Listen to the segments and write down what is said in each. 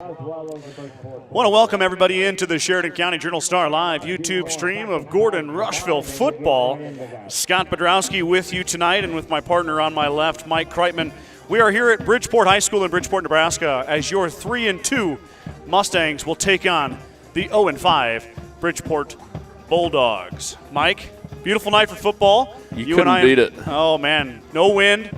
Want to welcome everybody into the Sheridan County Journal-Star Live YouTube stream of Gordon-Rushville football. Scott Bedrowski with you tonight, and with my partner on my left, Mike Kreitman. We are here at Bridgeport High School in Bridgeport, Nebraska, as your 3-2 Mustangs will take on the 0-5 Bridgeport Bulldogs. Mike, beautiful night for football. You couldn't beat it. Oh, man, no wind.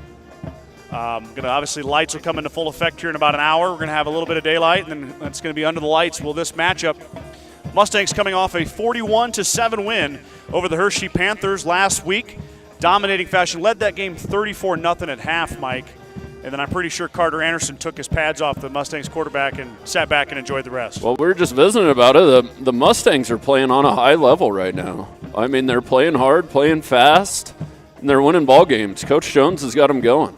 Obviously, lights will come into full effect here in about an hour. We're going to have a little bit of daylight, and then it's going to be under the lights. Well, this matchup, Mustangs coming off a 41-7 win over the Hershey Panthers last week. Dominating fashion, led that game 34-0 at half, Mike. And then I'm pretty sure Carter Anderson took his pads off the Mustangs quarterback and sat back and enjoyed the rest. Well, we were just visiting about it. The Mustangs are playing on a high level right now. I mean, they're playing hard, playing fast, and they're winning ball games. Coach Jones has got them going.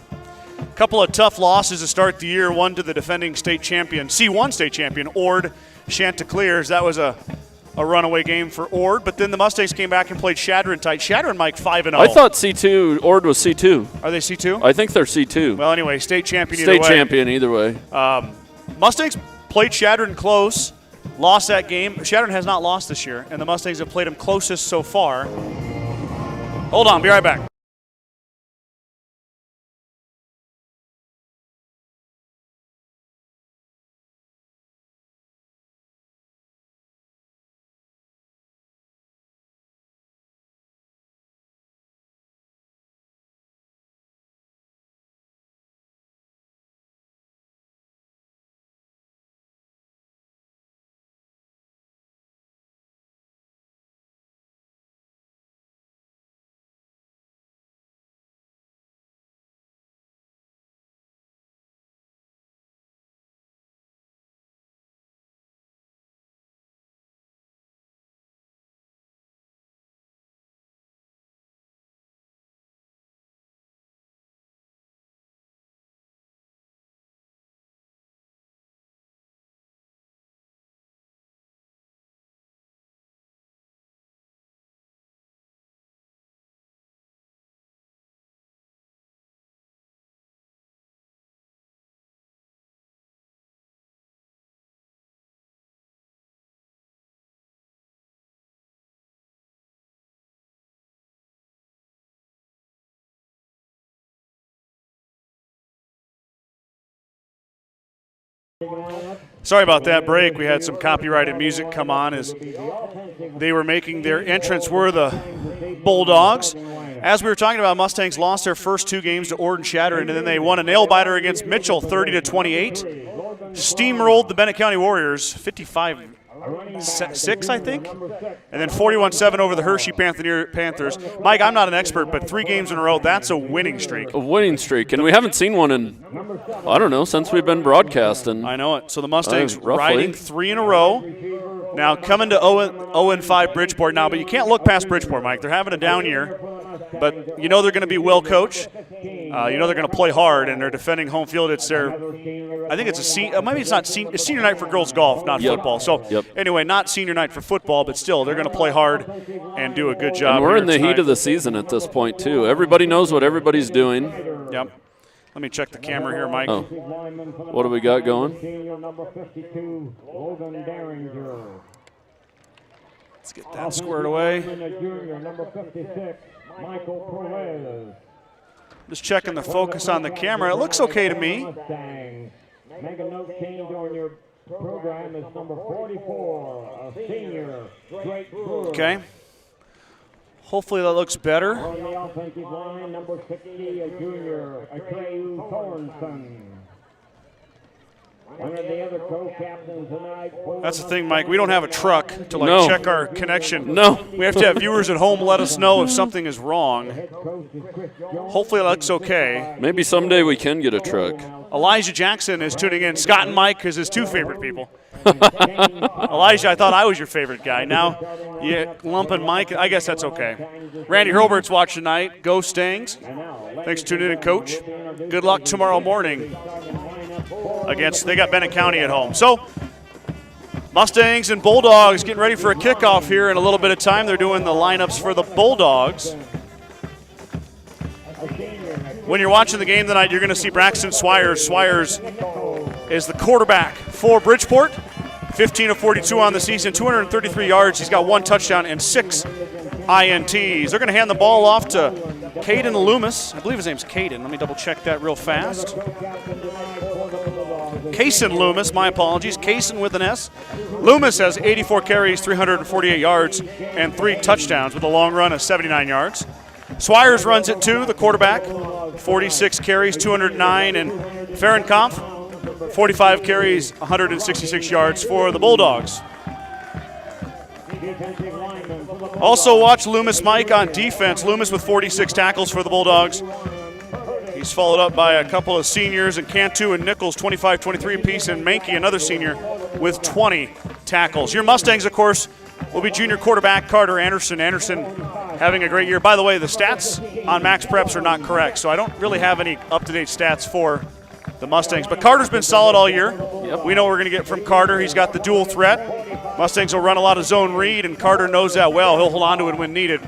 Couple of tough losses to start the year. One to the defending state champion, C1 state champion, Ord Chanticleers. That was a runaway game for Ord. But then the Mustangs came back and played Shadron tight. Shadron, Mike, 5-0. I thought C2, Ord was C2. Are they C2? I think they're C2. Well, anyway, state champion either way. State champion either way. Mustangs played Shadron close, lost that game. Shadron has not lost this year, and the Mustangs have played them closest so far. Hold on, be right back. Sorry about that break. We had some copyrighted music come on as they were making their entrance, were the Bulldogs. As we were talking about, Mustangs lost their first two games to Ord and Shadron, and then they won a nail-biter against Mitchell 30-28. Steamrolled the Bennett County Warriors 55-6, I think, and then 41-7 over the Hershey Panthers. Mike, I'm not an expert, but 3 games in a row, that's a winning streak. A winning streak, and we haven't seen one in, I don't know, since we've been broadcasting. I know it. So the Mustangs riding 3 in a row. Now coming to 0-5 Bridgeport now, but you can't look past Bridgeport, Mike. They're having a down year, but you know they're going to be well coached. You know they're going to play hard, and they're defending home field. It's their, I think it's maybe it's not it's senior night for girls golf, not football. So anyway, not senior night for football, but still they're going to play hard and do a good job. And we're in the heat of the season at this point too. Everybody knows what everybody's doing. Yep. Let me check the camera here, Mike. Oh. What do we got going? Let's get that squared away. Just checking the focus on the camera. It looks okay to me. Make a note change on your program is number 44, a senior, Drake Brewer. Okay. Hopefully that looks better. On the offensive line, number 60, a junior, Atreyu Thornton. One of the other co-captains tonight. That's the thing, Mike. We don't have a truck to check our connection. No. We have to have viewers at home let us know if something is wrong. Hopefully it looks okay. Maybe someday we can get a truck. Elijah Jackson is tuning in. Scott and Mike is his 2 favorite people. Elijah, I thought I was your favorite guy. Now, lumping Mike, I guess that's okay. Randy Hurlbert's watching tonight. Go Stangs. Thanks for tuning in, Coach. Good luck tomorrow morning they got Bennett County at home. So, Mustangs and Bulldogs getting ready for a kickoff here in a little bit of time. They're doing the lineups for the Bulldogs. When you're watching the game tonight, you're going to see Braxton Swires. Swires is the quarterback for Bridgeport. 15 of 42 on the season, 233 yards. He's got 1 touchdown and 6 INTs. They're going to hand the ball off to Caden Loomis. I believe his name's Caden. Let me double check that real fast. Kaysen Loomis, my apologies. Kaysen with an S. Loomis has 84 carries, 348 yards, and 3 touchdowns with a long run of 79 yards. Swires runs it too, the quarterback. 46 carries, 209, and Fahrenkampf, 45 carries, 166 yards for the Bulldogs. Also watch Loomis Mike on defense. Loomis with 46 tackles for the Bulldogs. He's followed up by a couple of seniors, and Cantu and Nichols, 25, 23 apiece, and Mankey, another senior, with 20 tackles. Your Mustangs, of course, will be junior quarterback Carter Anderson. Anderson having a great year. By the way, the stats on Max Preps are not correct, so I don't really have any up-to-date stats for the Mustangs. But Carter's been solid all year. Yep. We know what we're going to get from Carter. He's got the dual threat. Mustangs will run a lot of zone read, and Carter knows that well. He'll hold on to it when needed.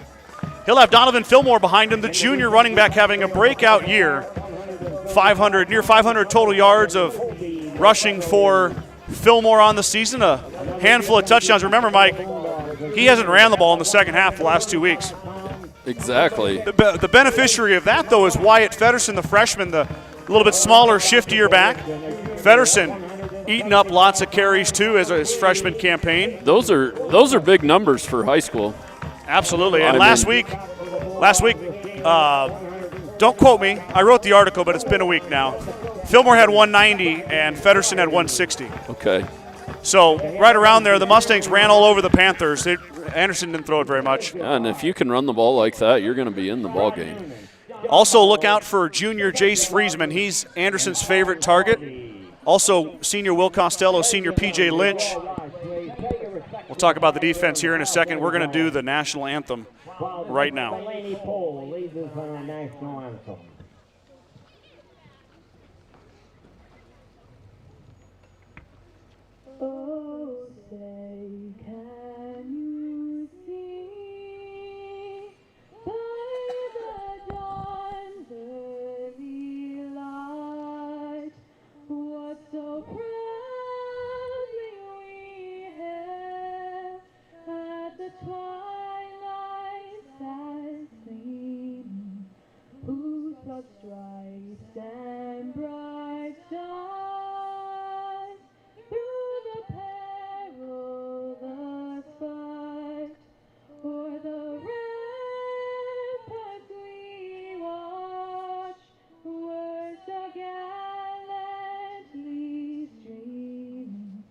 He'll have Donovan Fillmore behind him, the junior running back, having a breakout year. 500, near 500 total yards of rushing for Fillmore on the season. A handful of touchdowns. Remember, Mike, he hasn't ran the ball in the second half the last 2 weeks. Exactly. The beneficiary of that, though, is Wyatt Feddersen, the freshman, the little bit smaller, shiftier back. Feddersen eating up lots of carries, too, as his freshman campaign. Those are big numbers for high school. Absolutely. And last week, don't quote me, I wrote the article, but it's been a week now. Fillmore had 190 and Feddersen had 160. Okay. So right around there, the Mustangs ran all over the Panthers. Anderson didn't throw it very much. Yeah, and if you can run the ball like that, you're going to be in the ball game. Also look out for junior Jace Friesman. He's Anderson's favorite target. Also senior Will Costello, senior PJ Lynch. We'll talk about the defense here in a second. We're going to do the national anthem right now. Oh, say, can you see by the dawn's early light what so proudly we hailed at the twilight's sad gleaming, whose broad stripes and bright stars through the perilous fight o'er the ramparts we watch were so gallantly streaming,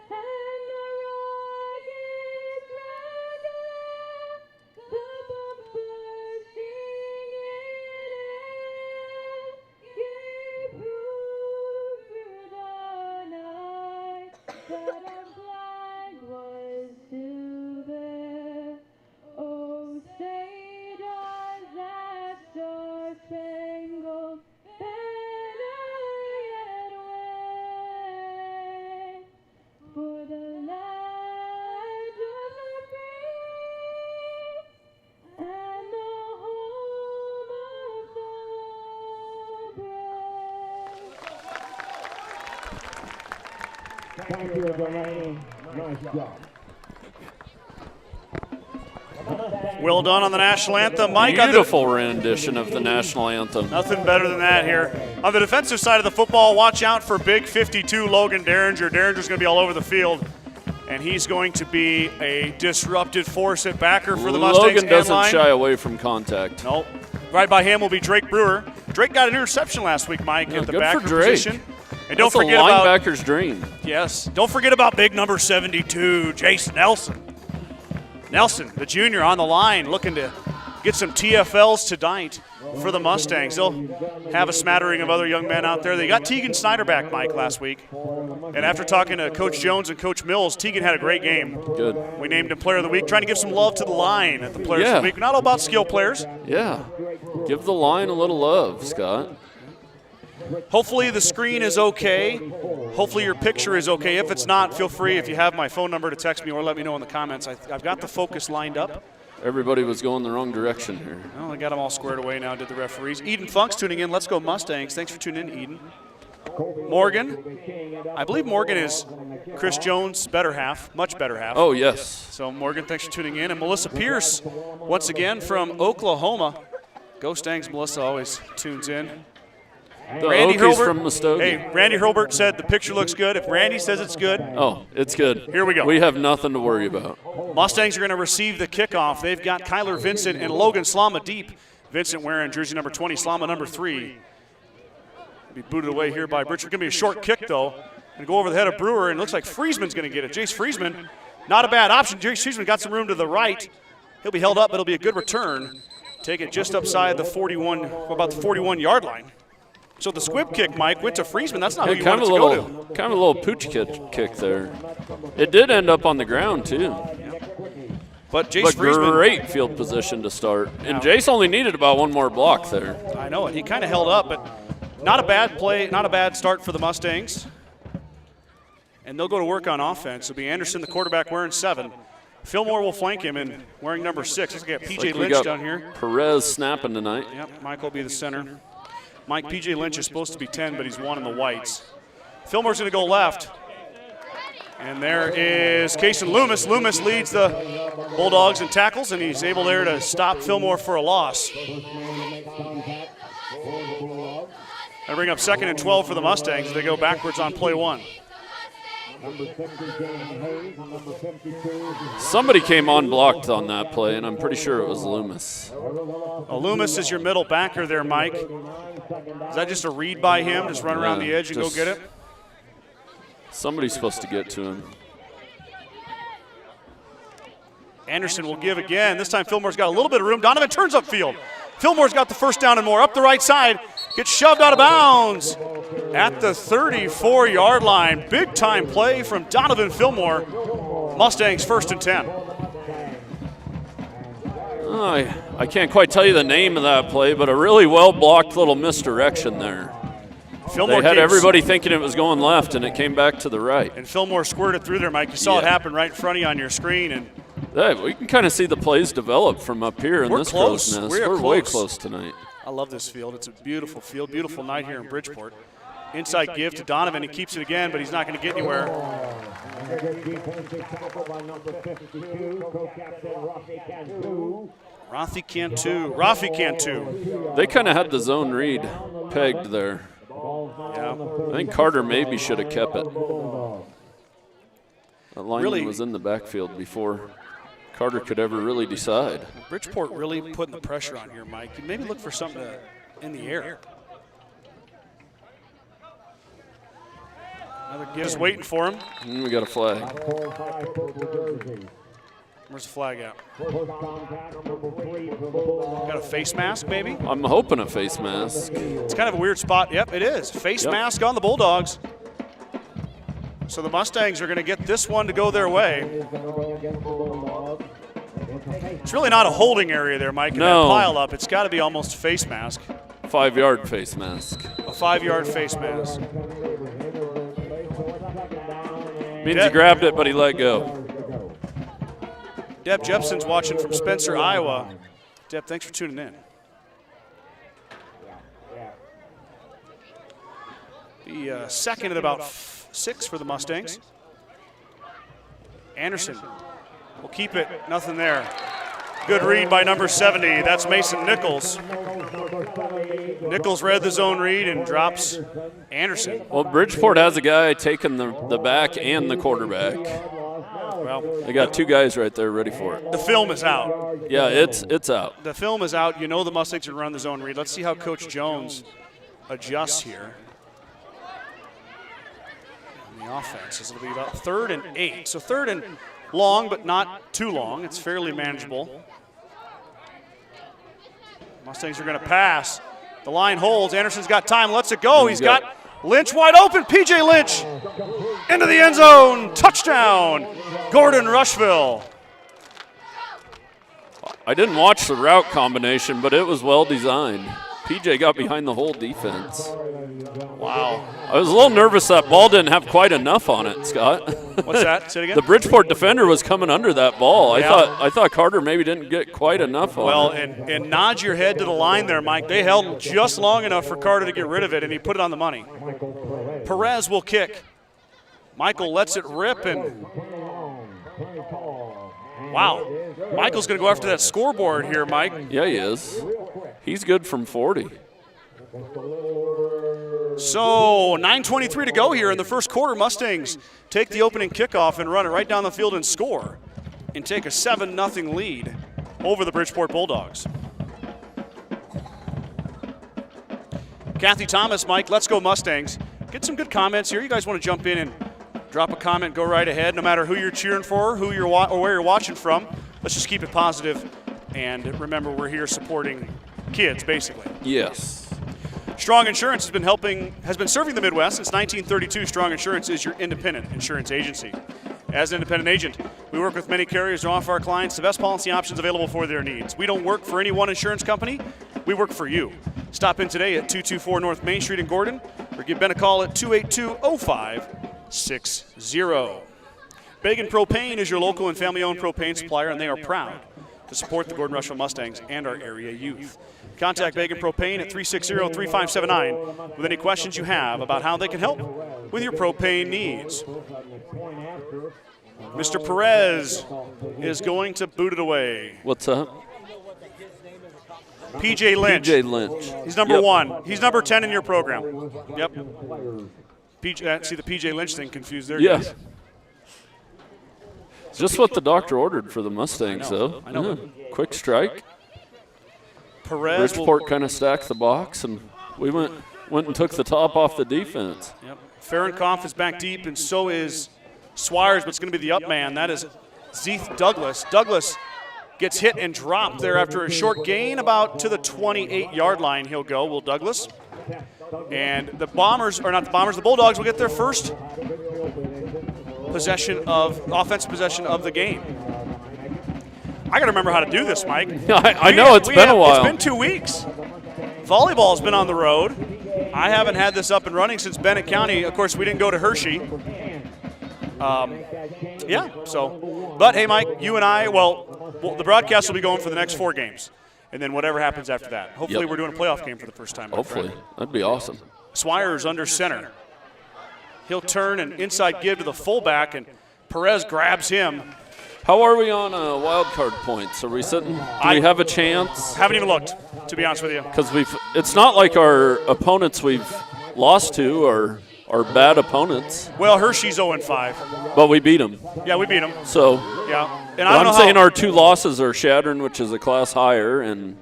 and the rocket's red, the bomb bursting in air, gave proof through the night that our flag was still there. Oh, say does that star-spangled banner yet wave for the land of the free and the home of the brave. Thank you, Delaney. Nice job. Well done on the national anthem, Mike. Beautiful rendition of the national anthem. Nothing better than that here. On the defensive side of the football, watch out for big 52 Logan Derringer. Derringer's going to be all over the field, and he's going to be a disruptive force at backer for the Mustangs. Logan doesn't shy away from contact. Nope. Right by him will be Drake Brewer. Drake got an interception last week, Mike, at the good backer for Drake. position. And don't That's forget a about linebacker's dream. yes. Don't forget about big number 72, Jace Nelson. Nelson, the junior, on the line, looking to get some TFLs tonight for the Mustangs. They'll have a smattering of other young men out there. They got Tegan Snyder back, Mike, last week. And after talking to Coach Jones and Coach Mills, Tegan had a great game. Good. We named him Player of the Week, trying to give some love to the line at the Players of the Week. Not all about skill players. Yeah. Give the line a little love, Scott. Hopefully the screen is okay. Hopefully your picture is okay. If it's not, feel free, if you have my phone number, to text me or let me know in the comments. I've got the focus lined up. Everybody was going the wrong direction here. Well, I got them all squared away now, did the referees. Eden Funk's tuning in. Let's go Mustangs. Thanks for tuning in, Eden. Morgan. I believe Morgan is Chris Jones' better half, much better half. Oh, yes. So Morgan, thanks for tuning in. And Melissa Pierce, once again from Oklahoma. Go Stangs, Melissa always tunes in. The Okies from Mustoga. Hey, Randy Hurlbert said the picture looks good. If Randy says it's good, oh, it's good. Here we go. We have nothing to worry about. Mustangs are going to receive the kickoff. They've got Kyler Vincent and Logan Slama deep. Vincent wearing jersey number 20, Slama number 3. Be booted away here by Bridgeport. Going to be a short kick, though. Going to go over the head of Brewer, and it looks like Friesman's going to get it. Jace Friesman, not a bad option. Jace Friesman got some room to the right. He'll be held up, but it'll be a good return. Take it just upside the 41, about the 41-yard line. So the squib kick, Mike, went to Friesman. That's not who you wanted to go to. Kind of a little pooch kick there. It did end up on the ground, too. But Jace Friesman, great field position to start. And Jace only needed about one more block there. I know it. He kind of held up, but not a bad play, not a bad start for the Mustangs. And they'll go to work on offense. It'll be Anderson, the quarterback, wearing 7. Fillmore will flank him and wearing number 6. Let's get P.J. Lynch down here. Perez snapping tonight. Yep, Mike will be the center. Mike, P.J. Lynch is supposed to be 10, but he's 1 in the whites. Fillmore's going to go left. And there is Kason Loomis. Loomis leads the Bulldogs in tackles, and he's able there to stop Fillmore for a loss. I bring up 2nd and 12 for the Mustangs as they go backwards on play 1. Somebody came unblocked on that play, and I'm pretty sure it was Loomis. Well, Loomis is your middle backer there, Mike. Is that just a read by him? Just run around the edge and go get it? Somebody's supposed to get to him. Anderson will give again. This time Fillmore's got a little bit of room. Donovan turns upfield. Fillmore's got the first down and more. Up the right side. Gets shoved out of bounds at the 34-yard line. Big-time play from Donovan Fillmore. Mustangs 1st and 10. I can't quite tell you the name of that play, but a really well-blocked little misdirection there. Fillmore had everybody thinking it was going left, and it came back to the right. And Fillmore squirted through there, Mike. You saw it happen right in front of you on your screen. And we can kind of see the plays develop from up here in this crow's nest. We're way close tonight. I love this field. It's a beautiful field, beautiful night here in Bridgeport. Inside give to Donovan. He keeps it again, but he's not going to get anywhere. Rafi Cantu. They kind of had the zone read pegged there. Yeah. I think Carter maybe should have kept it. That lineman was in the backfield before Carter could ever really decide. Bridgeport really putting the pressure on here, Mike. You maybe look for something in the air. Another give. Just waiting for him. And we got a flag. Where's the flag at? Got a face mask, maybe? I'm hoping a face mask. It's kind of a weird spot. Yep, it is. Face mask on the Bulldogs. So the Mustangs are going to get this one to go their way. It's really not a holding area there, Mike, in that pile up. It's got to be almost face mask. 5-yard face mask. A 5-yard face mask. Means he grabbed it, but he let go. Deb Jepson's watching from Spencer, Iowa. Deb, thanks for tuning in. The second at about 6 for the Mustangs. Anderson will keep it, nothing there. Good read by number 70. That's Mason Nichols. Nichols read the zone read and drops Anderson. Well, Bridgeport has a guy taking the back and the quarterback. Well, they got 2 guys right there ready for it. The film is out. Yeah, it's out. The film is out. You know the Mustangs are going to run the zone read. Let's see how Coach Jones adjusts here. On the offense, it'll be about 3rd and 8. So 3rd and long, but not too long. It's fairly manageable. Mustangs are going to pass. The line holds. Anderson's got time. Lets it go. He's got Lynch wide open. P.J. Lynch into the end zone. Touchdown, Gordon-Rushville. I didn't watch the route combination, but it was well designed. PJ got behind the whole defense. Wow. I was a little nervous that ball didn't have quite enough on it, Scott. What's that? Say it again? The Bridgeport defender was coming under that ball. Yeah. I thought Carter maybe didn't get quite enough on Well, it. and nod your head to the line there, Mike. They held just long enough for Carter to get rid of it, and he put it on the money. Perez will kick. Michael lets it rip, and wow. Michael's going to go after that scoreboard here, Mike. Yeah, he is. He's good from 40. So 9:23 to go here in the first quarter. Mustangs take the opening kickoff and run it right down the field and score and take a 7-0 lead over the Bridgeport Bulldogs. Kathy Thomas, Mike, let's go Mustangs. Get some good comments here. You guys want to jump in and drop a comment, go right ahead, no matter who you're cheering for, who you're or where you're watching from. Let's just keep it positive, and remember we're here supporting kids, basically. Yes. Strong Insurance has been serving the Midwest since 1932. Strong Insurance is your independent insurance agency. As an independent agent, we work with many carriers to offer our clients the best policy options available for their needs. We don't work for any one insurance company. We work for you. Stop in today at 224 North Main Street in Gordon, or give Ben a call at 282-0560. Bagan Propane is your local and family-owned propane supplier, and they are proud to support the Gordon-Rushville Mustangs and our area youth. Contact Bagan Propane at 360-3579 with any questions you have about how they can help with your propane needs. Mr. Perez is going to boot it away. What's up? PJ Lynch. PJ Lynch. He's number 1. He's number 10 in your program. Yep. See the PJ Lynch thing confused there? Yeah. guys? Just what the doctor ordered for the Mustangs, though. I know. Yeah. Quick strike. Perez Bridgeport kind of stacked the box, and we went and took the top off the defense. Yep. Farronkoff is back deep, and so is Swires, but it's going to be the up man. That is Zeeth Douglas. Douglas gets hit and dropped there after a short gain, about to the 28-yard line he'll go, Will Douglas. And the Bulldogs will get their first offensive possession of the game. I got to remember how to do this, Mike. I know, it's been a while. It's been 2 weeks. Volleyball's been on the road. I haven't had this up and running since Bennett County. Of course, we didn't go to Hershey. But hey, Mike, you and I, the broadcast will be going for the next 4 games, and then whatever happens after that. Hopefully we're doing a playoff game for the first time. Hopefully. That'd be awesome. Swires under center. He'll turn an inside give to the fullback, and Perez grabs him. How are we on wild card points? Are we sitting? Do we have a chance? Haven't even looked, to be honest with you. Because it's not like our opponents we've lost to are bad opponents. Well, Hershey's 0-5. But we beat them. Yeah, we beat them. So yeah, and I don't know saying our 2 losses are Shadron, which is a class higher, and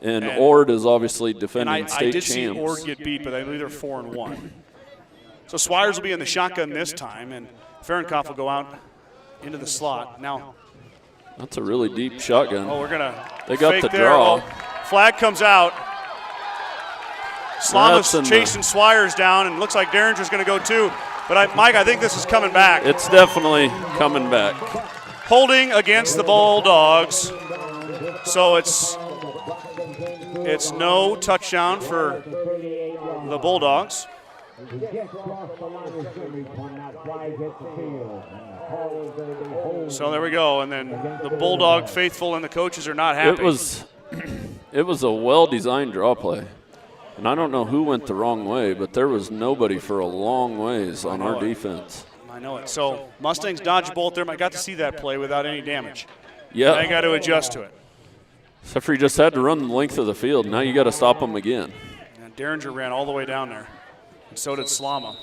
Ord is obviously defending state champs. I did see Ord get beat, but I believe they're 4-1. So Swires will be in the shotgun this time, and Farronkoff will go out into the slot. Now, that's a really deep shotgun. They got the draw. Flag comes out. Slama's chasing Swires down, and looks like Derringer's going to go too. But Mike, I think this is coming back. It's definitely coming back. Holding against the Bulldogs. So it's no touchdown for the Bulldogs. So there we go, and then the Bulldog faithful and the coaches are not happy. It was a well-designed draw play. And I don't know who went the wrong way, but there was nobody for a long ways on our defense. I know it. So Mustangs dodged a bullet there. I got to see that play without any damage. Yeah. They got to adjust to it. Except for you just had to run the length of the field. Now you got to stop them again. And Derringer ran all the way down there. And so did Slama.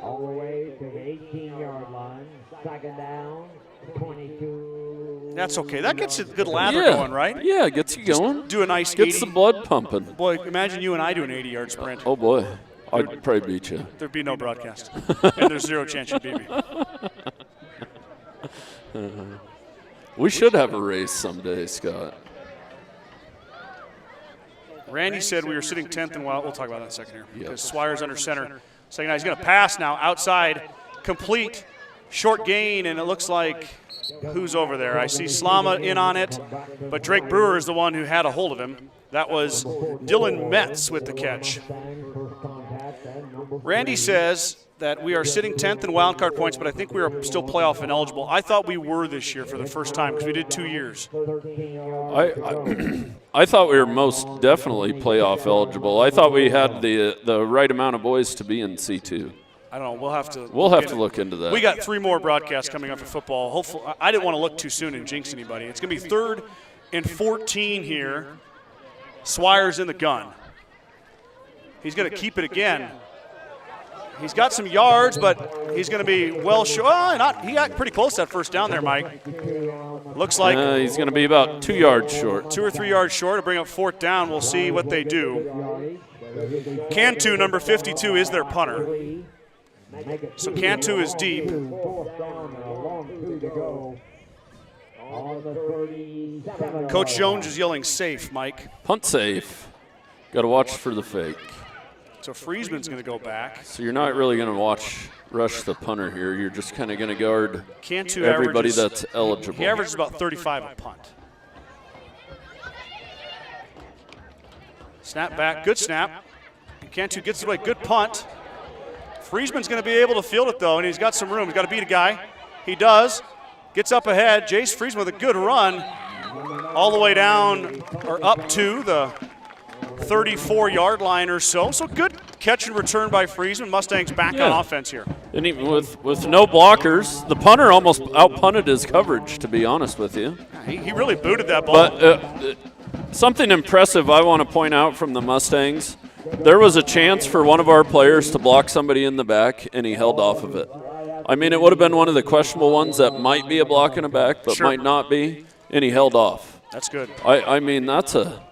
All the way to the 18-yard line. Second down, 22. That's okay. That gets a good lather going, right? Yeah, it gets you going. Do a nice Gets 80. the blood pumping. Boy, imagine you and I do an 80-yard sprint. Oh, boy. I'd probably beat you. There'd be no broadcast. And there's zero chance you'd beat me. We should have a race someday, Scott. Randy said we were sitting 10th and we'll talk about that in a second here. Because Swires under center. Second, he's going to pass now outside, complete, short gain, and it looks like who's over there? I see Slama in on it, but Drake Brewer is the one who had a hold of him. That was Dylan Metz with the catch. Randy says that we are sitting 10th in wildcard points, but I think we are still playoff ineligible. I thought we were this year for the first time because we did 2 years. I thought we were most definitely playoff eligible. I thought we had the right amount of boys to be in C2. I don't know. We'll have to. Look into that. We got 3 more broadcasts coming up for football. Hopefully, I didn't want to look too soon and jinx anybody. It's going to be 3rd and 14 here. Swire's in the gun. He's going to keep it again. He's got some yards, but he's going to be well short. Oh, he got pretty close that first down there, Mike. Looks like he's going to be about 2 yards short. 2 or 3 yards short to bring up 4th down. We'll see what they do. Cantu, number 52, is their punter. So Cantu is deep. Coach Jones is yelling safe, Mike. Punt safe. Got to watch for the fake. So Friesman's going to go back. So you're not really going to rush the punter here. You're just kind of going to guard Cantu everybody that's eligible. He averages about 35 a punt. Snap back, good snap. Cantu gets away, good punt. Friesman's going to be able to field it, though, and he's got some room. He's got to beat a guy. He does. Gets up ahead. Jace Friesman with a good run all the way down or up to the 34-yard line or so. So good catch and return by Friesman. Mustangs back on offense here. And even with no blockers, the punter almost out-punted his coverage, to be honest with you. He really booted that ball. But something impressive I want to point out from the Mustangs, there was a chance for one of our players to block somebody in the back, and he held off of it. I mean, it would have been one of the questionable ones that might be a block in the back, but might not be, and he held off. That's good. I mean, that's a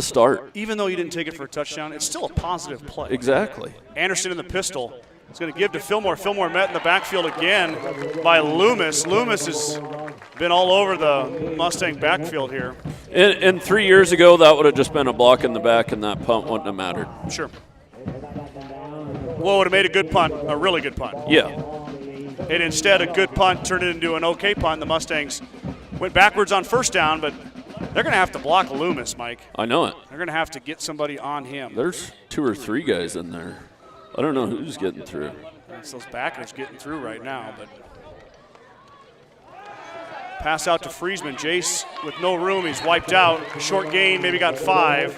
start. Even though you didn't take it for a touchdown, it's still a positive play. Exactly. Anderson in the pistol. He's going to give to Fillmore. Fillmore met in the backfield again by Loomis. Loomis has been all over the Mustang backfield here. And 3 years ago, that would have just been a block in the back, and that punt wouldn't have mattered. Sure. Well, would have made a good punt, a really good punt. Yeah. And instead, a good punt turned it into an okay punt. The Mustangs went backwards on first down, but they're going to have to block Loomis, Mike. I know it. They're going to have to get somebody on him. There's 2 or 3 guys in there. I don't know who's getting through. It's those backers getting through right now, but pass out to Friesman. Jace with no room. He's wiped out. Short gain, maybe got 5.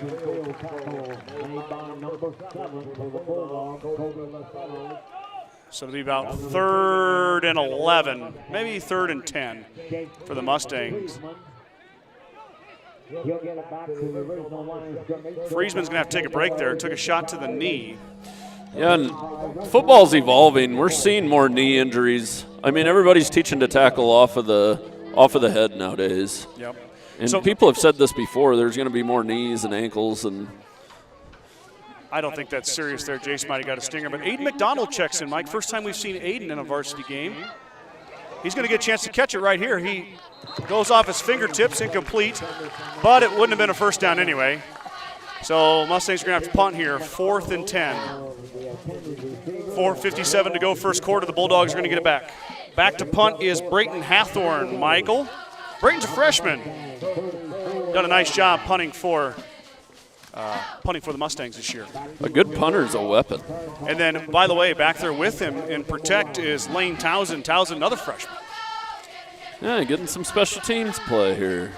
So it'll be about 3rd and 11, maybe 3rd and 10 for the Mustangs. Friesman's going to have to take a break there. Took a shot to the knee. Yeah, and football's evolving. We're seeing more knee injuries. I mean, everybody's teaching to tackle off of the head nowadays. Yep. And so, people have said this before. There's going to be more knees and ankles, and I don't think that's serious there. Jace might have got a stinger, but Aiden McDonald checks in, Mike. First time we've seen Aiden in a varsity game. He's going to get a chance to catch it right here. He goes off his fingertips, incomplete, but it wouldn't have been a first down anyway. So Mustangs are going to have to punt here, 4th and 10. 4:57 to go first quarter. The Bulldogs are going to get it back. Back to punt is Brayton Hathorn. Michael. Brayton's a freshman. Done a nice job punting for the Mustangs this year. a good punter is a weapon. And then, by the way, back there with him in protect is Lane Townsend. Townsend, another freshman. Yeah, getting some special teams play here.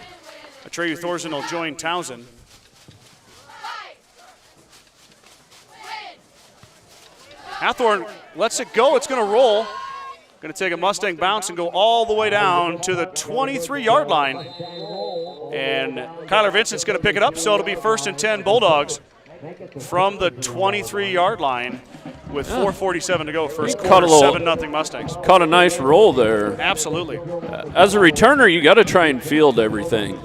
Atreyu Thorson will join Townsend. Hathorn lets it go. It's going to roll. Going to take a Mustang bounce and go all the way down to the 23-yard line. And Kyler Vincent's going to pick it up, so it'll be 1st and 10 Bulldogs from the 23-yard line with 4:47 to go first quarter, 7-0 Mustangs. Caught a nice roll there. Absolutely. As a returner, you got to try and field everything.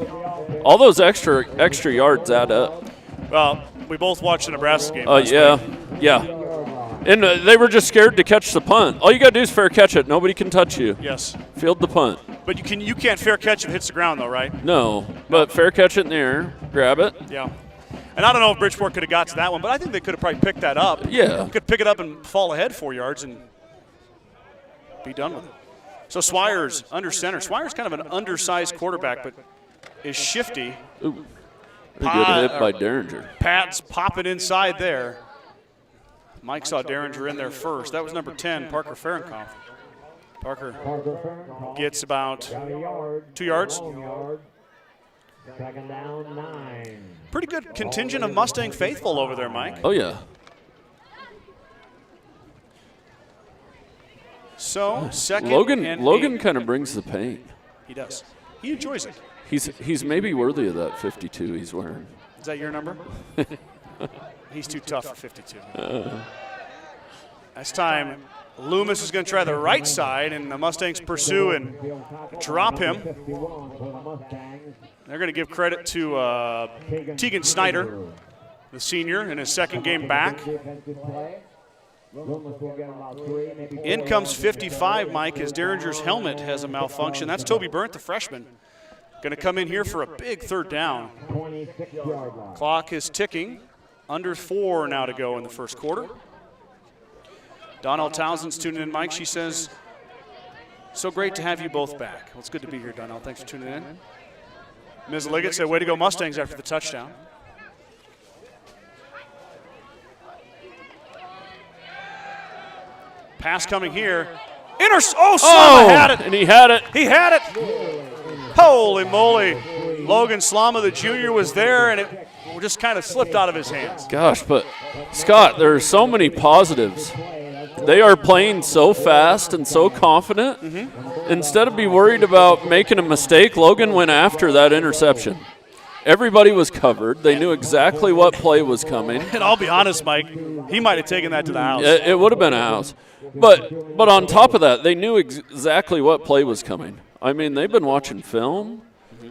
All those extra yards add up. Well, we both watched the Nebraska game last week. Yeah. And they were just scared to catch the punt. All you got to do is fair catch it. Nobody can touch you. Yes. Field the punt. But you can't fair catch if it hits the ground, though, right? No, but fair catch it in the air, grab it. Yeah. And I don't know if Bridgeport could have got to that one, but I think they could have probably picked that up. Yeah. Could pick it up and fall ahead 4 yards and be done with it. So Swire's under center. Swire's kind of an undersized quarterback, but is shifty. Ooh. Pretty good hit by Derringer. Pat's popping inside there. Mike saw Derringer in there first. That was number 10, Parker Fahrenkopf. Parker gets about 2 yards. Second down, 9. Pretty good contingent of Mustang faithful over there, Mike. Oh, yeah. So, second and Logan 8. kind of brings the pain. He does. He enjoys it. He's maybe worthy of that 52 he's wearing. Is that your number? He's too tough for 52. This time, Loomis is going to try the right side, and the Mustangs pursue and drop him. They're going to give credit to Tegan Snyder, the senior, in his second game back. In comes 55, Mike, as Derringer's helmet has a malfunction. That's Toby Burnt, the freshman. Going to come in here for a big third down. Clock is ticking. Under 4 now to go in the first quarter. Donnell Townsend's tuning in, Mike. She says, so great to have you both back. Well, it's good to be here, Donnell. Thanks for tuning in. Ms. Liggett said, way to go Mustangs after the touchdown. Pass coming here. Slama had it. And he had it. He had it. Holy moly. Logan Slama, the junior, was there, and it just kind of slipped out of his hands. Gosh, but Scott, there are so many positives. They are playing so fast and so confident. Instead of be worried about making a mistake, Logan went after that interception. Everybody was covered. They knew exactly what play was coming. And I'll be honest, Mike, he might have taken that to the house. It would have been a house. But on top of that, they knew exactly what play was coming. I mean, they've been watching film.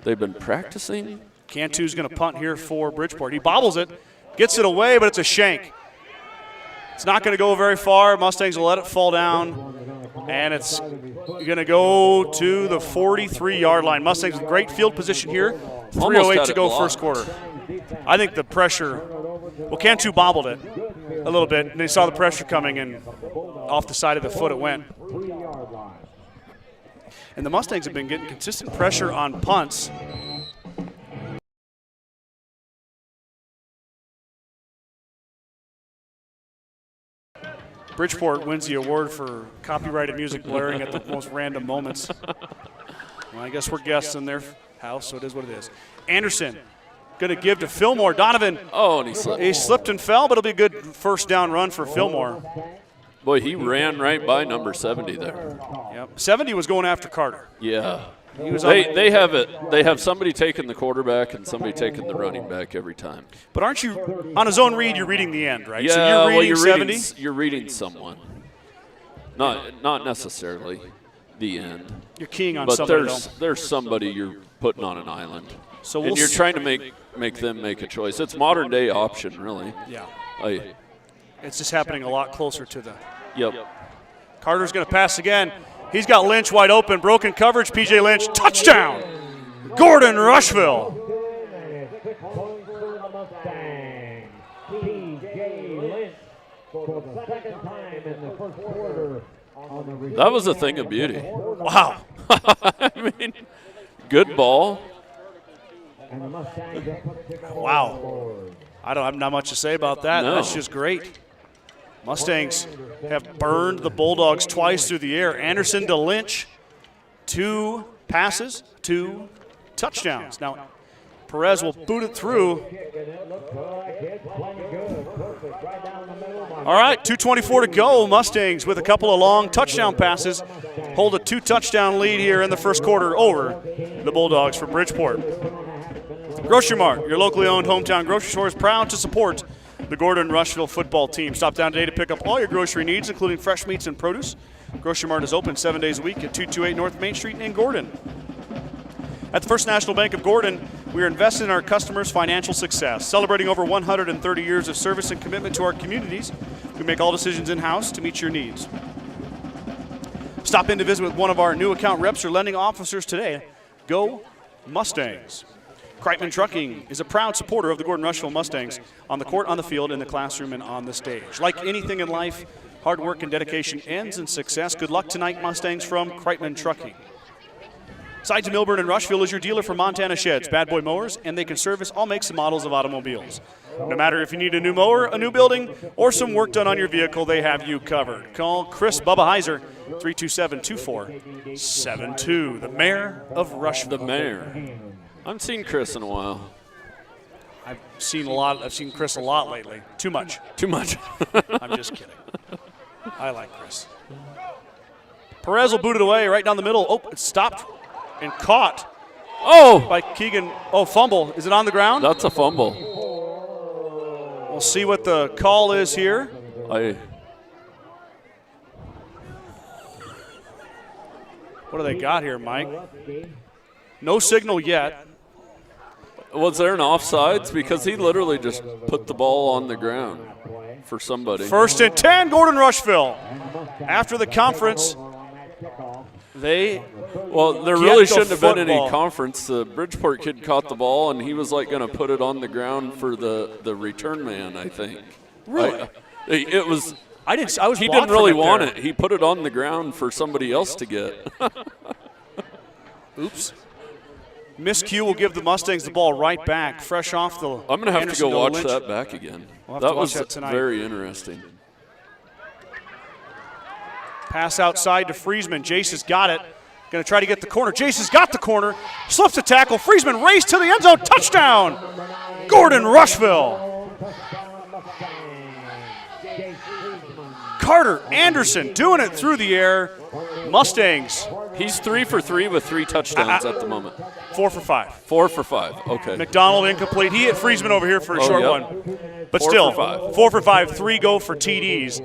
They've been practicing. Cantu's going to punt here for Bridgeport. He bobbles it, gets it away, but it's a shank. It's not going to go very far. Mustangs will let it fall down, and it's going to go to the 43-yard line. Mustangs with great field position here. 3:08 to go first quarter. I think the pressure, well, Cantu bobbled it a little bit, and they saw the pressure coming, and off the side of the foot it went. And the Mustangs have been getting consistent pressure on punts. Bridgeport wins the award for copyrighted music blaring at the most random moments. Well, I guess we're guests in their house, so it is what it is. Anderson going to give to Fillmore. Donovan. Oh, and he slipped. He slipped and fell, but it'll be a good first down run for Fillmore. Boy, he ran right by number 70 there. Yep. 70 was going after Carter. Yeah. They have it. They have somebody taking the quarterback and somebody taking the running back every time. But aren't you on a zone read? You're reading the end, right? Yeah. So you're reading 70. You're reading someone. Not necessarily the end. You're keying on but somebody. There's somebody you're putting on an island. So and you're trying to make them make a choice. It's modern day option, really. Yeah. It's just happening a lot closer to the. Yep. Carter's going to pass again. He's got Lynch wide open. Broken coverage. P.J. Lynch. Touchdown. Gordon-Rushville. That was a thing of beauty. Wow. I mean, good ball. Wow. I have not much to say about that. No. That's just great. Mustangs have burned the Bulldogs twice through the air. Anderson to Lynch, 2 passes, 2 touchdowns. Now, Perez will boot it through. All right, 2:24 to go. Mustangs with a couple of long touchdown passes hold a 2-touchdown lead here in the first quarter over the Bulldogs from Bridgeport. Grocery Mart, your locally owned hometown grocery store, is proud to support the Gordon-Rushville football team. Stop down today to pick up all your grocery needs, including fresh meats and produce. Grocery Mart is open 7 days a week at 228 North Main Street in Gordon. At the First National Bank of Gordon, we are invested in our customers' financial success. Celebrating over 130 years of service and commitment to our communities, we make all decisions in-house to meet your needs. Stop in to visit with one of our new account reps or lending officers today. Go Mustangs. Kreitman Trucking is a proud supporter of the Gordon-Rushville Mustangs on the court, on the field, in the classroom, and on the stage. Like anything in life, hard work and dedication ends in success. Good luck tonight, Mustangs, from Kreitman Trucking. Sides of Milburn and Rushville is your dealer for Montana Sheds, Bad Boy Mowers, and they can service all makes and models of automobiles. No matter if you need a new mower, a new building, or some work done on your vehicle, they have you covered. Call Chris Bubba Heiser, 327-2472, the mayor of Rushville. The mayor. I haven't seen Chris in a while. I've seen Chris a lot lately. Too much. Too much. I'm just kidding. I like Chris. Perez will boot it away right down the middle. Oh, it's stopped and caught by Keegan. Oh, fumble. Is it on the ground? That's a fumble. We'll see what the call is here. What do they got here, Mike? No signal yet. Was there an offsides? Because he literally just put the ball on the ground for somebody. 1st and 10, Gordon-Rushville. After the conference, there really shouldn't have been any conference. The Bridgeport kid caught the ball, and he was like going to put it on the ground for the return man, I think. Really? It was. I was. He didn't really want it. He put it on the ground for somebody else to get. Oops. Miscue will give the Mustangs the ball right back, fresh off the. I'm going to have to go watch Lynch. that back again. That was tonight. Very interesting. Pass outside to Friesman. Jace has got it. Going to try to get the corner. Jace has got the corner. Slips a tackle. Friesman race to the end zone. Touchdown! Gordon-Rushville. Carter Anderson doing it through the air. Mustangs. He's 3 for 3 with 3 touchdowns at the moment. 4 for 5. 4 for 5. Okay. McDonald incomplete. He hit Friesman over here for a short one. But 4 still, for 5. 4 for 5. 3 go for TDs.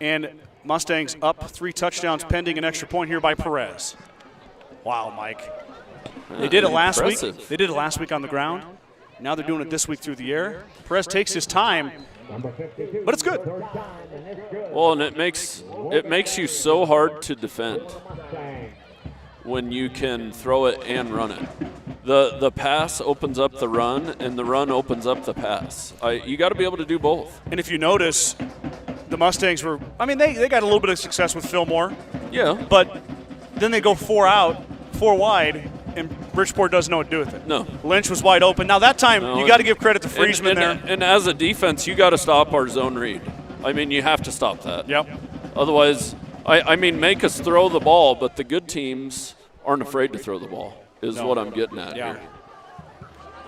And Mustangs up 3 touchdowns pending an extra point here by Perez. Wow, Mike. They did it last week. They did it last week on the ground. Now they're doing it this week through the air. Perez takes his time, but it's good. Well, and it makes you so hard to defend when you can throw it and run it. The pass opens up the run, and the run opens up the pass. You got to be able to do both. And if you notice, the Mustangs were, they got a little bit of success with Fillmore. Yeah. But then they go 4 wide, and Bridgeport doesn't know what to do with it. No. Lynch was wide open. Now that time, you got to give credit to Friesman there. And as a defense, you got to stop our zone read. You have to stop that. Yep. Otherwise, make us throw the ball, but the good teams aren't afraid to throw the ball, is what I'm getting at here.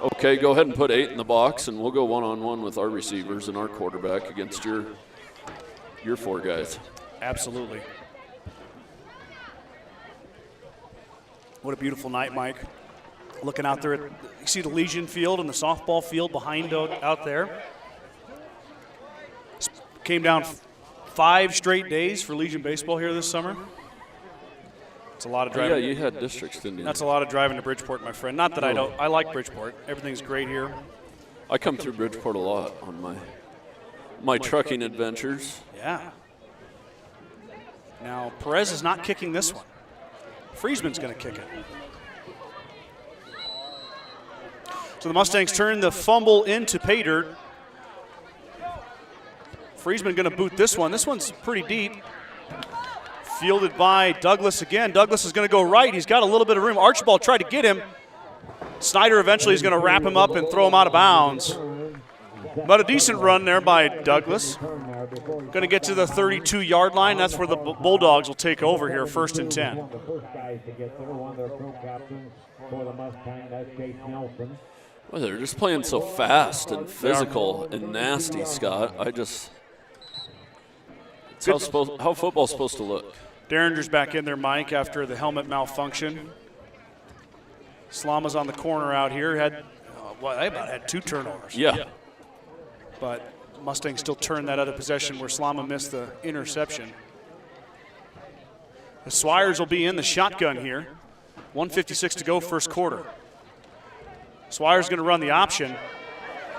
Okay, go ahead and put 8 in the box, and we'll go one-on-one with our receivers and our quarterback against your 4 guys. Absolutely. What a beautiful night, Mike. Looking out there, you see the Legion field and the softball field behind out there. Came down 5 straight days for Legion baseball here this summer. It's a lot of driving. Yeah, you had districts, didn't you? That's a lot of driving to Bridgeport, my friend. Not that I don't. I like Bridgeport. Everything's great here. I come through Bridgeport a lot on my trucking adventures. Yeah. Now, Perez is not kicking this one. Friesman's going to kick it. So the Mustangs turn the fumble into pay dirt. Friesman going to boot this one. This one's pretty deep. Fielded by Douglas again. Douglas is going to go right. He's got a little bit of room. Archibald tried to get him. Snyder eventually is going to wrap him up and throw him out of bounds. But a decent run there by Douglas. Going to get to the 32-yard line. That's where the Bulldogs will take over here, 1st and 10. Well, they're just playing so fast and physical and nasty, Scott. It's how football's supposed to look. Derringer's back in there, Mike, after the helmet malfunction. Slama's on the corner out here. They about had 2 turnovers. Yeah. But Mustangs still turned that other possession where Slama missed the interception. The Swires will be in the shotgun here. 1:56 to go, first quarter. Swires going to run the option.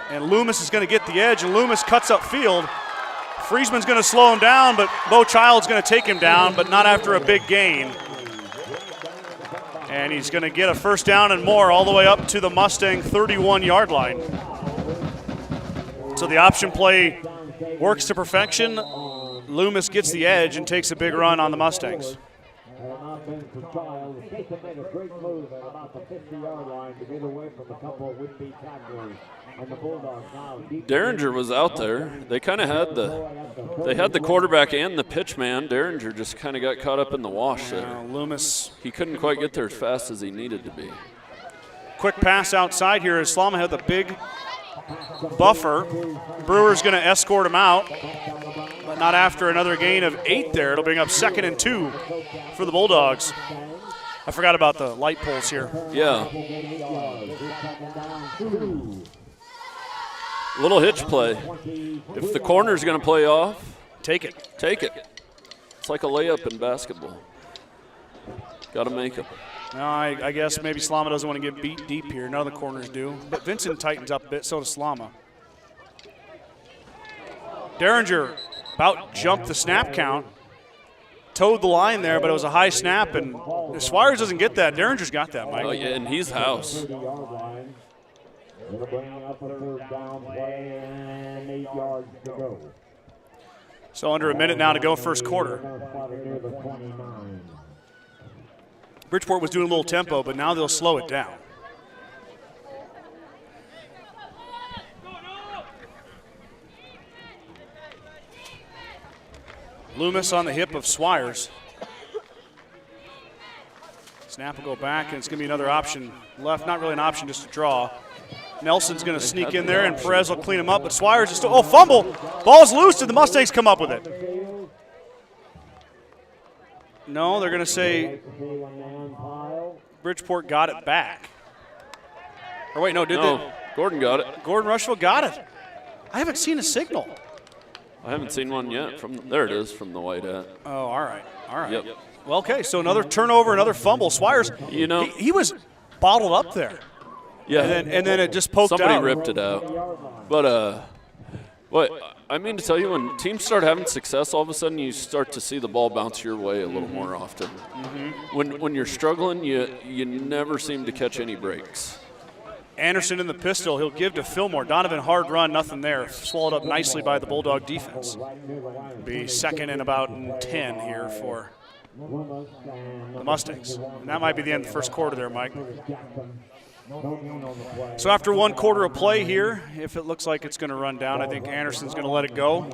And Loomis is going to get the edge, and Loomis cuts up field. Friesman's going to slow him down, but Bo Child's going to take him down, but not after a big gain. And he's going to get a first down and more all the way up to the Mustang 31-yard line. So the option play works to perfection. Loomis gets the edge and takes a big run on the Mustangs. Had not been for trials, Jason made a great move at about the 50-yard line to get away from a couple of would-be tacklers. And the Bulldogs now deep. Derringer was out there. They kind of had the quarterback and the pitch man. Derringer just kind of got caught up in the wash there. Loomis. He couldn't quite get there as fast as he needed to be. Quick pass outside here as Slama had the big buffer. Brewer's going to escort him out, but not after another gain of 8 there. It'll bring up 2nd and 2 for the Bulldogs. I forgot about the light poles here. Yeah. Little hitch play. If the corner's going to play off, take it. Take it. It's like a layup in basketball. Got to make it. No, I guess maybe Slama doesn't want to get beat deep here. None of the corners do. But Vincent tightens up a bit, so does Slama. Derringer about jumped the snap count. Towed the line there, but it was a high snap, and if Swires doesn't get that, Derringer's got that, Mike. Oh, yeah, and he's house. So under a minute now to go first quarter. Bridgeport was doing a little tempo, but now they'll slow it down. Loomis on the hip of Swires. Snap will go back, and it's going to be another option left. Not really an option, just a draw. Nelson's going to sneak in there, and Perez will clean him up, but Swires is still, fumble. Ball's loose. Did the Mustangs come up with it? No, they're going to say Bridgeport got it back. Or wait, no, did they? Gordon got it. Gordon-Rushville got it. I haven't seen a signal. I haven't seen one yet. There it is from the white hat. Oh, all right. Yep. Well, okay, so another turnover, another fumble. Swires, he was bottled up there. Yeah. And then it just poked out. Somebody ripped it out. But I mean to tell you, when teams start having success, all of a sudden you start to see the ball bounce your way a little more often. Mm-hmm. When you're struggling, you never seem to catch any breaks. Anderson in the pistol. He'll give to Fillmore. Donovan, hard run, nothing there. Swallowed up nicely by the Bulldog defense. Be 2nd and about 10 here for the Mustangs. And that might be the end of the first quarter there, Mike. So after 1 quarter of play here, if it looks like it's going to run down, I think Anderson's going to let it go.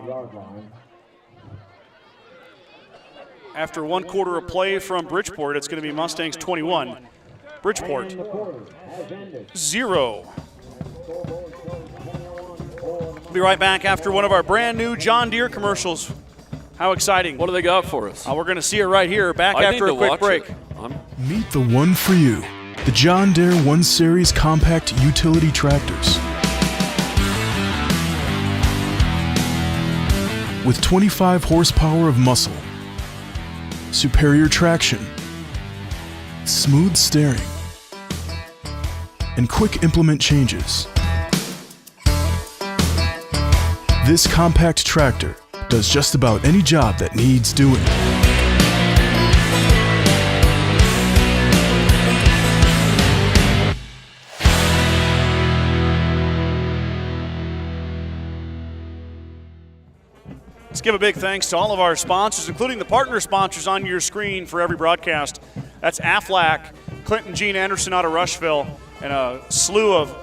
After 1 quarter of play from Bridgeport, it's going to be Mustangs 21. Bridgeport 0. We'll be right back after one of our brand new John Deere commercials. How exciting. What do they got for us? We're going to see it right here, back after a quick break. Meet the one for you. The John Deere 1 Series compact utility tractors. With 25 horsepower of muscle, superior traction, smooth steering, and quick implement changes. This compact tractor does just about any job that needs doing. Let's give a big thanks to all of our sponsors, including the partner sponsors on your screen for every broadcast. That's Aflac, Clinton Gene Anderson out of Rushville, and a slew of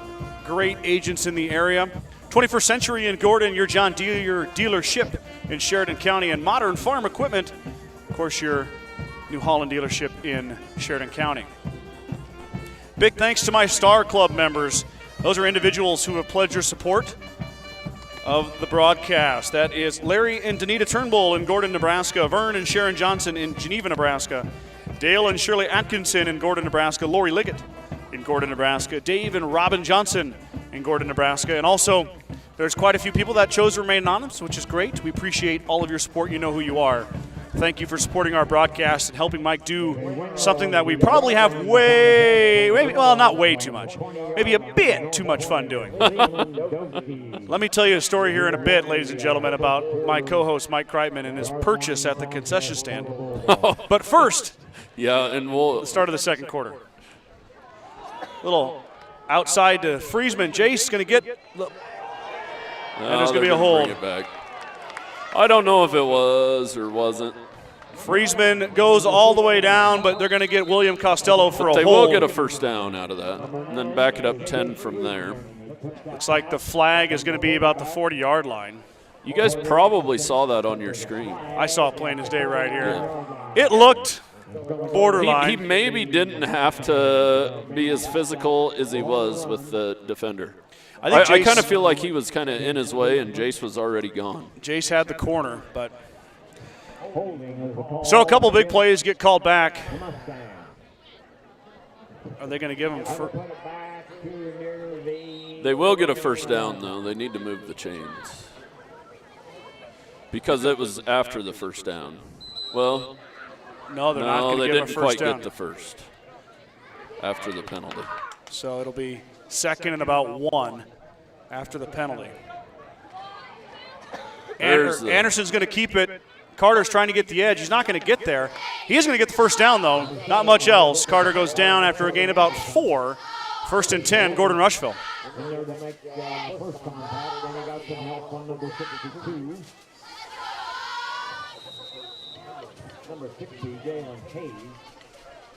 great agents in the area. 21st Century in Gordon, your John Deere dealership in Sheridan County, and Modern Farm Equipment, of course, your New Holland dealership in Sheridan County. Big thanks to my Star Club members. Those are individuals who have pledged your support of the broadcast. That is Larry and Danita Turnbull in Gordon, Nebraska, Vern and Sharon Johnson in Geneva, Nebraska, Dale and Shirley Atkinson in Gordon, Nebraska, Lori Liggett in Gordon, Nebraska, Dave and Robin Johnson in Gordon, Nebraska, and also there's quite a few people that chose to remain anonymous, which is great. We appreciate all of your support. You know who you are. Thank you for supporting our broadcast and helping Mike do something that we probably have not way too much, maybe a bit too much fun doing. Let me tell you a story here in a bit, ladies and gentlemen, about my co-host Mike Kreitman and his purchase at the concession stand. But first, the start of the second quarter. Little outside to Friesman. Jace going to get, and there's going to be a hold. I don't know if it was or wasn't. Friesman goes all the way down, but they're going to get William Costello for a They hold. will get a first down out of that, and then back it up 10 from there. Looks like the flag is going to be about the 40-yard line. You guys probably saw that on your screen. I saw it plain as day right here. It looked borderline. He maybe didn't have to be as physical as he was with the defender. I kind of feel like he was kind of in his way, and Jace was already gone. Jace had the corner, but so a couple big plays get called back. Are they going to give him? They will get a first down, though. They need to move the chains because it was after the first down. Well, no, they're not going to give him a first down. They didn't quite get the first after the penalty. So it'll be second and about 1 after the penalty. Anderson's going to keep it. Carter's trying to get the edge. He's not going to get there. He is going to get the first down, though. Not much else. Carter goes down after a gain about 4. First and 10, Gordon-Rushville.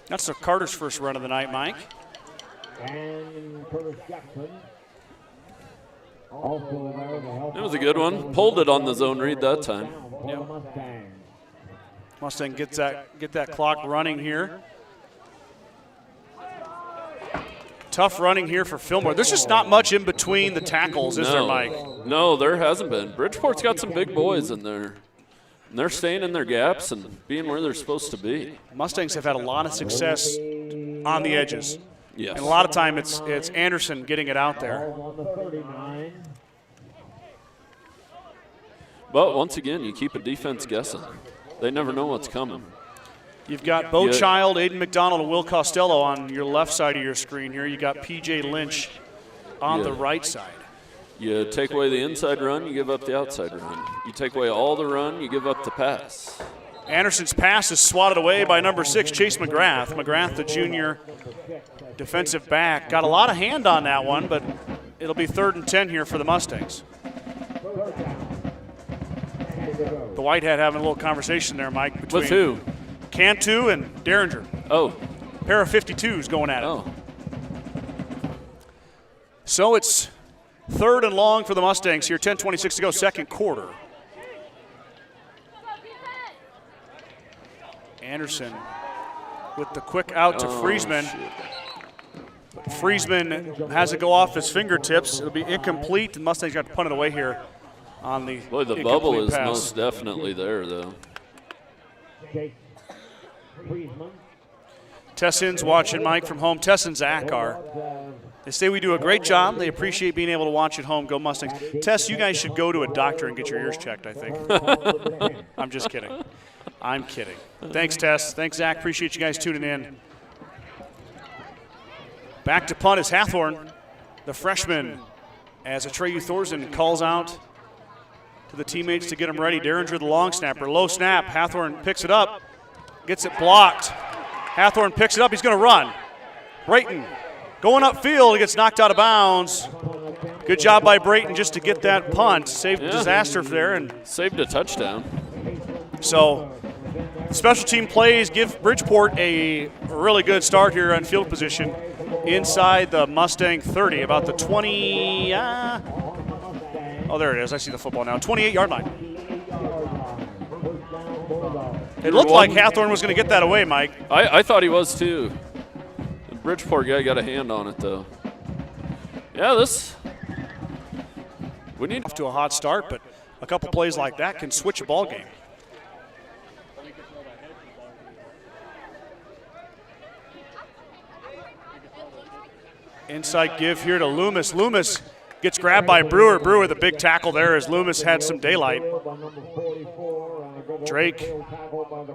That's Carter's first run of the night, Mike. It was a good one. Pulled it on the zone read that time. Yep. Mustang get that clock running here. Tough running here for Fillmore. There's just not much in between the tackles, is there, Mike? No, there hasn't been. Bridgeport's got some big boys in there. And they're staying in their gaps and being where they're supposed to be. Mustangs have had a lot of success on the edges. Yes. And a lot of time it's Anderson getting it out there. But once again, you keep a defense guessing. They never know what's coming. You've got Bo Child, Aiden McDonald, and Will Costello on your left side of your screen here. You got P.J. Lynch on the right side. You take away the inside run, you give up the outside run. You take away all the run, you give up the pass. Anderson's pass is swatted away by number 6, Chase McGrath. McGrath, the junior defensive back. Got a lot of hand on that one, but it'll be 3rd and 10 here for the Mustangs. The Whitehead having a little conversation there, Mike. Between with who? Cantu and Derringer. Oh. Pair of 52s going at it. Oh. So it's 3rd and long for the Mustangs here. 10:26 to go, second quarter. Anderson with the quick out to Friesman. Friesman has it go off his fingertips. It'll be incomplete, and Mustangs got to punt it away here on the Boy, the bubble is most definitely there, though. Tessin's watching Mike from home. Tess and Zach are. They say we do a great job. They appreciate being able to watch at home. Go Mustangs. Tess, you guys should go to a doctor and get your ears checked, I think. I'm just kidding. I'm kidding. Thanks, Tess. Thanks, Zach. Appreciate you guys tuning in. Back to punt is Hathorn, the freshman, as Atreyu Thorsen calls out to the teammates to get him ready. Derringer, the long snapper. Low snap. Hathorn picks it up. Gets it blocked. Hathorn picks it up. He's going to run. Brayton going upfield. He gets knocked out of bounds. Good job by Brayton just to get that punt. Saved disaster there. And saved a touchdown. So special team plays give Bridgeport a really good start here on field position inside the Mustang 30, about the 20. Oh, there it is. I see the football now. 28-yard line. It looked like Hathorn was going to get that away, Mike. I thought he was too. The Bridgeport guy got a hand on it, though. Yeah, we need off to a hot start, but a couple plays like that can switch a ball game. Inside give here to Loomis. Loomis gets grabbed by Brewer. Brewer with a big tackle there as Loomis had some daylight. Drake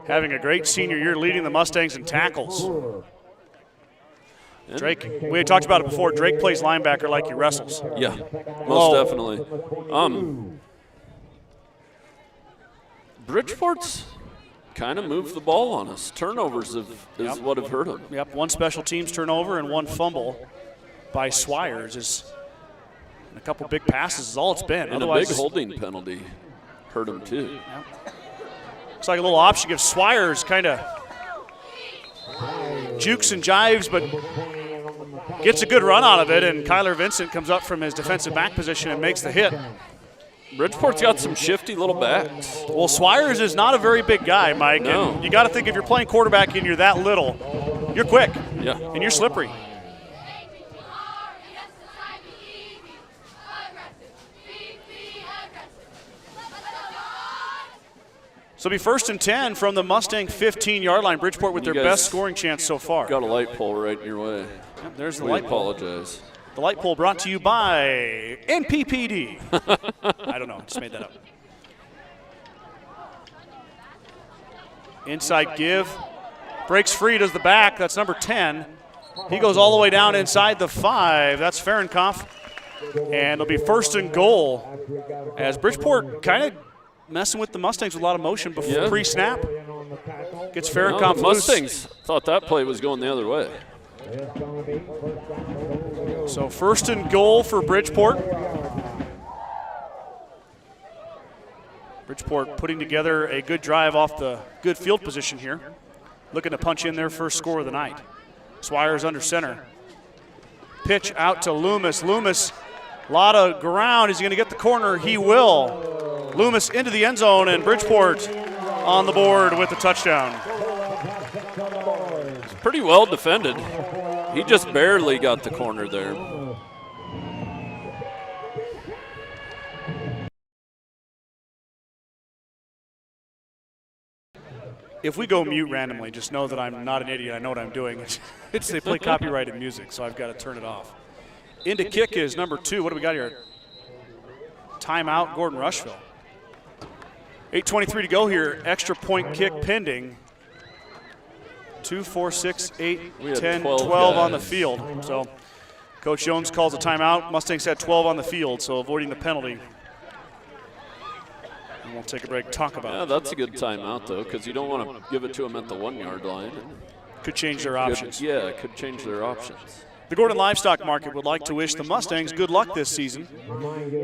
having a great senior year leading the Mustangs in tackles. Drake, we had talked about it before. Drake plays linebacker like he wrestles. Yeah, most definitely. Bridgeport's kind of moved the ball on us. Turnovers is what have hurt them. Yep, one special teams turnover and one fumble by Swires is a couple big passes is all it's been. And a big holding penalty hurt him too. Yep. Looks like a little option gives Swires kind of jukes and jives, but gets a good run out of it, and Kyler Vincent comes up from his defensive back position and makes the hit. Bridgeport's got some shifty little backs. Well, Swires is not a very big guy, Mike. No. And you got to think if you're playing quarterback and you're that little, you're quick. Yeah. And you're slippery. So it'll be 1st and 10 from the Mustang 15-yard line. Bridgeport with their best scoring chance so far. Got a light pole right in your way. Yep, there's the We light pole. apologize. The light pole brought to you by NPPD. I don't know. Just made that up. Inside give. Breaks free, does the back. That's number 10. He goes all the way down inside the 5. That's Fahrenkopf. And it'll be 1st and goal as Bridgeport kind of messing with the Mustangs with a lot of motion before pre-snap. Gets Fahrenkopf the loose. Mustangs thought that play was going the other way. So 1st and goal for Bridgeport. Bridgeport putting together a good drive off the good field position here. Looking to punch in their first score of the night. Swires under center. Pitch out to Loomis. Loomis, a lot of ground. Is he going to get the corner? He will. Loomis into the end zone, and Bridgeport on the board with the touchdown. It's pretty well defended. He just barely got the corner there. If we go mute randomly, just know that I'm not an idiot. I know what I'm doing. They play copyrighted music, so I've got to turn it off. Into kick is number 2. What do we got here? Timeout, Gordon-Rushville. 8:23 to go here. Extra point kick pending. 2, 4, 6, 8, 10, 12 on the field. So Coach Jones calls a timeout. Mustangs had 12 on the field, so avoiding the penalty. And we'll take a break, talk about it. That's a good timeout, though, because you don't want to give it to them at the 1-yard line. Could change their options. It could change their options. The Gordon Livestock Market would like to wish the Mustangs good luck this season.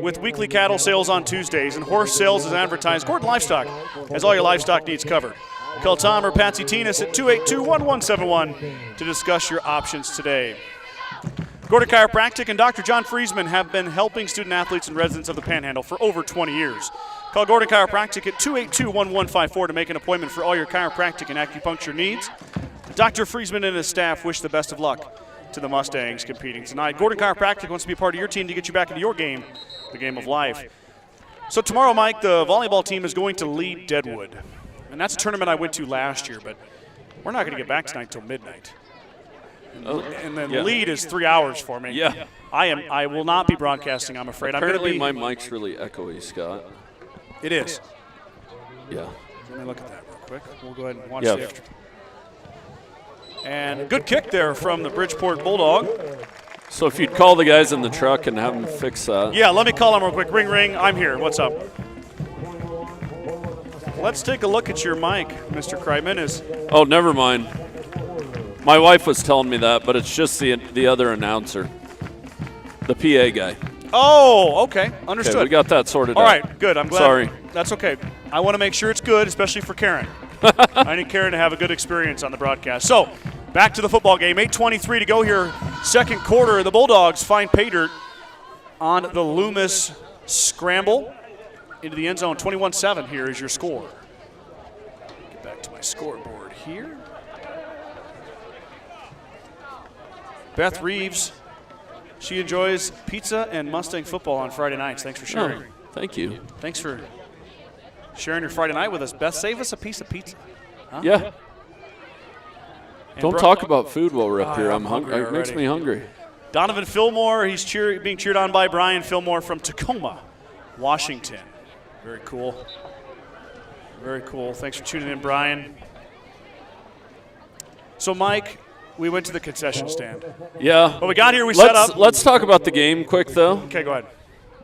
With weekly cattle sales on Tuesdays and horse sales as advertised, Gordon Livestock has all your livestock needs covered. Call Tom or Patsy Tinas at 282-1171 to discuss your options today. Gordon Chiropractic and Dr. John Friesman have been helping student athletes and residents of the Panhandle for over 20 years. Call Gordon Chiropractic at 282-1154 to make an appointment for all your chiropractic and acupuncture needs. Dr. Friesman and his staff wish the best of luck to the Mustangs competing tonight. Gordon Chiropractic wants to be part of your team to get you back into your game, the game of life. So tomorrow, Mike, the volleyball team is going to lead Deadwood. And that's a tournament I went to last year, but we're not going to get back tonight until midnight. And then lead is 3 hours for me. Yeah. I will not be broadcasting, I'm afraid. Apparently my mic's really echoey, Scott. It is. Yeah. Let me look at that real quick. We'll go ahead and watch the extra. And a good kick there from the Bridgeport Bulldog. So if you'd call the guys in the truck and have them fix that. Yeah, let me call them real quick. Ring, ring. I'm here. What's up? Let's take a look at your mic, Mr. Kreitman. Oh, never mind. My wife was telling me that, but it's just the other announcer, the PA guy. Oh, okay. Understood. Okay, we got that sorted out. All right, good. I'm glad. Sorry. That's okay. I want to make sure it's good, especially for Karen. I need Karen to have a good experience on the broadcast. So, back to the football game. 8:23 to go here. Second quarter. The Bulldogs find pay dirt on the Loomis scramble into the end zone. 21-7 here is your score. Get back to my scoreboard here. Beth Reeves, she enjoys pizza and Mustang football on Friday nights. Thanks for sharing. Oh, thank you. Thanks for sharing your Friday night with us. Beth, save us a piece of pizza. Huh? Yeah. And Don't talk about food while we're up here. I'm hungry. It makes already. me hungry. Donovan Fillmore, he's being cheered on by Brian Fillmore from Tacoma, Washington. Very cool. Very cool. Thanks for tuning in, Brian. So, Mike, we went to the concession stand. Yeah. When we got here, we set up. Let's talk about the game quick, though. Okay, go ahead.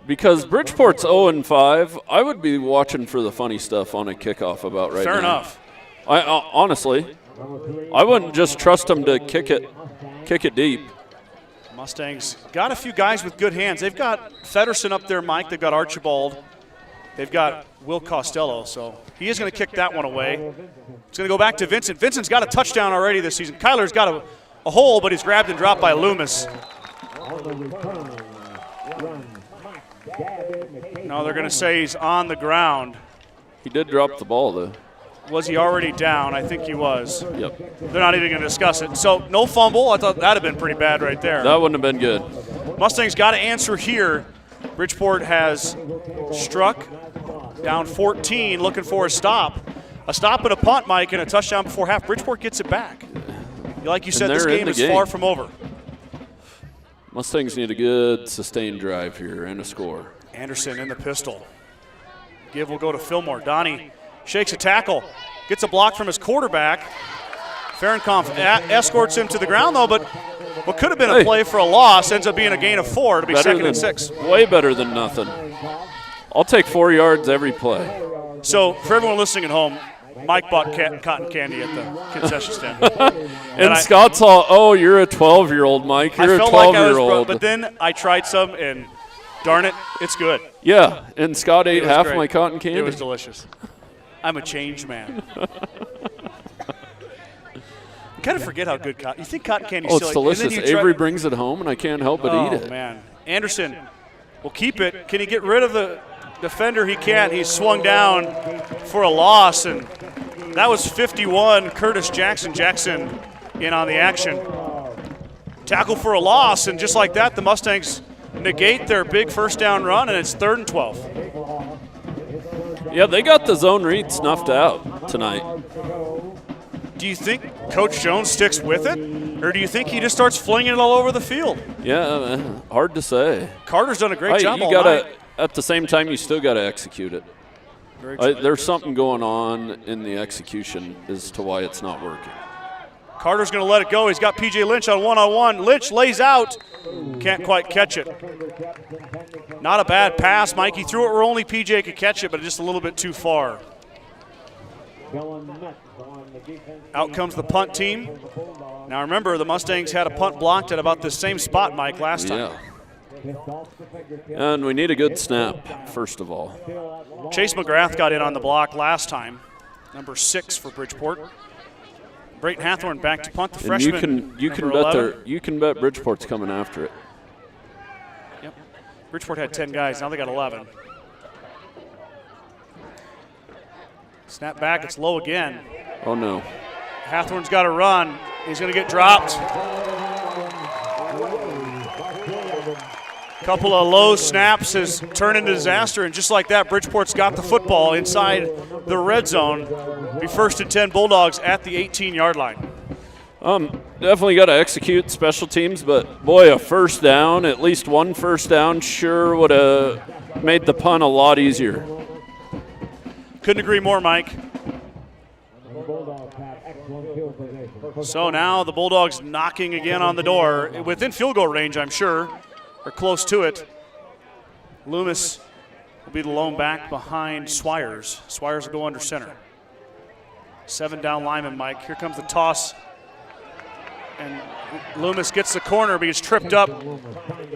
Because Bridgeport's 0-5, I would be watching for the funny stuff on a kickoff about right now. Fair enough. I honestly, I wouldn't just trust them to kick it deep. Mustangs got a few guys with good hands. They've got Feddersen up there, Mike. They've got Archibald. they've got Will Costello, so he is going to kick that one away. It's going to go back to Vincent. Vincent's got a touchdown already this season. Kyler's got a hole, but he's grabbed and dropped by Loomis. No, they're going to say he's on the ground. He did drop the ball, though. Was he already down? I think he was. Yep. They're not even going to discuss it. So no fumble. I thought that would have been pretty bad right there. That wouldn't have been good. Mustangs got to answer here. Bridgeport has struck down 14, looking for a stop. A stop and a punt, Mike, and a touchdown before half. Bridgeport gets it back. Like you said, this game is far from over. Mustangs need a good sustained drive here and a score. Anderson in the pistol. Give will go to Fillmore. Donnie shakes a tackle, gets a block from his quarterback. Fahrenkampf escorts him to the ground, though, but what could have been a play for a loss ends up being a gain of 4 to be second and 6. Way better than nothing. I'll take 4 yards every play. So for everyone listening at home, Mike bought cotton candy at the concession stand. and Scott saw, oh, you're a 12-year-old, Mike. You're a 12-year-old. But then I tried some, and darn it, it's good. Yeah, and Scott ate half of my cotton candy. It was delicious. I'm a changed man. I kind of forget how good cotton. You think cotton candy? Oh, it's delicious. Avery brings it home, and I can't help but eat it. Oh man, Anderson will keep it. Can he get rid of the defender? He can't. He's swung down for a loss, and that was 51. Curtis Jackson. Jackson in on the action. Tackle for a loss, and just like that, the Mustangs negate their big first down run, and it's 3rd and 12. Yeah, they got the zone read snuffed out tonight. Do you think Coach Jones sticks with it, or do you think he just starts flinging it all over the field? Yeah, hard to say. Carter's done a great job all night. night. At the same time, you still got to execute it. There's something going on in the execution as to why it's not working. Carter's going to let it go. He's got P.J. Lynch on one-on-one. Lynch lays out. Can't quite catch it. Not a bad pass, Mike. He threw it where only P.J. could catch it, but just a little bit too far. Out comes the punt team. Now remember, the Mustangs had a punt blocked at about the same spot, Mike, last time. Yeah. And we need a good snap, first of all. Chase McGrath got in on the block last time, number 6 for Bridgeport. Brayton Hathorn back to punt, the freshman. You can bet Bridgeport's coming after it. Yep. Bridgeport had 10 guys, now they got 11. Snap back, it's low again. Oh no. Hathorn's got to run. He's going to get dropped. Couple of low snaps has turned into disaster, and just like that, Bridgeport's got the football inside the red zone. Be 1st and 10 Bulldogs at the 18-yard line. Definitely got to execute special teams, but boy, a first down, at least one first down, sure would have made the punt a lot easier. Couldn't agree more, Mike. So now the Bulldogs knocking again on the door. Within field goal range, I'm sure, or close to it. Loomis will be the lone back behind Swires. Swires will go under center. 7 down lineman, Mike. Here comes the toss. And Loomis gets the corner, but he's tripped up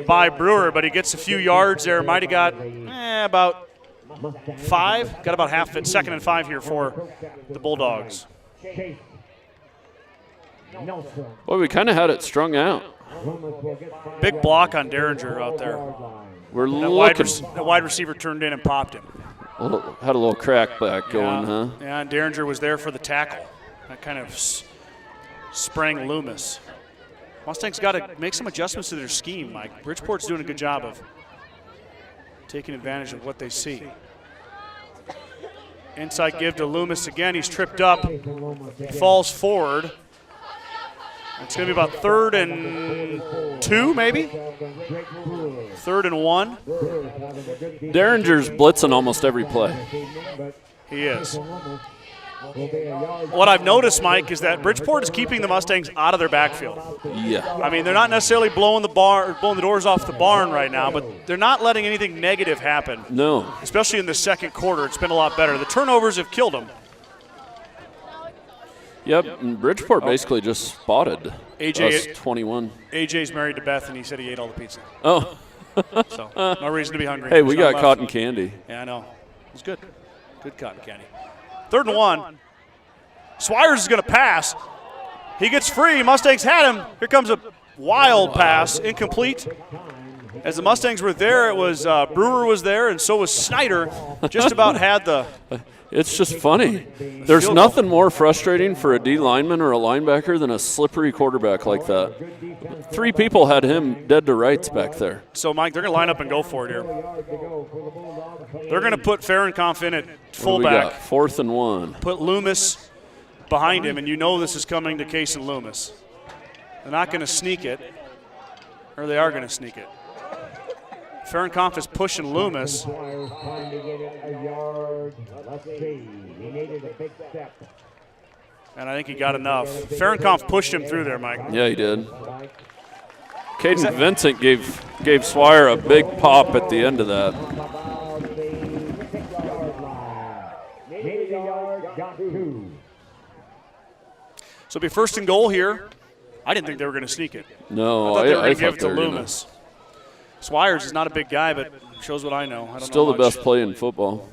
by Brewer, but he gets a few yards there. Might have got about 5. Got about half it. 2nd and 5 here for the Bulldogs. Well, we kind of had it strung out. Big block on Derringer out there. We're The wide receiver turned in and popped him. Had a little crack back going, huh? Yeah, and Derringer was there for the tackle. That kind of sprang Loomis. Mustangs got to make some adjustments to their scheme, Mike. Bridgeport's doing a good job of taking advantage of what they see. Inside give to Loomis again. He's tripped up. Falls forward. It's going to be about 3rd and 2, maybe? 3rd and 1. Derringer's blitzing almost every play. He is. What I've noticed, Mike, is that Bridgeport is keeping the Mustangs out of their backfield. Yeah. I mean, they're not necessarily blowing the doors off the barn right now, but they're not letting anything negative happen. No. Especially in the second quarter, it's been a lot better. The turnovers have killed them. Yep, and Bridgeport basically just spotted us 21. AJ's married to Beth, and he said he ate all the pizza. Oh. So no reason to be hungry. Hey, we got cotton candy. Yeah, I know. was good. Good cotton candy. 3rd and 1. Swires is going to pass. He gets free. Mustangs had him. Here comes a wild pass, incomplete. As the Mustangs were there, it was Brewer was there, and so was Snyder. Just about had the. It's just funny. There's nothing more frustrating for a D lineman or a linebacker than a slippery quarterback like that. 3 people had him dead to rights back there. So, Mike, they're going to line up and go for it here. They're going to put Fahrenkampf in at fullback. 4th and 1. Put Loomis behind him, and you know this is coming to Case and Loomis. They're not going to sneak it, or they are going to sneak it. Fahrenkampf is pushing Loomis. And I think he got enough. Fahrenkampf pushed him through there, Mike. Yeah, he did. Caden Vincent gave Swire a big pop at the end of that. So it'll be 1st and goal here. I didn't think they were going to sneak it. No, I thought they were going to give thought it to they were Loomis. Swires is not a big guy, but shows what I know. I don't Still know the much. best play in football.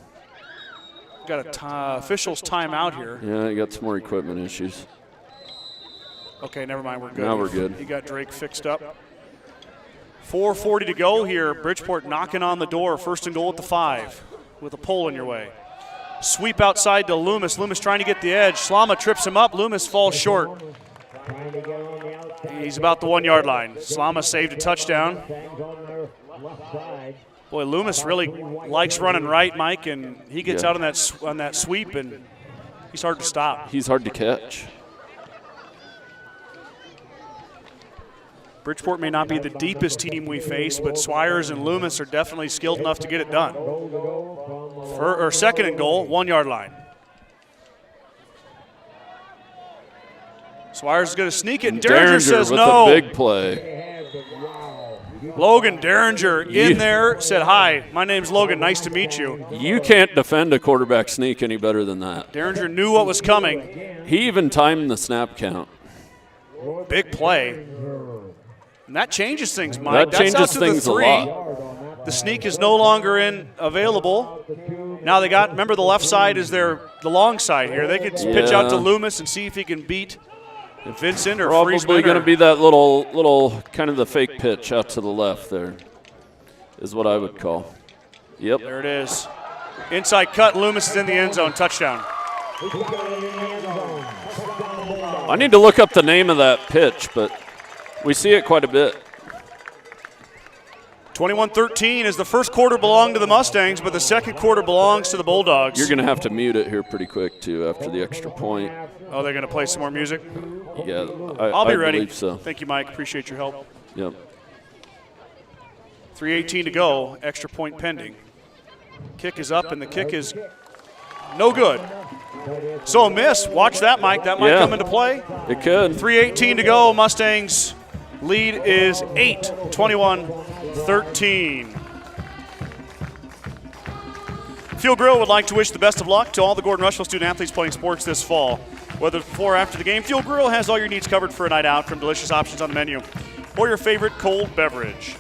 Got a official's timeout here. Yeah, he got some more equipment issues. Okay, never mind. We're good. Now we're good. He got Drake fixed up. 4:40 to go here. Bridgeport knocking on the door. 1st and goal at the 5 with a pole in your way. Sweep outside to Loomis. Loomis trying to get the edge. Slama trips him up. Loomis falls short. He's about the 1-yard line. Slama saved a touchdown. Boy, Loomis really likes running right, Mike, and he gets out on that sweep, and he's hard to stop. He's hard to catch. Bridgeport may not be the deepest team we face, but Swires and Loomis are definitely skilled enough to get it done. 2nd and goal, 1-yard line. Swires is going to sneak it, and Derringer says with no. A big play. Logan Derringer in there said, "Hi, my name's Logan. Nice to meet you." You can't defend a quarterback sneak any better than that. Derringer knew what was coming. He even timed the snap count. Big play. And that changes things, Mike. That changes That's out to things the 3. a lot. The sneak is no longer available. Now they got, remember the left side is the long side here. They could pitch out to Loomis and see if he can beat Vincent or Friesman. Probably going to be that little kind of the fake pitch out to the left there is what I would call. Yep. There it is. Inside cut, Loomis is in the end zone. Touchdown. I need to look up the name of that pitch, but we see it quite a bit. 21-13 as the first quarter belonged to the Mustangs, but the second quarter belongs to the Bulldogs. You're going to have to mute it here pretty quick, too, after the extra point. Oh, they're going to play some more music? Yeah, I'll be ready. Believe so. Thank you, Mike. Appreciate your help. Yep. 3:18 to go. Extra point pending. Kick is up, and the kick is no good. So a miss. Watch that, Mike. That might come into play. It could. 3:18 to go. Mustangs lead is 8, 21-13. Fuel Grill would like to wish the best of luck to all the Gordon-Rushville student athletes playing sports this fall. Whether before or after the game, Fuel Grill has all your needs covered for a night out, from delicious options on the menu or your favorite cold beverage.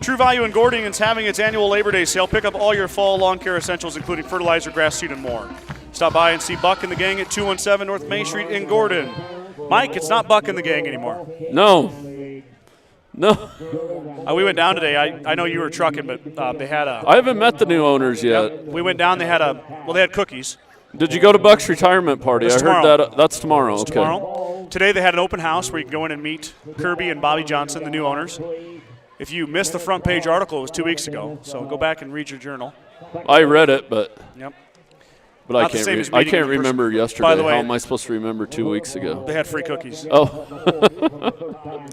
True Value in Gordon is having its annual Labor Day sale. Pick up all your fall lawn care essentials, including fertilizer, grass seed, and more. Stop by and see Buck and the gang at 217 North Main Street in Gordon. Mike, it's not Buck and the gang anymore. No. We went down today. I know you were trucking, but they had a. I haven't met the new owners yet. We went down. They had they had cookies. Did you go to Buck's retirement party? That's I heard tomorrow. that's tomorrow. It's okay. tomorrow. Today they had an open house where you can go in and meet Kirby and Bobby Johnson, the new owners. If you missed the front page article, it was 2 weeks ago. So go back and read your journal. I read it, but. Yep. But I can't remember yesterday. By the way, how am I supposed to remember 2 weeks ago? They had free cookies. Oh.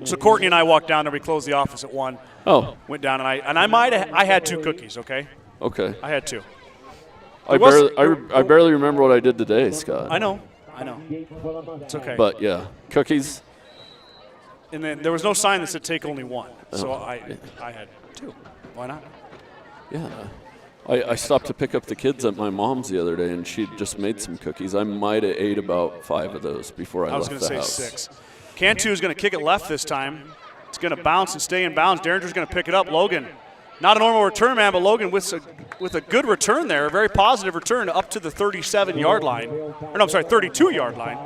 So Courtney and I walked down there. We closed the office at 1. Oh. Went down and I had 2 cookies. Okay. Okay. I had 2. I barely remember what I did today, Scott. I know. It's okay. But yeah, cookies. And then there was no sign that said take only 1. So I had 2. Why not? Yeah. I stopped to pick up the kids at my mom's the other day, and she just made some cookies. I might have ate about 5 of those before I left the house. I was going to say 6. Cantu is going to kick it left this time. It's going to bounce and stay in bounds. Derringer's going to pick it up. Logan, not a normal return man, but Logan with with a good return there, a very positive return up to the 37-yard line. Or no, I'm sorry, 32-yard line.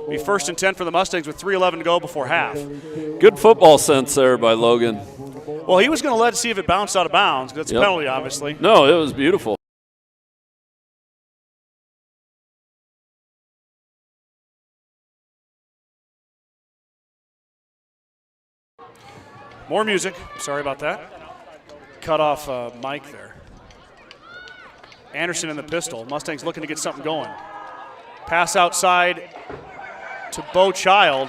Be 1st and 10 for the Mustangs with 3:11 to go before half. Good football sense there by Logan. Well, he was going to see if it bounced out of bounds. That's a Yep. penalty, obviously. No, it was beautiful. More music. Sorry about that. Cut off Mike there. Anderson in the pistol. Mustangs looking to get something going. Pass outside to Bo Child.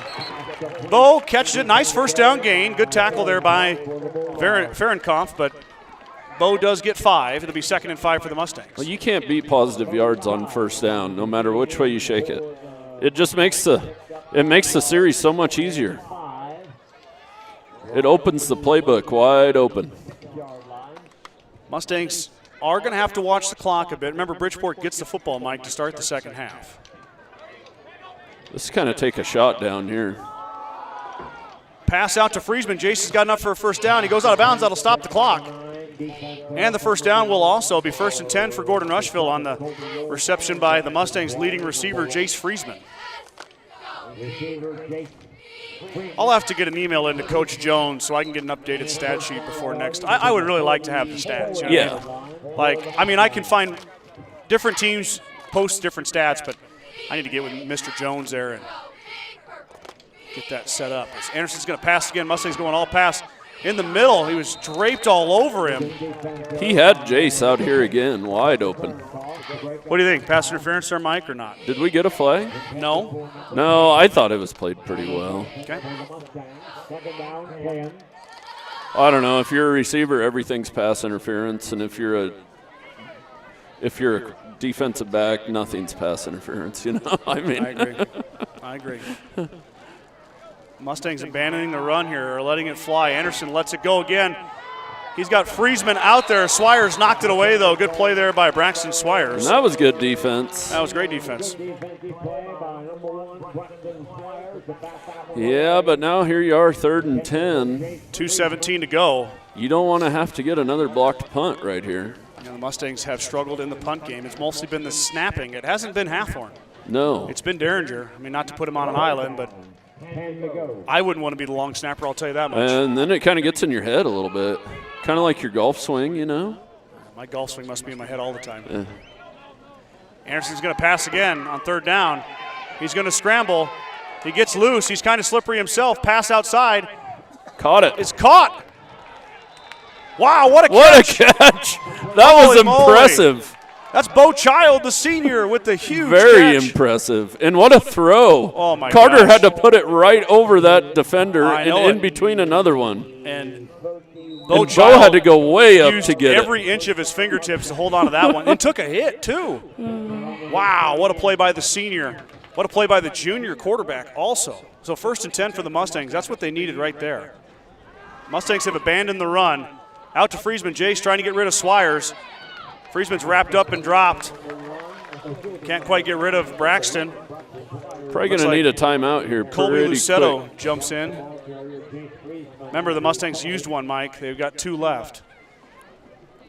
Bo catches it. Nice first down gain. Good tackle there by Fahrenkampf, but Bo does get 5. It'll be 2nd and 5 for the Mustangs. Well, you can't beat positive yards on first down, no matter which way you shake it. It just makes the series so much easier. It opens the playbook wide open. Mustangs are going to have to watch the clock a bit. Remember, Bridgeport gets the football, Mike, to start the second half. Let's kind of take a shot down here. Pass out to Friesman. Jason's got enough for a first down. He goes out of bounds. That'll stop the clock. And the first down will also be 1st and 10 for Gordon-Rushville on the reception by the Mustangs' leading receiver, Jace Friesman. I'll have to get an email into Coach Jones so I can get an updated stat sheet before next. I would really like to have the stats. You know Yeah. what I mean? I can find different teams post different stats, but I need to get with Mr. Jones there and get that set up. As Anderson's going to pass again. Mustangs going all pass. In the middle, he was draped all over him. He had Jace out here again, wide open. What do you think? Pass interference there, Mike, or not? Did we get a flag? No. No, I thought it was played pretty well. Okay. I don't know. If you're a receiver, everything's pass interference, and if you're a defensive back, nothing's pass interference. You know, I mean. I agree. Mustangs abandoning the run here, or letting it fly. Anderson lets it go again. He's got Friesman out there. Swires knocked it away, though. Good play there by Braxton Swires. And that was good defense. That was great defense. Yeah, but now here you are, 3rd and 10. 2:17 to go. You don't want to have to get another blocked punt right here. You know, the Mustangs have struggled in the punt game. It's mostly been the snapping. It hasn't been Hathorn. No. It's been Derringer. I mean, not to put him on an island, but I wouldn't want to be the long snapper, I'll tell you that much. And then it kind of gets in your head a little bit. Kind of like your golf swing, you know? My golf swing must be in my head all the time. Yeah. Anderson's going to pass again on 3rd down. He's going to scramble. He gets loose. He's kind of slippery himself. Pass outside. Caught it. It's caught. Wow, what a catch. What a catch. That was Holy moly. impressive. That's Bo Child, the senior, with the huge Very catch. impressive. And what a throw. Oh, my Carter gosh. had to put it right over that defender I and know in it. between another one. And Bo had to go way up used to get every inch of his fingertips to hold on to that one. And took a hit, too. Wow, what a play by the senior. What a play by the junior quarterback also. So 1st and 10 for the Mustangs. That's what they needed right there. Mustangs have abandoned the run. Out to Friesman. Jace trying to get rid of Swires. Friesman's wrapped up and dropped. Can't quite get rid of Braxton. Probably going to need a timeout here. Colby pretty Lucetto quick. jumps in. Remember, the Mustangs used one, Mike. They've got 2 left.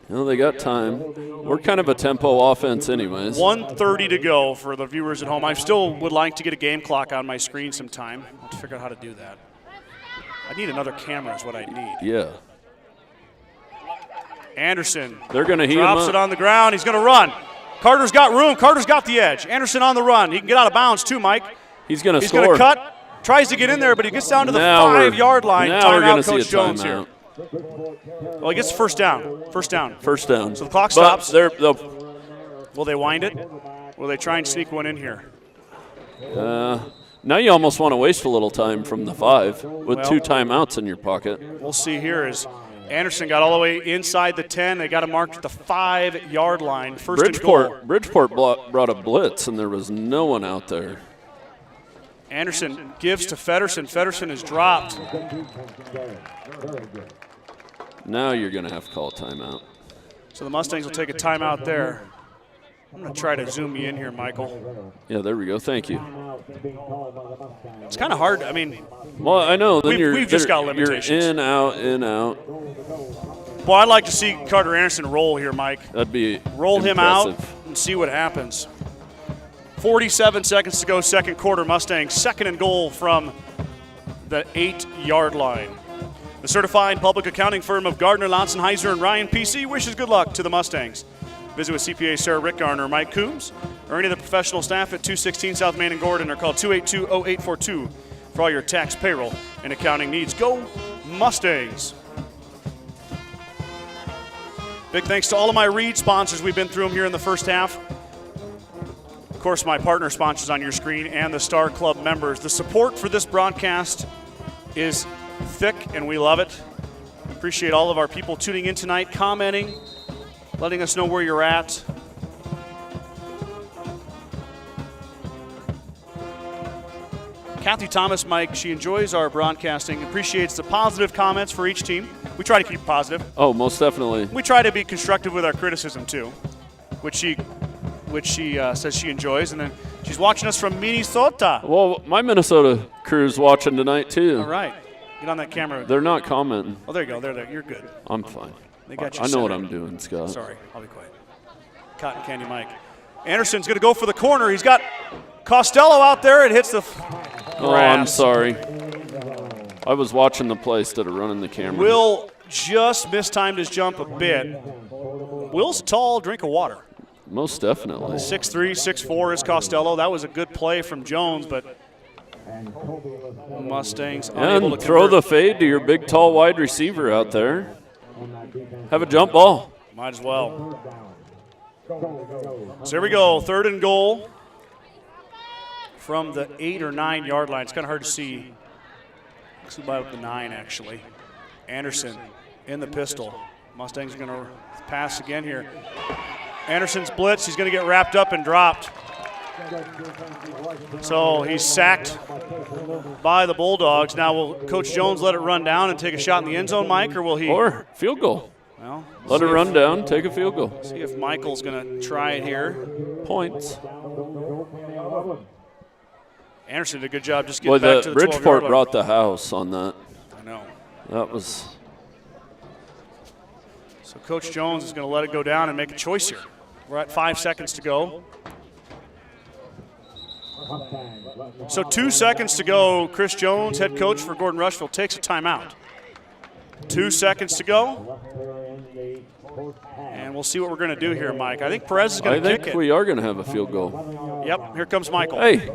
Well, they got time. We're kind of a tempo offense anyways. 1:30 to go for the viewers at home. I still would like to get a game clock on my screen sometime. I'll have to figure out how to do that. I need another camera is what I need. Yeah. Anderson They're going to heat him drops up. it on the ground. He's going to run. Carter's got room. Carter's got the edge. Anderson on the run. He can get out of bounds too, Mike. He's going to He's score. going to cut. Tries to get in there, but he gets down to the Now we're- 5-yard line. Now we're going to Timeout, see a Coach Jones timeout. here. Well, he gets first down. First down. First down. So the clock But stops. they'll- Will they wind it? Will they try and sneak one in here? now you almost want to waste a little time from the 5 with Well- 2 timeouts in your pocket. We'll see here as Anderson got all the way inside the 10. They got him marked at the 5-yard line. First and goal. Bridgeport brought a blitz, and there was no one out there. Anderson gives to Feddersen. Feddersen is dropped. Now you're going to have to call a timeout. So the Mustangs will take a timeout there. I'm going to try to zoom you in here, Michael. Yeah, there we go. Thank you. It's kind of hard. I mean, Well, I know. Then We've just got limitations. You're in, out, in, out. Boy, I'd like to see Carter Anderson roll here, Mike. That'd be Roll him out impressive. and see what happens. 47 seconds to go, second quarter. Mustangs second and goal from the 8-yard line. The certified public accounting firm of Gardner, Lansenheiser, and Ryan PC wishes good luck to the Mustangs. Visit with CPA Sarah Rick Garner, Mike Coombs, or any of the professional staff at 216 South Main and Gordon, or call 282-0842 for all your tax, payroll, and accounting needs. Go Mustangs! Big thanks to all of my Reed sponsors. We've been through them here in the first half. Of course, my partner sponsors on your screen and the Star Club members. The support for this broadcast is thick, and we love it. Appreciate all of our people tuning in tonight, commenting, letting us know where you're at. Kathy Thomas, Mike, she enjoys our broadcasting, appreciates the positive comments for each team. We try to keep positive. Oh, most definitely. We try to be constructive with our criticism too, which she says she enjoys. And then she's watching us from Minnesota. Well, my Minnesota crew's watching tonight too. All right, get on that camera. They're not commenting. Oh, there you go. There. You're good. I'm fine. They got you I know what centered. I'm doing, Scott. Sorry, I'll be quiet. Cotton candy, Mike. Anderson's going to go for the corner. He's got Costello out there. It hits the Oh, I'm sorry. I was watching the play instead of running the camera. Will just mistimed his jump a bit. Will's a tall drink of water. Most definitely. 6'3", 6'4" is Costello. That was a good play from Jones, but Mustangs unable And to throw convert. the fade to your big, tall wide receiver out there. Have a jump ball. Might as well. So here we go, third and goal from the 8 or 9 yard line. It's kind of hard to see. Looks about the 9 actually. Anderson in the pistol. Mustangs are going to pass again here. Anderson's blitz. He's going to get wrapped up and dropped. So he's sacked by the Bulldogs. Now will Coach Jones let it run down and take a shot in the end zone, Mike, or will he? Or field goal. Well, Let it run down, take a field goal. see if Michael's going to try it here. Points. Anderson did a good job just Boy, getting back the to the 12-yard Bridgeport line. brought the house on that. I know. That was So Coach Jones is going to let it go down and make a choice here. We're at 5 seconds to go. So 2 seconds to go. Chris Jones, head coach for Gordon-Rushville, takes a timeout. 2 seconds to go. And we'll see what we're going to do here, Mike. I think Perez is I going to kick think it. we are going to have a field goal. Yep, here comes Michael. Hey,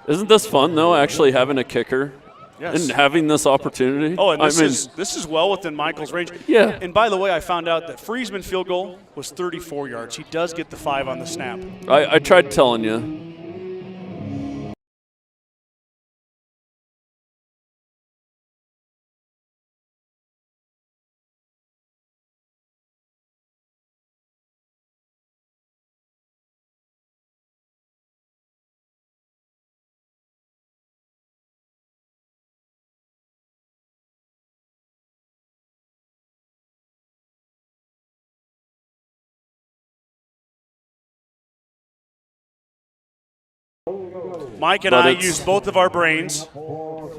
isn't this fun though? Actually having a kicker Yes. and having this opportunity. Oh, and I this mean, is well within Michael's range. Yeah. And by the way, I found out that Friesman field goal was 34 yards. He does get the 5 on the snap. I tried telling you. Mike and But I it's- used both of our brains,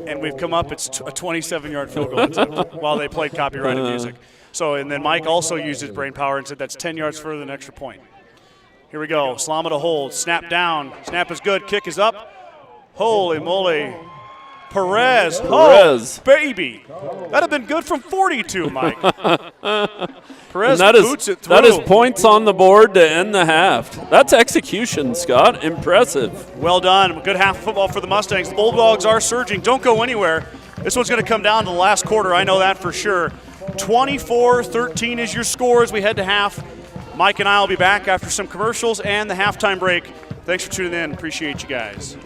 and we've come up. It's a 27-yard field goal while they played copyrighted music. So, and then Mike also used his brain power and said that's 10 yards further than an extra point. Here we go. Slama to hold. Snap down. Snap is good. Kick is up. Holy moly. Perez. Perez. Oh, baby. That'd have been good from 42, Mike. Perez And boots it through. that is points on the board to end the half. That's execution, Scott. Impressive. Well done. Good half of football for the Mustangs. The Bulldogs are surging. Don't go anywhere. This one's going to come down to the last quarter. I know that for sure. 24-13 is your score as we head to half. Mike and I will be back after some commercials and the halftime break. Thanks for tuning in. Appreciate you guys.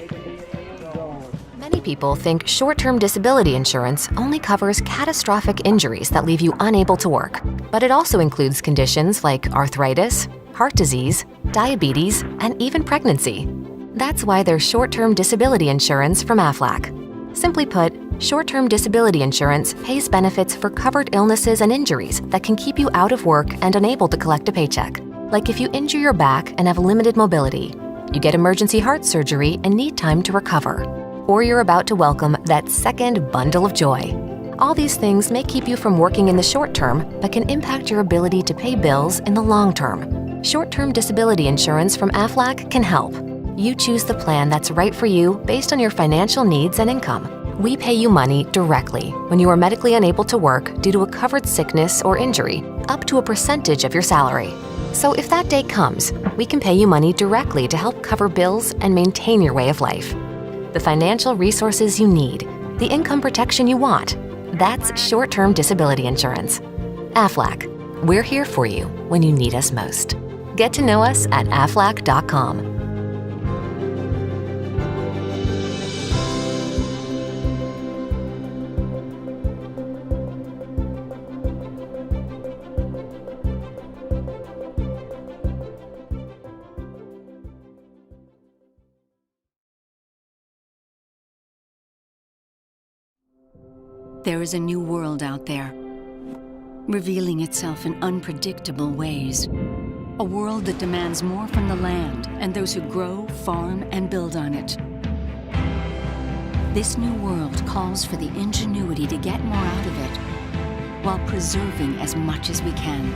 Many people think short-term disability insurance only covers catastrophic injuries that leave you unable to work. But it also includes conditions like arthritis, heart disease, diabetes, and even pregnancy. That's why there's short-term disability insurance from Aflac. Simply put, short-term disability insurance pays benefits for covered illnesses and injuries that can keep you out of work and unable to collect a paycheck. Like if you injure your back and have limited mobility, you get emergency heart surgery and need time to recover, or you're about to welcome that second bundle of joy. All these things may keep you from working in the short term, but can impact your ability to pay bills in the long term. Short-term disability insurance from Aflac can help. You choose the plan that's right for you based on your financial needs and income. We pay you money directly when you are medically unable to work due to a covered sickness or injury, up to a percentage of your salary. So if that day comes, we can pay you money directly to help cover bills and maintain your way of life. The financial resources you need, the income protection you want, that's short-term disability insurance. Aflac, we're here for you when you need us most. Get to know us at aflac.com. There is a new world out there, revealing itself in unpredictable ways. A world that demands more from the land and those who grow, farm, and build on it. This new world calls for the ingenuity to get more out of it, while preserving as much as we can.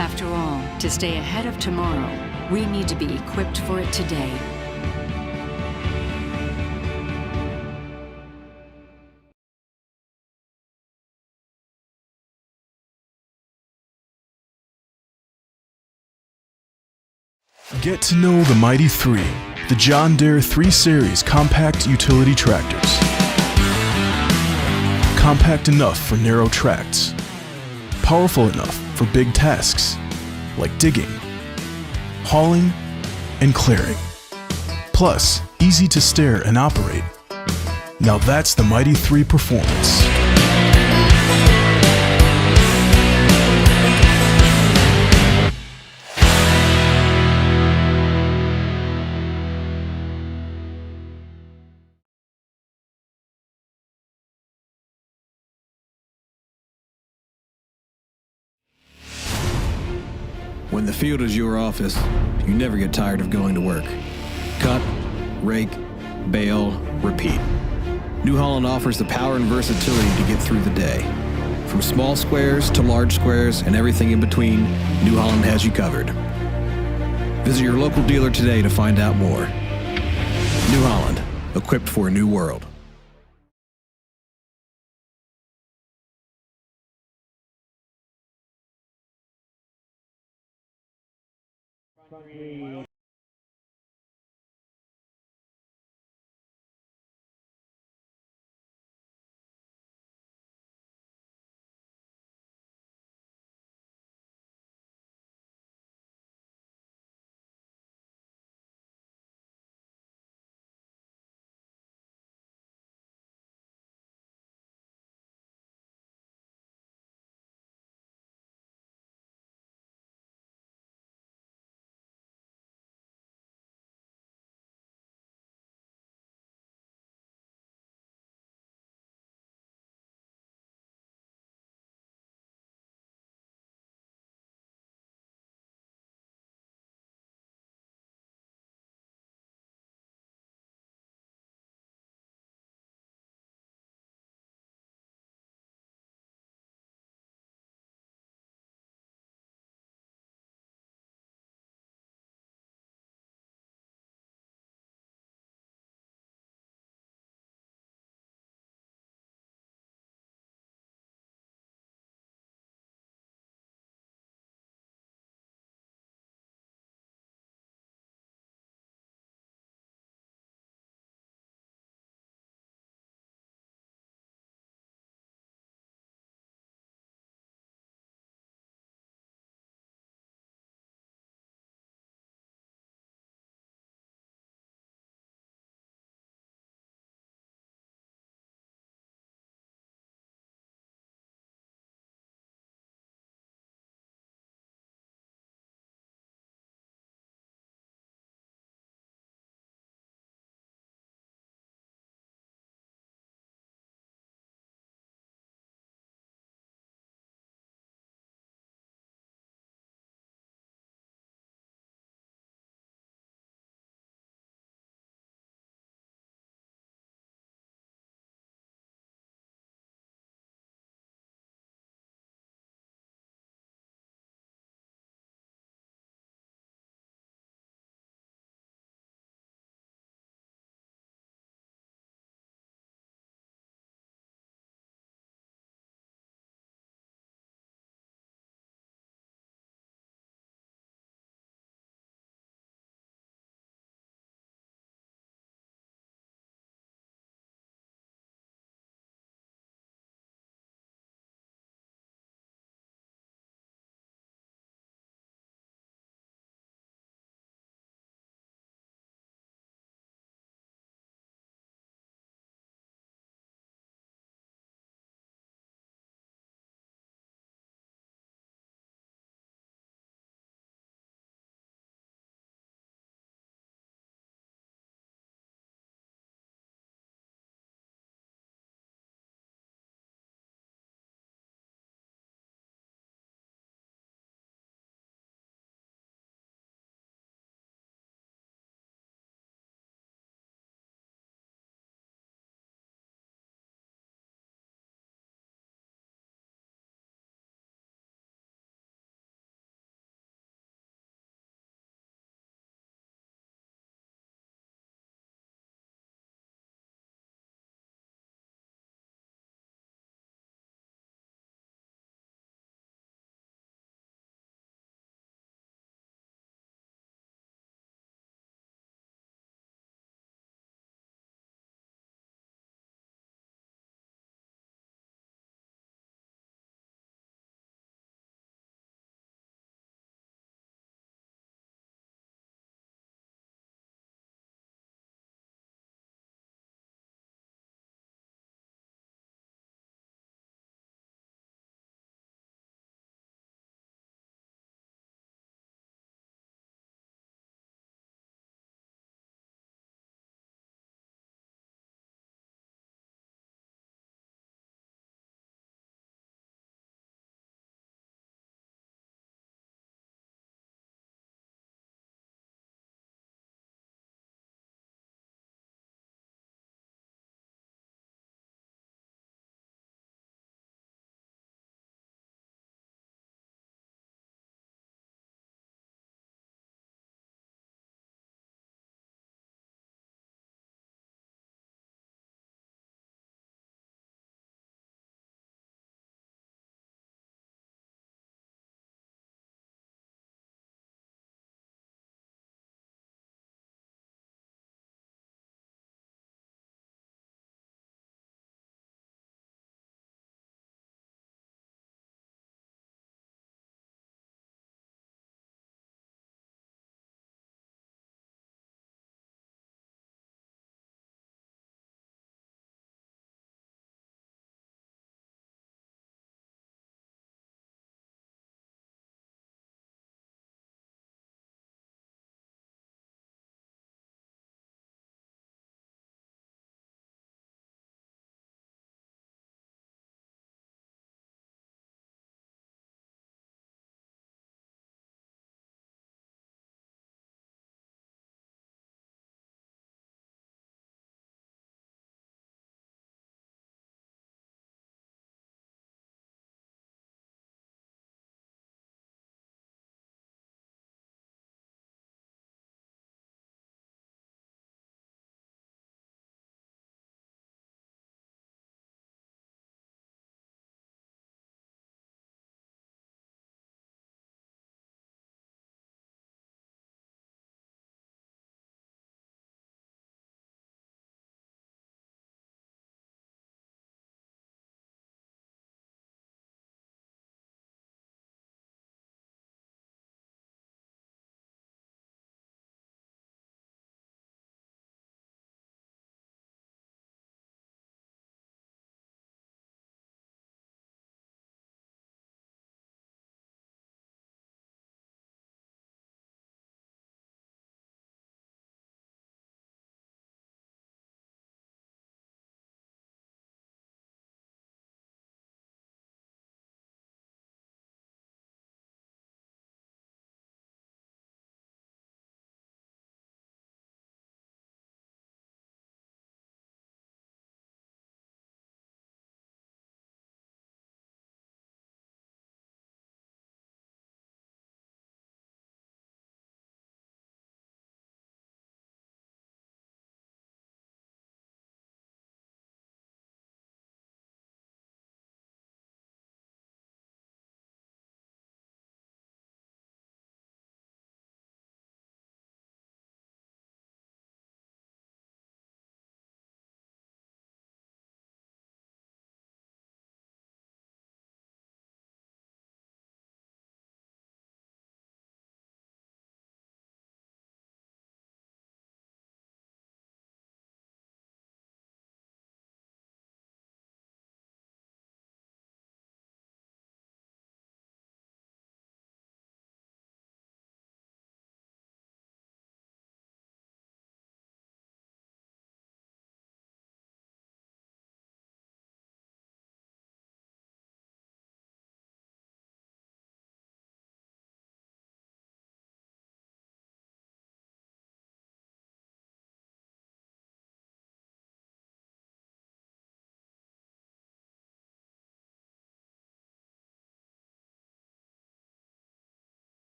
After all, to stay ahead of tomorrow, we need to be equipped for it today. Get to know the Mighty 3, the John Deere 3 Series compact utility tractors. Compact enough for narrow tracts. Powerful enough for big tasks, like digging, hauling, and clearing. Plus, easy to steer and operate. Now that's the Mighty 3 performance. When the field is your office, you never get tired of going to work. Cut, rake, bale, repeat. New Holland offers the power and versatility to get through the day. From small squares to large squares and everything in between, New Holland has you covered. Visit your local dealer today to find out more. New Holland, equipped for a new world.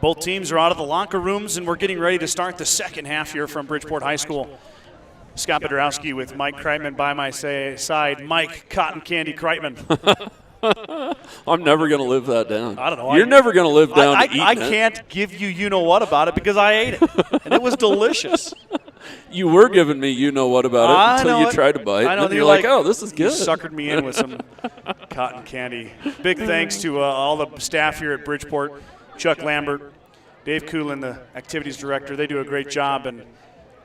Both teams are out of the locker rooms, and we're getting ready to start the second half here from Bridgeport High School. Scott Bedrowski with Mike Kreitman by my side. Mike Cotton Candy Kreitman. I'm never going to live that down. I don't know. You're never going to live down eating I can't give you know what about it because I ate it, and it was delicious. You were giving me you know what about it until you tried to bite. I know. And then you're like, oh, this is good. You suckered me in with some cotton candy. Big thanks to all the staff here at Bridgeport, Chuck Lambert, Dave Coolin, the activities director. They do a great job and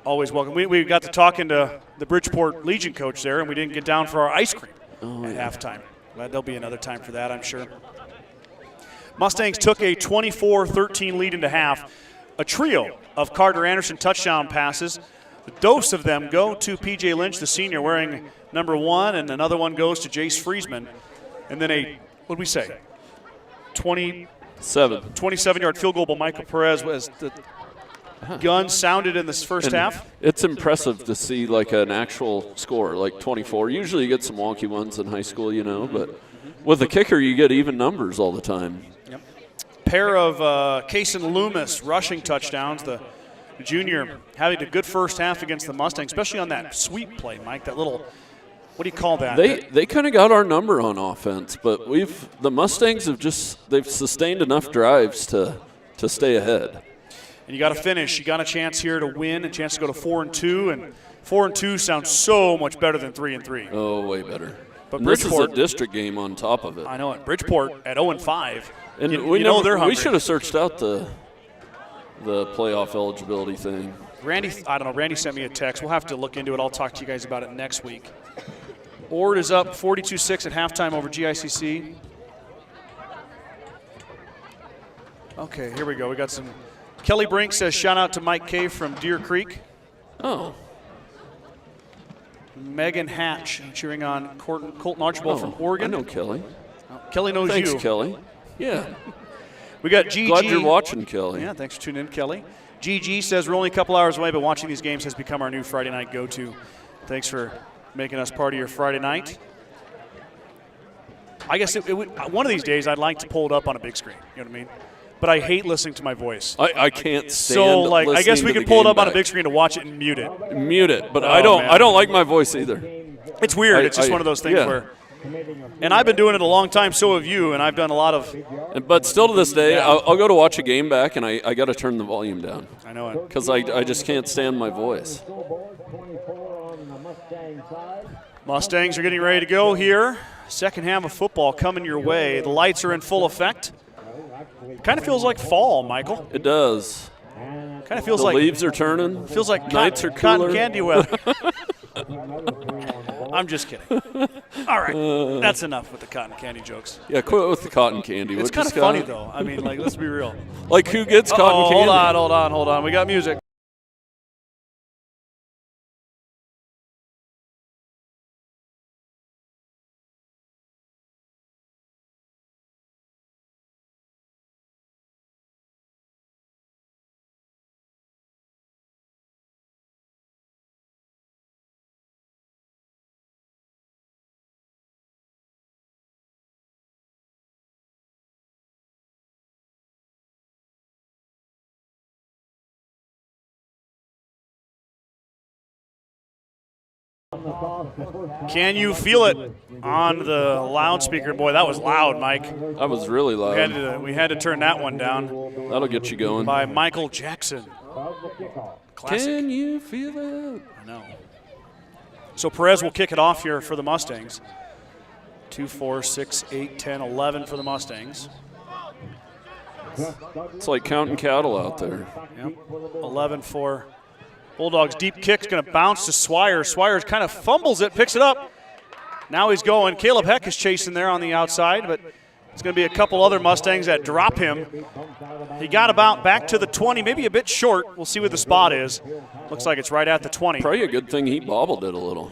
always welcome. We got to talking to the Bridgeport Legion coach there, and we didn't get down for our ice cream at halftime. Well, there'll be another time for that, I'm sure. Mustangs took a 24-13 lead into half. A trio of Carter Anderson touchdown passes. The dose of them go to P.J. Lynch, the senior, wearing number 1, and another one goes to Jace Friesman. And then what did we say, 27-yard field goal by Michael Perez as the gun sounded in this first half. It's impressive to see like an actual score, like 24. Usually you get some wonky ones in high school, you know, but with the kicker you get even numbers all the time. Yep. Pair of Kason Loomis rushing touchdowns. The junior having a good first half against the Mustangs, especially on that sweep play, Mike, that little, what do you call that? They kind of got our number on offense, but the Mustangs they've sustained enough drives to stay ahead. And you got to finish. You got a chance here to win, a chance to go to 4-2, and 4-2 sounds so much better than 3-3. Oh, way better. But this is a Bridgeport district game on top of it. I know it. Bridgeport at 0-5. And you know they're hungry. We should have searched out the playoff eligibility thing. Randy sent me a text. We'll have to look into it. I'll talk to you guys about it next week. Ord is up 42-6 at halftime over GICC. Okay, here we go. We got some. Kelly Brink says, shout out to Mike K from Deer Creek. Oh. Megan Hatch cheering on Colton Archibald from Oregon. I know Kelly. Kelly knows Thanks, you. Thanks, Kelly. Yeah. We got GG. Glad you're watching, Kelly. Yeah, thanks for tuning in, Kelly. GG says, we're only a couple hours away, but watching these games has become our new Friday night go-to. Thanks for making us part of your Friday night. I guess one of these days I'd like to pull it up on a big screen. You know what I mean? But I hate listening to my voice. I can't stand. So, like, I guess we can pull it up on a big screen to watch it and mute it. Mute it, but I don't like my voice either. It's weird. It's just one of those things where. And I've been doing it a long time. So have you. And I've done a lot of. But still to this day, I'll go to watch a game back, and I got to turn the volume down. I know it because I just can't stand my voice. Mustangs are getting ready to go here. Second half of football coming your way. The lights are in full effect. Kind of feels like fall, Michael. It does. Kind of feels the like leaves are turning. Feels like nights are cooler. Cotton candy weather. I'm just kidding. All right, that's enough with the cotton candy jokes. Yeah, quit with the cotton candy. It's kind of funny though. I mean, like, let's be real. Like, who gets cotton candy? Hold on. We got music. Can you feel it on the loudspeaker? Boy, that was loud, Mike. That was really loud. We had to turn that one down. That'll get you going. By Michael Jackson. Classic. Can you feel it? I know. So Perez will kick it off here for the Mustangs. 2, 4, 6, 8, 10, 11 for the Mustangs. It's like counting cattle out there. Yep. 11 for Bulldogs. Deep kick's going to bounce to Swires. Swires kind of fumbles it, picks it up. Now he's going. Caleb Heck is chasing there on the outside, but it's going to be a couple other Mustangs that drop him. He got about back to the 20, maybe a bit short. We'll see what the spot is. Looks like it's right at the 20. Probably a good thing he bobbled it a little.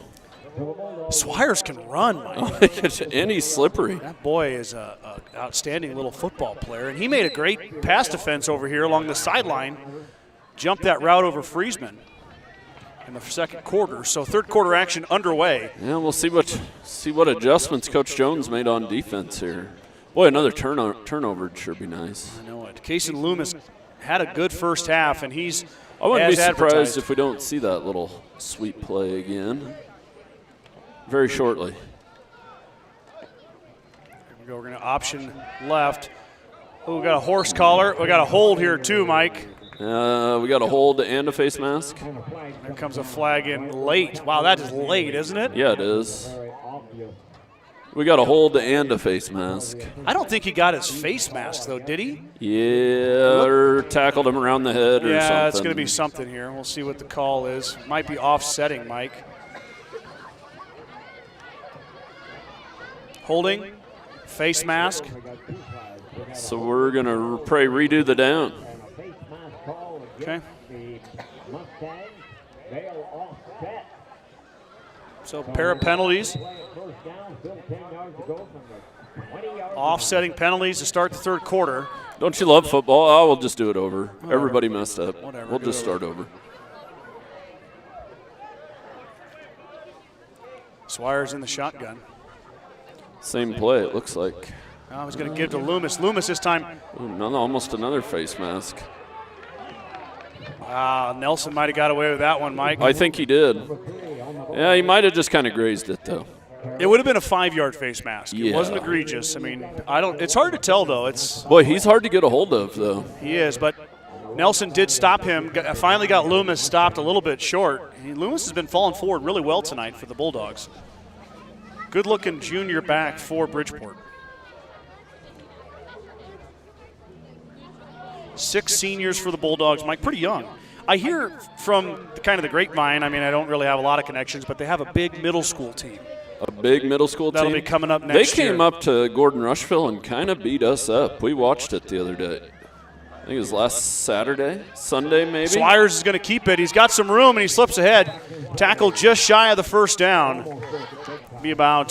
Swires can run, Mike. And he's slippery. That boy is an outstanding little football player, and he made a great pass defense over here along the sideline. Jumped that route over Friesman in the second quarter. So third quarter action underway. Yeah, we'll see what adjustments Coach Jones made on defense here. Boy, another turnover would sure be nice. I know it. Kason Loomis had a good first half, and he's I wouldn't be as surprised advertised. if we don't see that little sweep play again very shortly. Here we go. We're going to option left. Oh, we got a horse collar. We got a hold here too, Mike. We got a hold and a face mask. There comes a flag in late. Wow, that is late, isn't it? Yeah, it is. We got a hold and a face mask. I don't think he got his face mask, though, did he? Yeah, or tackled him around the head or something. Yeah, it's going to be something here. We'll see what the call is. Might be offsetting, Mike. Holding, face mask. So we're going to pray redo the down. Okay. The Mustangs, they'll offset. So pair of penalties. First down, still 10 yards to go from the 20-yard Offsetting penalties to start the third quarter. Don't you love football? Oh, we'll just do it over. Everybody messed up. Whatever, We'll do just it start over. Swires in the shotgun. Same play, it looks like. Now he's going to give to Loomis. Loomis this time. Ooh, almost another face mask. Nelson might have got away with that one, Mike. I think he did. Yeah, he might have just kind of grazed it, though. It would have been a 5-yard face mask. It Yeah. wasn't egregious. I mean, it's hard to tell, though. Boy, he's hard to get a hold of, though. He is, but Nelson did stop him. Finally got Loomis stopped a little bit short. Loomis has been falling forward really well tonight for the Bulldogs. Good-looking junior back for Bridgeport. 6 seniors for the Bulldogs, Mike, pretty young. I hear from kind of the grapevine, I mean, I don't really have a lot of connections, but they have a big middle school team. A big middle school That'll team. be coming up next year. They came up to Gordon-Rushville and kind of beat us up. We watched it the other day. I think it was last Sunday maybe. Swires is going to keep it. He's got some room, and he slips ahead. Tackle just shy of the first down. Be about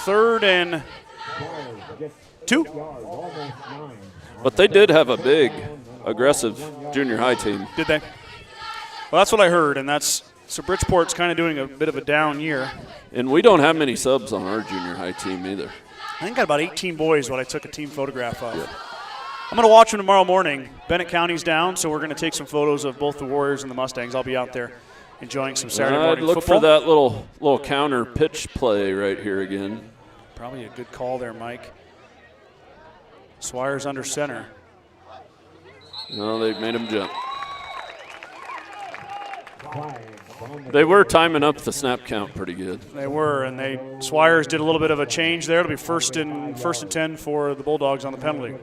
3rd and 2. But they did have a big, aggressive junior high team. Did they? Well, that's what I heard, and so Bridgeport's kind of doing a bit of a down year. And we don't have many subs on our junior high team either. I think got about 18 boys when I took a team photograph of. Yeah. I'm going to watch them tomorrow morning. Bennett County's down, so we're going to take some photos of both the Warriors and the Mustangs. I'll be out there enjoying some Saturday morning look football. for that little counter pitch play right here again. Probably a good call there, Mike. Swires under center. No, they made him jump. They were timing up the snap count pretty good. They were, and Swires did a little bit of a change there. It'll be first and 10 for the Bulldogs on the penalty.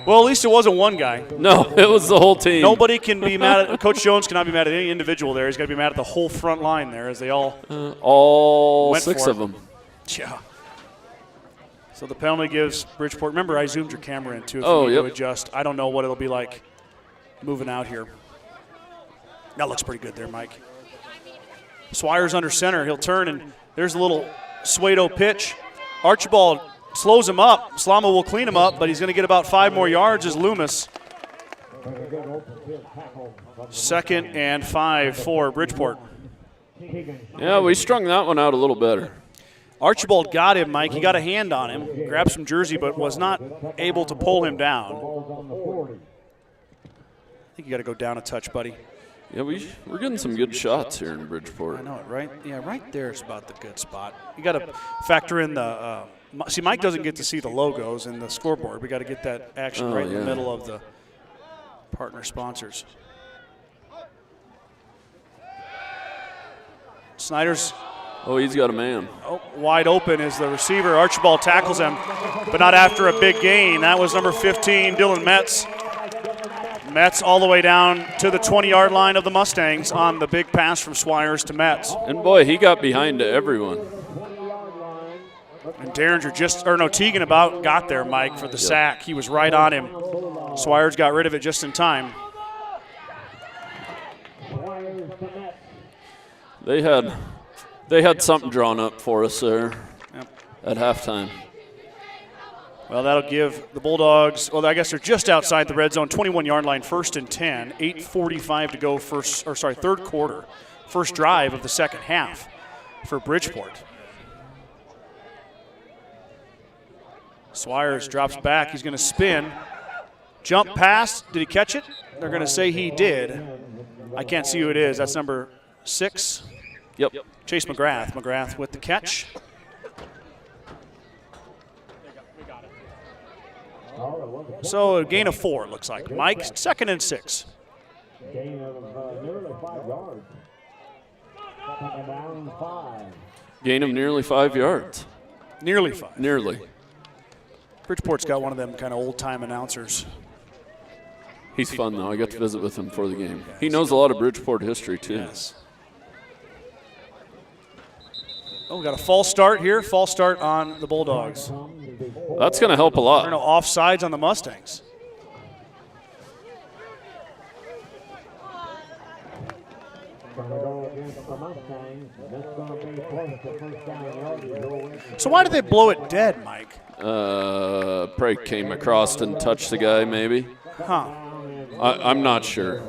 Well, at least it wasn't one guy. No, it was the whole team. Nobody can be mad at Coach Jones. Cannot be mad at any individual there. He's got to be mad at the whole front line there, as they all went 6 for of it. them. Yeah. So the penalty gives Bridgeport. Remember, I zoomed your camera in too. If Oh, you need to yep. adjust. I don't know what it'll be like moving out here. That looks pretty good there, Mike. Swires under center. He'll turn, and there's a little Suedo pitch. Archibald slows him up. Slama will clean him up, but he's going to get about 5 more yards as Loomis. 2nd and 5 for Bridgeport. Yeah, we strung that one out a little better. Archibald got him, Mike. He got a hand on him, grabbed some jersey, but was not able to pull him down. I think you got to go down a touch, buddy. Yeah, we're getting some good shots here in Bridgeport. I know it, right? Yeah, right there is about the good spot. You got to factor in the see, Mike doesn't get to see the logos in the scoreboard. We got to get that action right in the middle of the partner sponsors. Snyder's He's got a man. wide open is the receiver. Archibald tackles him, but not after a big gain. That was number 15, Dylan Metz. Metz all the way down to the 20-yard line of the Mustangs on the big pass from Swires to Metz. And, boy, he got behind everyone. And Teagan about got there, Mike, for the sack. He was right on him. Swires got rid of it just in time. They had something drawn up for us there at halftime. Well, that'll give the Bulldogs, well, I guess they're just outside the red zone, 21-yard line, 1st and 10, 8:45 to go third quarter, first drive of the second half for Bridgeport. Swires drops back. He's going to spin. Jump pass. Did he catch it? They're going to say he did. I can't see who it is. That's number 6. Yep. Chase McGrath. McGrath with the catch. So a gain of 4, it looks like. Mike, 2nd and 6. Gain of nearly 5 yards. Second down, 5. Gain of nearly 5 yards. Nearly 5. Nearly. Bridgeport's got one of them kind of old-time announcers. He's fun, though. I got to visit with him for the game. He knows a lot of Bridgeport history, too. Yes. Oh, we got a false start here. False start on the Bulldogs. That's going to help a I lot. don't know, offsides on the Mustangs. So why did they blow it dead, Mike? Probably came across and touched the guy, maybe. Huh. I'm not sure.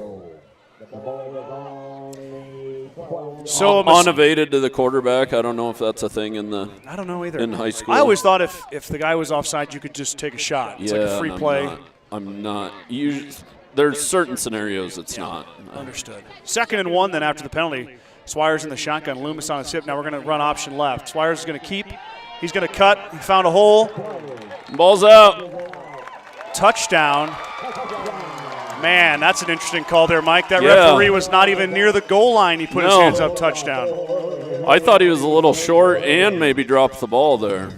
So unevaded to the quarterback. I don't know if that's a thing in the. I don't know either. In high school. I always thought if the guy was offside, you could just take a shot. It's like a free play. I'm not. There's certain scenarios it's not. Understood. 2nd and 1 then after the penalty. Swires in the shotgun. Loomis on his hip. Now we're going to run option left. Swires is going to keep. He's going to cut. He found a hole. Ball's out. Touchdown. Man, that's an interesting call there, Mike. That referee was not even near the goal line. He put his hands up, touchdown. I thought he was a little short and maybe dropped the ball there.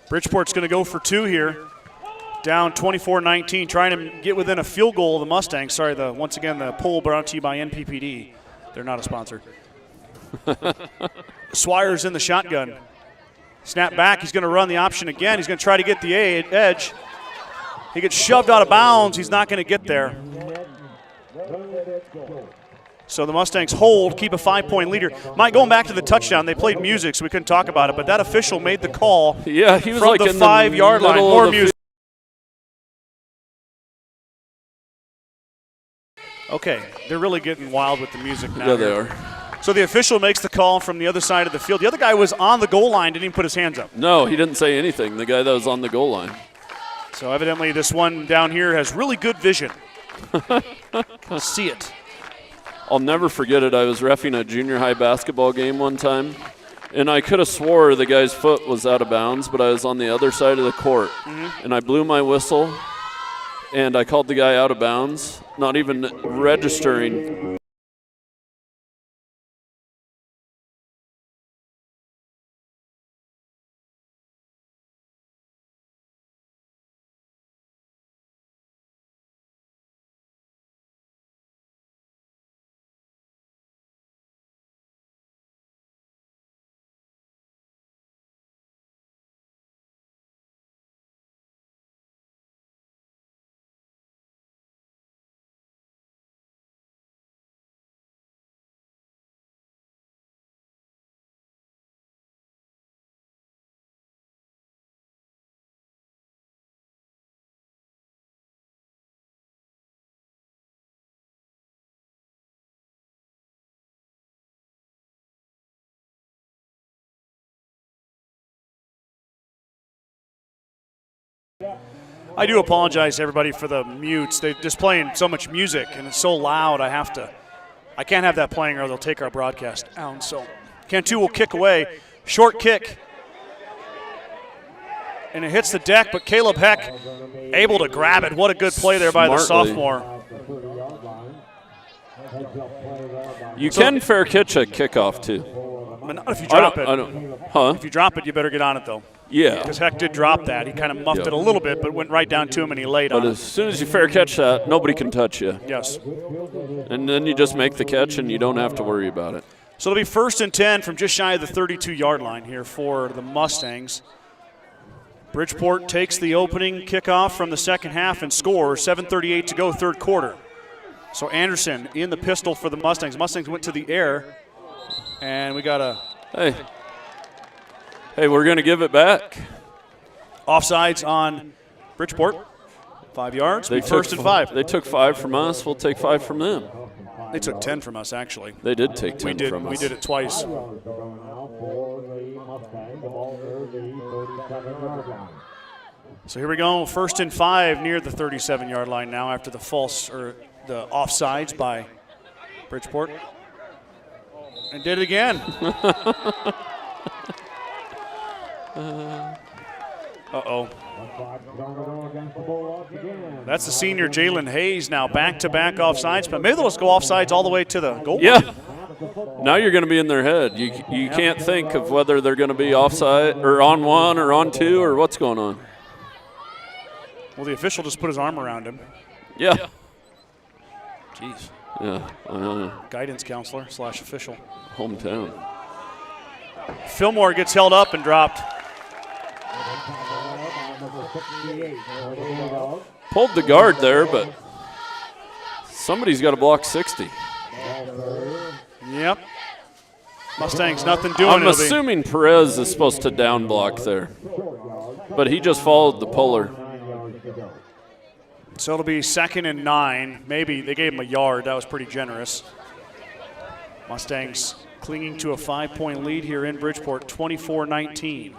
Bridgeport's going to go for 2 here. Down 24-19, trying to get within a field goal of the Mustangs. Sorry, once again, the poll brought to you by NPPD. They're not a sponsor. Swires in the shotgun. Snap back. He's going to run the option again. He's going to try to get the edge. He gets shoved out of bounds. He's not going to get there. So the Mustangs hold, keep a 5-point leader. Mike, going back to the touchdown, they played music, so we couldn't talk about it, but that official made the call. Yeah, he was from like the in 5-yard line. More music. Okay, they're really getting wild with the music now. Yeah, they are. So the official makes the call from the other side of the field. The other guy was on the goal line, didn't even put his hands up. No, he didn't say anything, the guy that was on the goal line. So evidently this one down here has really good vision. Can see it. I'll never forget it. I was reffing a junior high basketball game one time, and I could have swore the guy's foot was out of bounds, but I was on the other side of the court, and I blew my whistle, and I called the guy out of bounds, not even registering. I do apologize to everybody for the mutes. They're just playing so much music, and it's so loud I can't have that playing or they'll take our broadcast down. So Cantu will kick away. Short kick. And it hits the deck, but Caleb Heck able to grab it. What a good play there by the sophomore. You can fair catch a kickoff, too. But not if you drop it. Huh? If you drop it, you better get on it, though. Yeah. Because Heck did drop that. He kind of muffed it a little bit, but went right down to him and he laid on it. But as soon as you fair catch that, nobody can touch you. Yes. And then you just make the catch and you don't have to worry about it. So it'll be 1st and 10 from just shy of the 32-yard line here for the Mustangs. Bridgeport takes the opening kickoff from the second half and scores. 7:38 to go, third quarter. So Anderson in the pistol for the Mustangs. Mustangs went to the air, and we got a Hey, we're going to give it back. Offsides on Bridgeport. 5 yards. They First and 5. They took 5 from us. We'll take 5 from them. They took 10 from us, actually. They did take 10 from us. We did it twice. So here we go. First and 5 near the 37-yard line now after the the offsides by Bridgeport. And did it again. Uh-oh. That's the senior Jalen Hayes now, back-to-back offsides. But maybe they'll just go offsides all the way to the goal line. Yeah. Now you're going to be in their head. You can't think of whether they're going to be offside or on 1 or on 2 or what's going on. Well, the official just put his arm around him. Yeah. Jeez. Yeah, I know. Guidance counselor / official. Hometown. Fillmore gets held up and dropped. Pulled the guard there, but somebody's got to block 60. Yep. Mustangs nothing doing. I'm assuming Perez is supposed to down block there, but he just followed the puller. So it'll be 2nd and 9. Maybe they gave him a yard. That was pretty generous. Mustangs clinging to a 5-point lead here in Bridgeport, 24-19.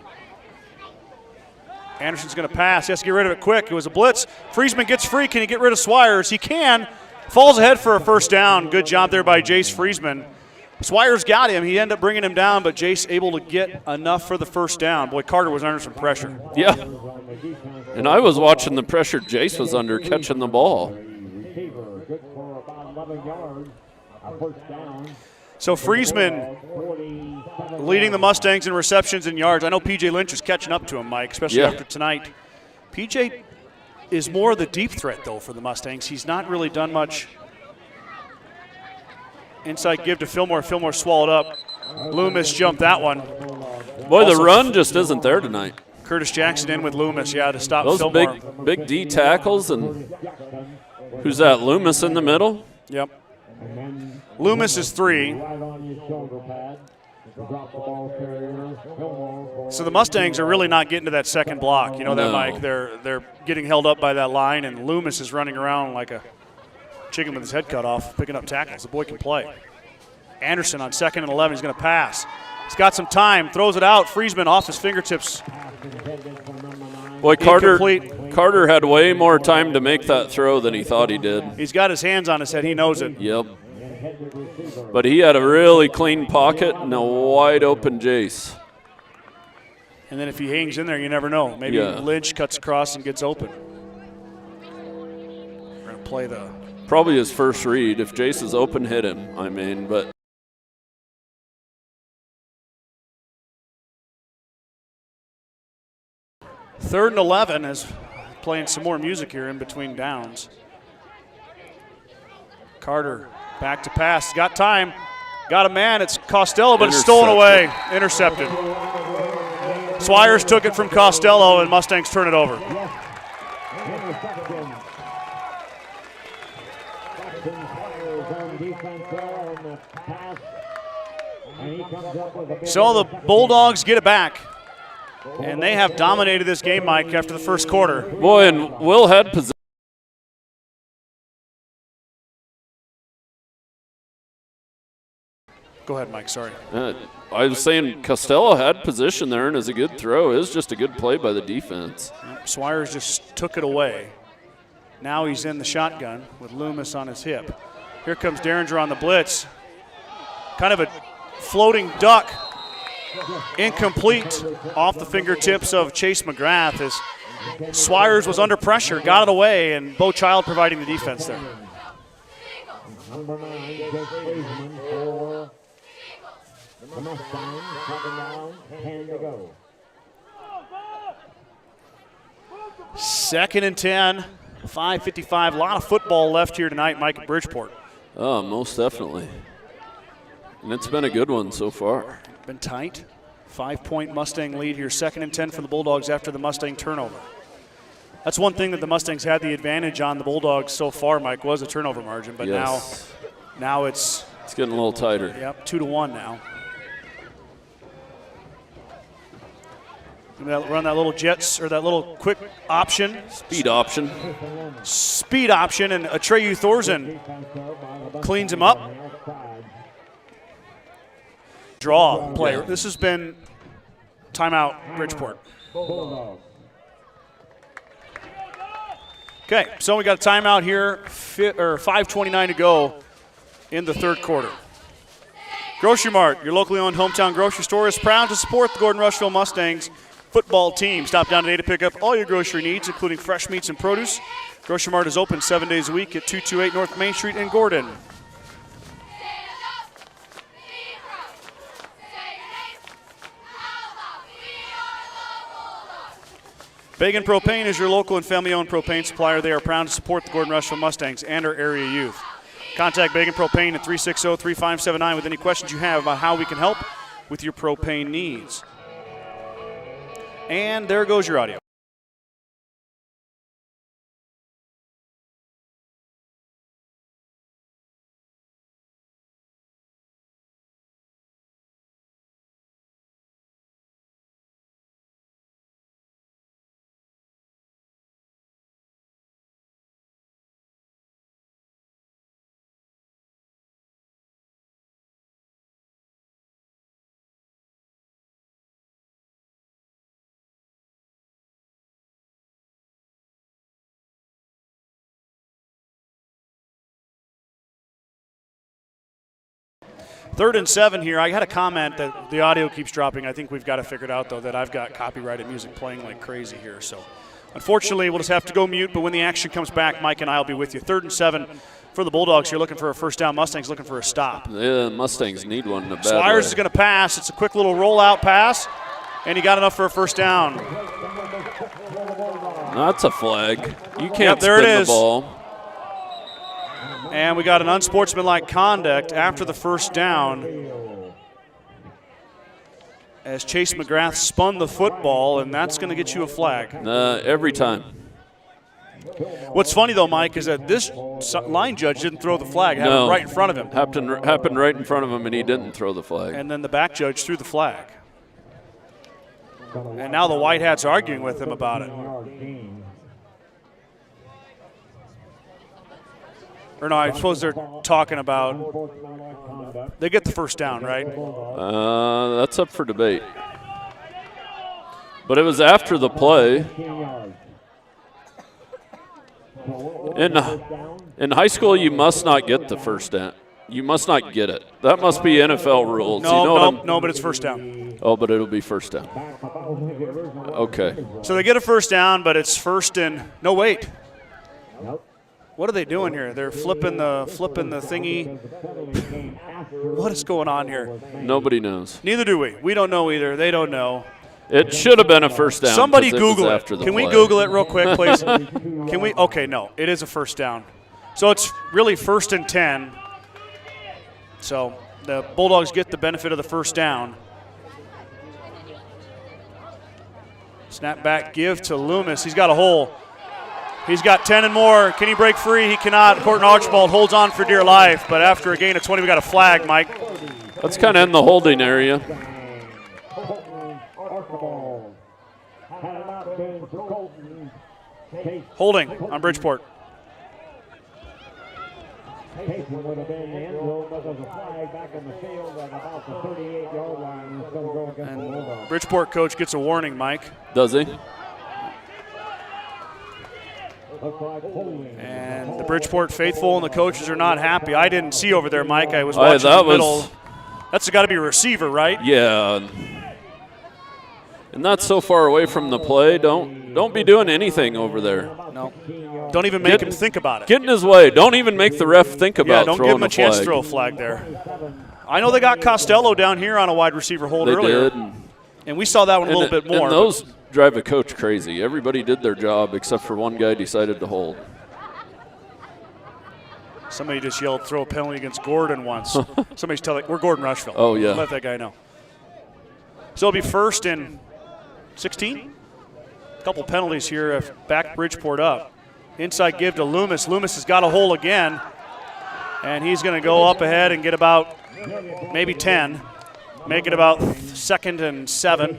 Anderson's going to pass. He has to get rid of it quick. It was a blitz. Friesman gets free. Can he get rid of Swires? He can. Falls ahead for a first down. Good job there by Jace Friesman. Swires got him. He ended up bringing him down, but Jace able to get enough for the first down. Boy, Carter was under some pressure. Yeah. And I was watching the pressure Jace was under catching the ball. So Friesman leading the Mustangs in receptions and yards. I know P.J. Lynch is catching up to him, Mike, especially after tonight. P.J. is more the deep threat, though, for the Mustangs. He's not really done much. Inside give to Fillmore. Fillmore swallowed up. Loomis jumped that one. Boy, also, the run just isn't there tonight. Curtis Jackson in with Loomis, to stop those Fillmore. big D tackles, and who's that, Loomis in the middle? Yep. Loomis is 3. So the Mustangs are really not getting to that second block. You know that, Mike? They're getting held up by that line, and Loomis is running around like a chicken with his head cut off, picking up tackles. The boy can play. Anderson on 2nd and 11. He's going to pass. He's got some time. Throws it out. Friesman off his fingertips. Boy, Carter had way more time to make that throw than he thought he did. He's got his hands on his head. He knows it. Yep. But he had a really clean pocket and a wide open Jace. And then if he hangs in there, you never know. Maybe Lynch cuts across and gets open. We're going to play the... Probably his first read. If Jace is open, hit him, but... Third and 11 is playing some more music here in between downs. Carter back to pass. Got time. Got a man. It's Costello, but it's stolen away. Intercepted. Swires took it from Costello, and Mustangs turn it over. So the Bulldogs get it back. And they have dominated this game, Mike, after the first quarter. Boy, and Will had possession. Go ahead, Mike, sorry. I was saying Costello had position there, and is a good throw. It was just a good play by the defense. Swires just took it away. Now he's in the shotgun with Loomis on his hip. Here comes Derringer on the blitz. Kind of a floating duck. Incomplete off the fingertips of Chase McGrath as Swires was under pressure, got it away, and Bo Child providing the defense there. Number 9, Jake Friesman for the Mustangs. 7 down, 10 to go. 2nd and 10, 5:55. A lot of football left here tonight, Mike, at Bridgeport. Oh, most definitely. And it's been a good one so far. Been tight. 5-point Mustang lead here. 2nd and 10 for the Bulldogs after the Mustang turnover. That's one thing that the Mustangs had the advantage on the Bulldogs so far, Mike, was a turnover margin. But now it's getting a little tighter. Yep, 2-1 now. Run that little jets or that little quick option. Speed option. Speed option, and Atreyu Thorsen cleans him up. Draw play. This has been timeout, Bridgeport. Okay, so we got a timeout here, 5:29 to go in the third quarter. Grocery Mart, your locally owned hometown grocery store, is proud to support the Gordon-Rushville Mustangs football team. Stop down today to pick up all your grocery needs, including fresh meats and produce. Grocery Mart is open 7 days a week at 228 North Main Street in Gordon. Bagan Propane is your local and family-owned propane supplier. They are proud to support the Gordon-Rushville Mustangs and our area youth. Contact Bagan Propane at 360-3579 with any questions you have about how we can help with your propane needs. And there goes your audio. Third and 7 here. I had a comment that the audio keeps dropping. I think we've got to figure it out, though, that I've got copyrighted music playing like crazy here. So, unfortunately, we'll just have to go mute. But when the action comes back, Mike and I will be with you. 3rd and 7 for the Bulldogs. You're looking for a first down. Mustangs looking for a stop. Yeah, Mustangs need one in a bad Squires way. is going to pass. It's a quick little rollout pass, and he got enough for a first down. That's a flag. You can't Yep, there spin it the is. ball. And we got an unsportsmanlike conduct after the first down as Chase McGrath spun the football, and that's going to get you a flag. Every time. What's funny, though, Mike, is that this line judge didn't throw the flag. It happened right in front of him. Happened right in front of him, and he didn't throw the flag. And then the back judge threw the flag. And now the White Hats are arguing with him about it. Or no, I suppose they're talking about they get the first down, right? That's up for debate. But it was after the play. In high school, you must not get the first down. You must not get it. That must be NFL rules. No, but it's first down. Oh, but it'll be first down. Okay. So they get a first down, but it's first and no, wait. What are they doing here? They're flipping the thingy. What is going on here? Nobody knows. Neither do we. We don't know either. They don't know. It should have been a first down. Somebody Google it. Can we Google it real quick, please? Can we? Okay, no. It is a first down. So it's really first and 10. So the Bulldogs get the benefit of the first down. Snap back, give to Loomis. He's got a hole. He's got 10 and more. Can he break free? He cannot. Courtney Archibald holds on for dear life, but after a gain of 20, we got a flag, Mike. That's kind of in the holding area. Holding on Bridgeport. And Bridgeport coach gets a warning, Mike. Does he? And the Bridgeport faithful and the coaches are not happy. I didn't see over there, Mike. I was watching the middle. That's got to be a receiver, right? Yeah. And that's so far away from the play. Don't be doing anything over there. No. Don't even make him think about it. Get in his way. Don't even make the ref think about throwing a flag. Yeah, don't give him a chance to throw a flag there. I know they got Costello down here on a wide receiver hold earlier. They did. And we saw that one a little bit more. And those drive a coach crazy. Everybody did their job except for one guy decided to hold. Somebody just yelled throw a penalty against Gordon once. Somebody's telling, we're Gordon-Rushville. Oh, yeah. Let that guy know. So it'll be first and 16. A couple penalties here. Back Bridgeport up. Inside give to Loomis. Loomis has got a hole again. And he's going to go up ahead and get about maybe 10. Make it about 2nd and 7.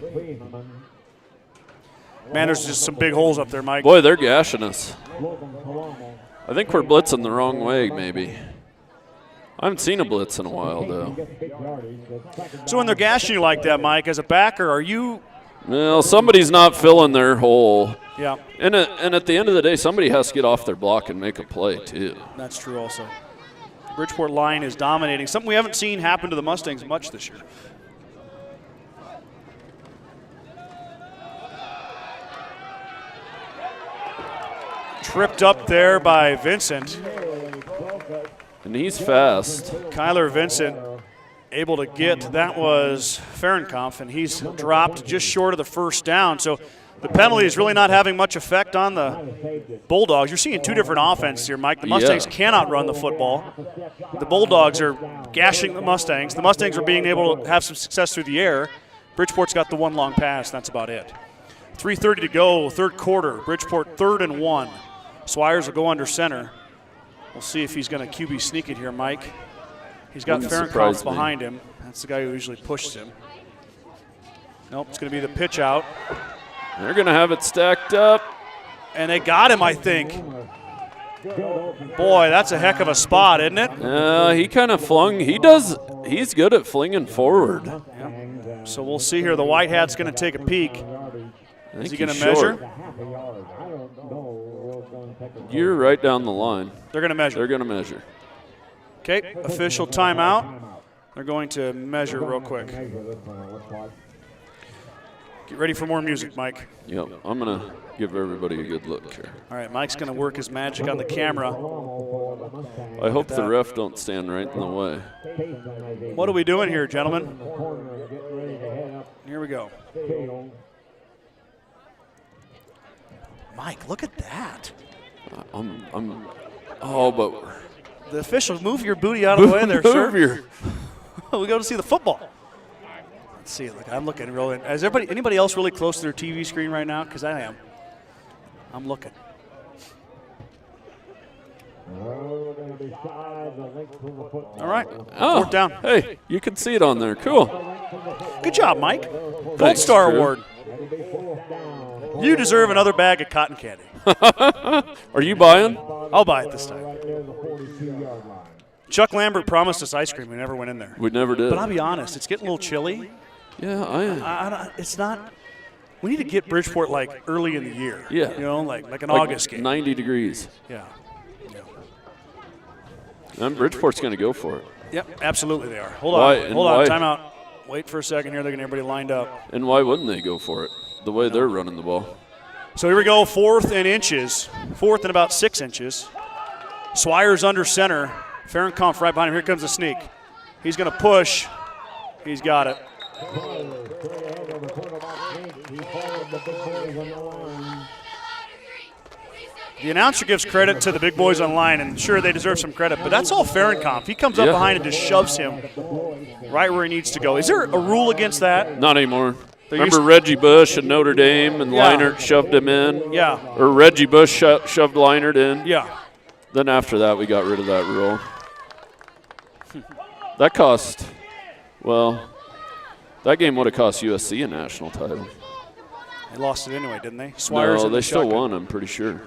Man, there's just some big holes up there, Mike. Boy, they're gashing us. I think we're blitzing the wrong way, maybe. I haven't seen a blitz in a while, though. So when they're gashing you like that, Mike, as a backer, are you? Well, somebody's not filling their hole. Yeah. And at the end of the day, somebody has to get off their block and make a play, too. That's true also. Bridgeport line is dominating, something we haven't seen happen to the Mustangs much this year. Tripped up there by Vincent. And he's fast. Kyler Vincent able to get, that was Fahrenkampf, and he's dropped just short of the first down. So the penalty is really not having much effect on the Bulldogs. You're seeing two different offenses here, Mike. The Mustangs cannot run the football. The Bulldogs are gashing the Mustangs. The Mustangs are being able to have some success through the air. Bridgeport's got the one long pass. That's about it. 3:30 to go, third quarter. Bridgeport 3rd and 1. Swires will go under center. We'll see if he's going to QB sneak it here, Mike. He's got Fahrenkampf behind him. That's the guy who usually pushes him. Nope, it's going to be the pitch out. They're going to have it stacked up. And they got him, I think. Boy, that's a heck of a spot, isn't it? He kind of flung. He's good at flinging forward. Yeah. So we'll see here. The white hat's going to take a peek. Is he going to measure? You're right down the line. They're going to measure. They're going to measure. Okay, official timeout. They're going to measure real quick. Get ready for more music, Mike. Yep, I'm going to give everybody a good look here. All right, Mike's going to work his magic on the camera. I hope the ref don't stand right in the way. What are we doing here, gentlemen? Here we go. Mike, look at that. But the officials, move your booty out of the way there, sir. We go to see the football. Let's see. Look, I'm looking really. Is anybody else really close to their TV screen right now? Because I am. I'm looking. All right. Oh, 4th down. Hey, you can see it on there. Cool. Good job, Mike. Gold Thanks, Star Drew. Award. You deserve another bag of cotton candy. Are you buying? I'll buy it this time. Chuck Lambert promised us ice cream. We never went in there. We never did. But I'll be honest, it's getting a little chilly. Yeah, it's not. We need to get Bridgeport like early in the year. Yeah. You know, like an August game. 90 degrees. Yeah. And Bridgeport's going to go for it. Yep, absolutely they are. Hold on, timeout. Wait for a second here. They're getting everybody lined up. And why wouldn't they go for it? The way they're running the ball. So here we go, 4th and inches. 4th and about 6 inches. Swires under center. Fahrenkampf right behind him. Here comes the sneak. He's going to push. He's got it. The announcer gives credit to the big boys on line, and sure, they deserve some credit, but that's all Fahrenkampf. He comes up behind and just shoves him right where he needs to go. Is there a rule against that? Not anymore. Remember Reggie Bush and Notre Dame and Leinart shoved him in? Yeah. Or Reggie Bush shoved Leinart in? Yeah. Then after that, we got rid of that rule. That cost, that game would have cost USC a national title. They lost it anyway, didn't they? Swires no, they still won, I'm pretty sure.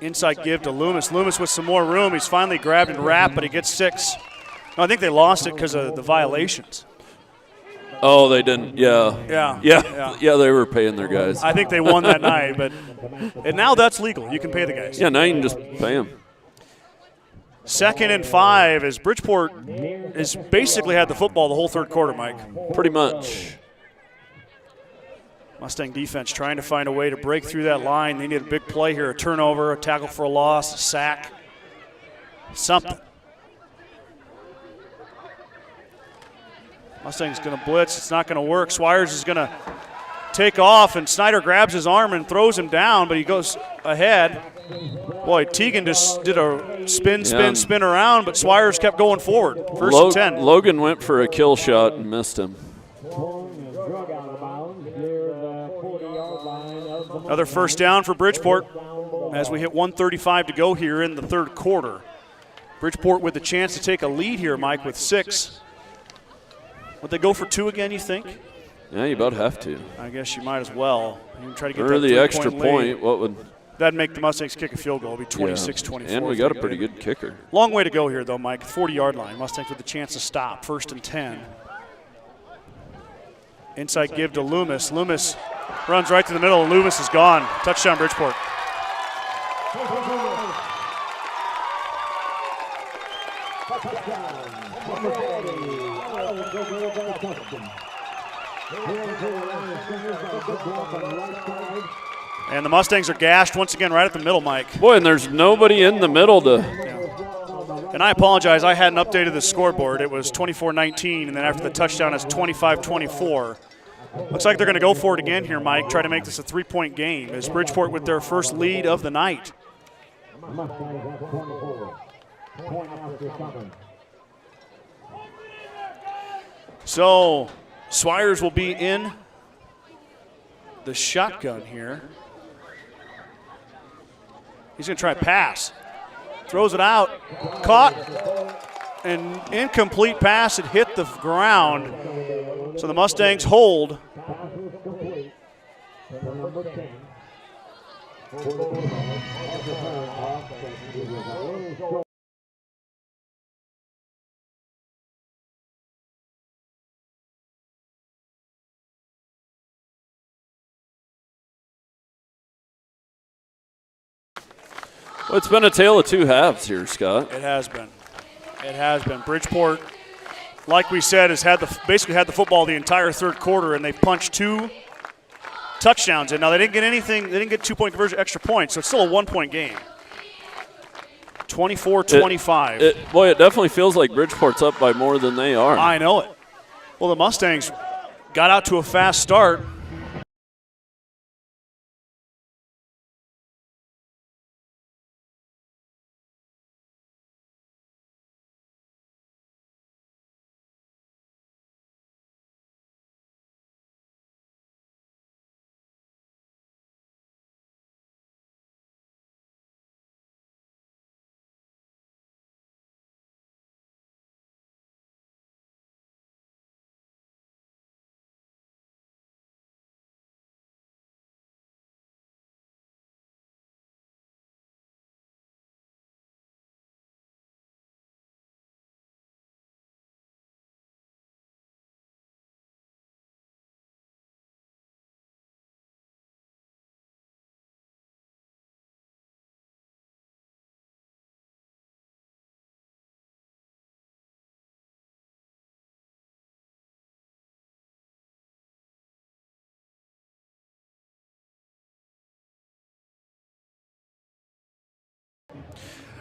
Inside give to Loomis. Loomis with some more room. He's finally grabbed and wrapped, but he gets 6. No, I think they lost it because of the violations. Oh, they didn't. Yeah, they were paying their guys. I think they won that night, and now that's legal. You can pay the guys. Yeah, now you can just pay them. 2nd and 5 as Bridgeport has basically had the football the whole third quarter, Mike. Pretty much. Mustang defense trying to find a way to break through that line. They need a big play here, a turnover, a tackle for a loss, a sack, something. Mustang's going to blitz. It's not going to work. Swires is going to take off, and Snyder grabs his arm and throws him down, but he goes ahead. Boy, Teagan just did a spin around, but Swires kept going forward. 1st and 10. Logan went for a kill shot and missed him. Another 1st down for Bridgeport as we hit 1:35 to go here in the third quarter. Bridgeport with the chance to take a lead here, Mike, with 6. Would they go for 2 again, you think? Yeah, you about have to. I guess you might as well. You can try to get Or that the extra three-point lead. point. What would? That'd make the Mustangs kick a field goal. It'd be 26-24. And we got a pretty good kicker. Long way to go here, though, Mike. 40-yard line. Mustangs with a chance to stop. 1st and 10. Inside give to Loomis. Loomis runs right to the middle, and Loomis is gone. Touchdown, Bridgeport. And the Mustangs are gashed once again right at the middle, Mike. Boy, and there's nobody in the middle to. And I apologize, I hadn't updated the scoreboard. It was 24-19, and then after the touchdown, it's 25-24. Looks like they're going to go for it again here, Mike, try to make this a 3-point game as Bridgeport with their first lead of the night. So Swires will be in the shotgun here. He's going to try a pass. Throws it out. Caught. An incomplete pass. It hit the ground. So the Mustangs hold. Well, it's been a tale of two halves here, Scott. It has been. It has been. Bridgeport, like we said, has had basically had the football the entire third quarter, and they punched 2 touchdowns in. Now, they didn't get anything. They didn't get 2-point conversion, extra points, so it's still a 1-point game. 24-25. Boy, it definitely feels like Bridgeport's up by more than they are. I know it. Well, the Mustangs got out to a fast start.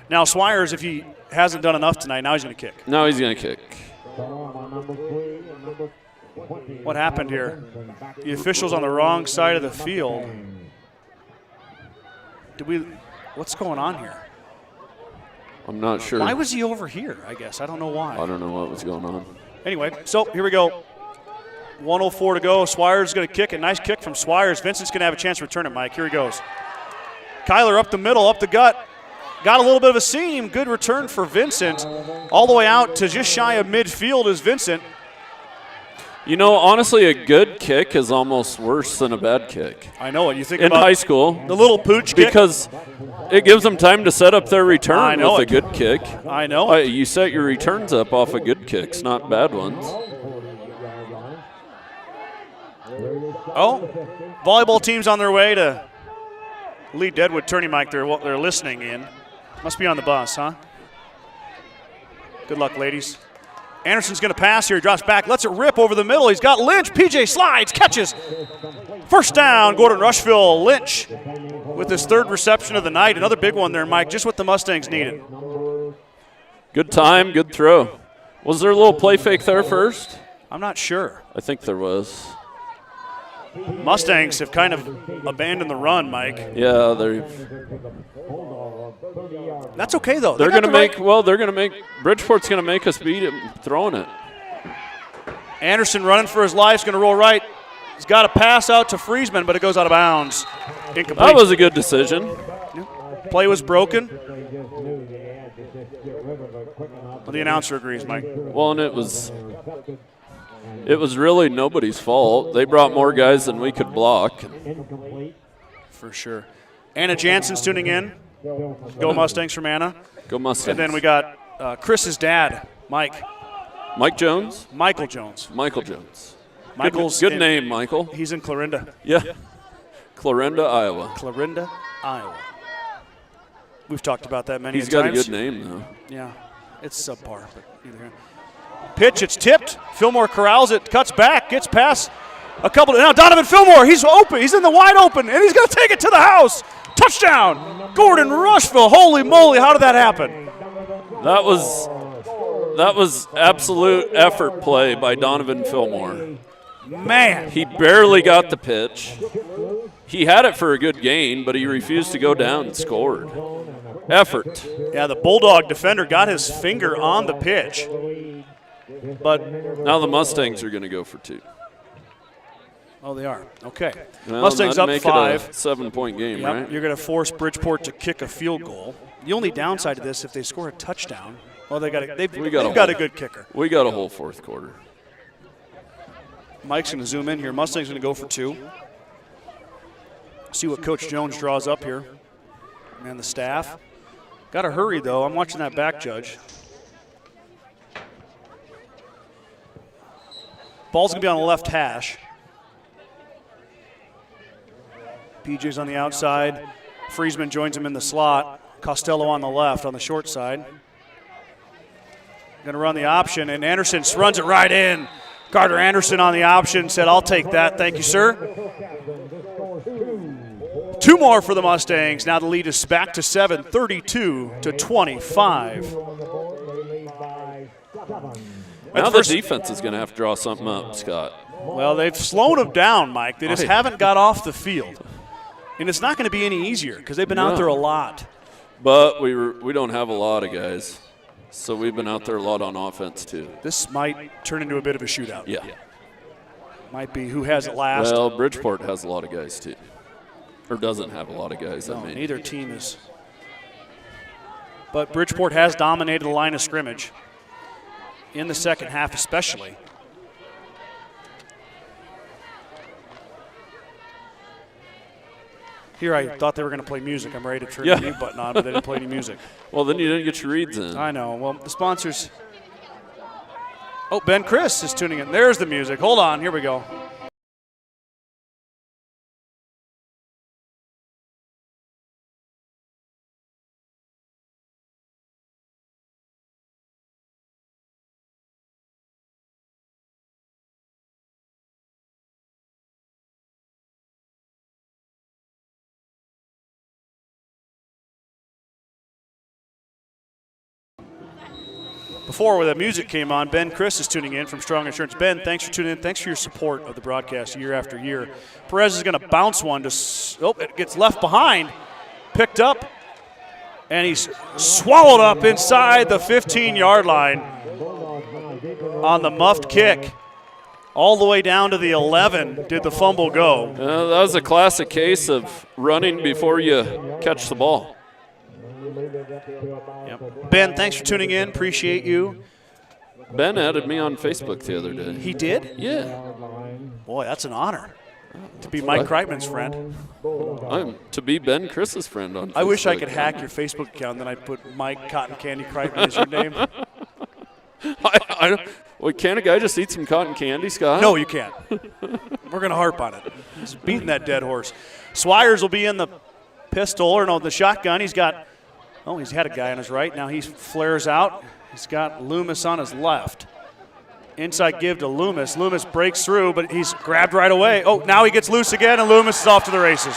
Now, Swires, if he hasn't done enough tonight, now he's going to kick. Now he's going to kick. What happened here? The official's on the wrong side of the field. What's going on here? I'm not sure. Why was he over here, I guess? I don't know why. I don't know what was going on. Anyway, so here we go. 1:04 to go. Swires is going to kick it. Nice kick from Swires. Vincent's going to have a chance to return it, Mike. Here he goes. Kyler up the middle, up the gut. Got a little bit of a seam. Good return for Vincent. All the way out to just shy of midfield is Vincent. You know, honestly, a good kick is almost worse than a bad kick. I know it. You think in about high school, the little pooch kick? Because it gives them time to set up their return with a good kick. I know it. You set your returns up off of good kicks, not bad ones. Oh, volleyball team's on their way to Lee Deadwood Tourney, Mike. They're listening in. Must be on the bus, huh? Good luck, ladies. Anderson's going to pass here. He drops back, lets it rip over the middle. He's got Lynch. PJ slides, catches. First down, Gordon-Rushville. Lynch with his 3rd reception of the night. Another big one there, Mike. Just what the Mustangs needed. Good time, good throw. Was there a little play fake there first? I'm not sure. I think there was. Mustangs have kind of abandoned the run, Mike. Yeah, they're. That's okay though. They're going to make. Well, they're going to make. Bridgeport's going to make us beat it throwing it. Anderson running for his life. Is going to roll right. He's got a pass out to Friesman, but it goes out of bounds. Incomplete. That was a good decision. Play was broken. Well, the announcer agrees, Mike. Well, and it was It was really nobody's fault. They brought more guys than we could block. For sure. Anna Jansen's tuning in. Go Mustangs from Anna. Go Mustangs. And then we got Chris's dad, Mike. Mike Jones? Michael Jones. Michael Jones. Michael's good name, Michael. He's in Clarinda. Yeah. Clarinda, Iowa. Clarinda, Iowa. We've talked about that many times. He's got a good name, though. Yeah. It's subpar, but either here. Pitch, it's tipped. Fillmore corrals it, cuts back, gets past a couple. Now Donovan Fillmore, he's open. He's in the wide open, and he's going to take it to the house. Touchdown, Gordon-Rushville. Holy moly, how did that happen? That was absolute effort play by Donovan Fillmore. Man. He barely got the pitch. He had it for a good gain, but he refused to go down and scored. Effort. Yeah, the Bulldog defender got his finger on the pitch. But now the Mustangs are going to go for 2. Oh, they are. Okay. Well, Mustangs up make 5. It a 7-point game, Yep. right? You're going to force Bridgeport to kick a field goal. The only downside to this, if they score a touchdown, well, they've got a good kicker. We got a whole fourth quarter. Mike's going to zoom in here. Mustangs going to go for 2. See what Coach Jones draws up here. And the staff. Got to hurry, though. I'm watching that back judge. Ball's going to be on the left hash. PJ's on the outside. Friesman joins him in the slot. Costello on the left on the short side. Going to run the option, and Anderson runs it right in. Carter Anderson on the option said, I'll take that. Thank you, sir. 2 more for the Mustangs. Now the lead is back to 7, 32-25. Now the defense is going to have to draw something up, Scott. Well, they've slowed them down, Mike. They just haven't got off the field. And it's not going to be any easier because they've been out there a lot. But we don't have a lot of guys. So we've been out there a lot on offense, too. This might turn into a bit of a shootout. Yeah. Might be who has it last. Well, Bridgeport has a lot of guys, too. Or doesn't have a lot of guys. No, neither team is. But Bridgeport has dominated the line of scrimmage. In the second half especially. Here I thought they were going to play music. I'm ready to turn the mute button on, but they didn't play any music. Well, then you didn't get your reads in. I know. Well, the sponsors. Oh, Ben Chris is tuning in. There's the music. Hold on. Here we go. Before the music came on, Ben Chris is tuning in from Strong Insurance. Ben, thanks for tuning in. Thanks for your support of the broadcast year after year. Perez is going to bounce one to, it gets left behind, picked up, and he's swallowed up inside the 15-yard line on the muffed kick. All the way down to the 11 did the fumble go. That was a classic case of running before you catch the ball. Yep. Ben, thanks for tuning in. Appreciate you. Ben added me on Facebook the other day. He did? Yeah. Boy, that's an honor to be Mike Kreitman's friend. To be Ben Chris's friend on Facebook. I wish I could hack your Facebook account, and then I'd put Mike Cotton Candy Kreitman as your name. Well, can't a guy just eat some cotton candy, Scott? No, you can't. We're going to harp on it. He's beating that dead horse. Swires will be in the pistol, or no, the shotgun. He's had a guy on his right. Now he flares out. He's got Loomis on his left. Inside give to Loomis. Loomis breaks through, but he's grabbed right away. Oh, now he gets loose again, and Loomis is off to the races.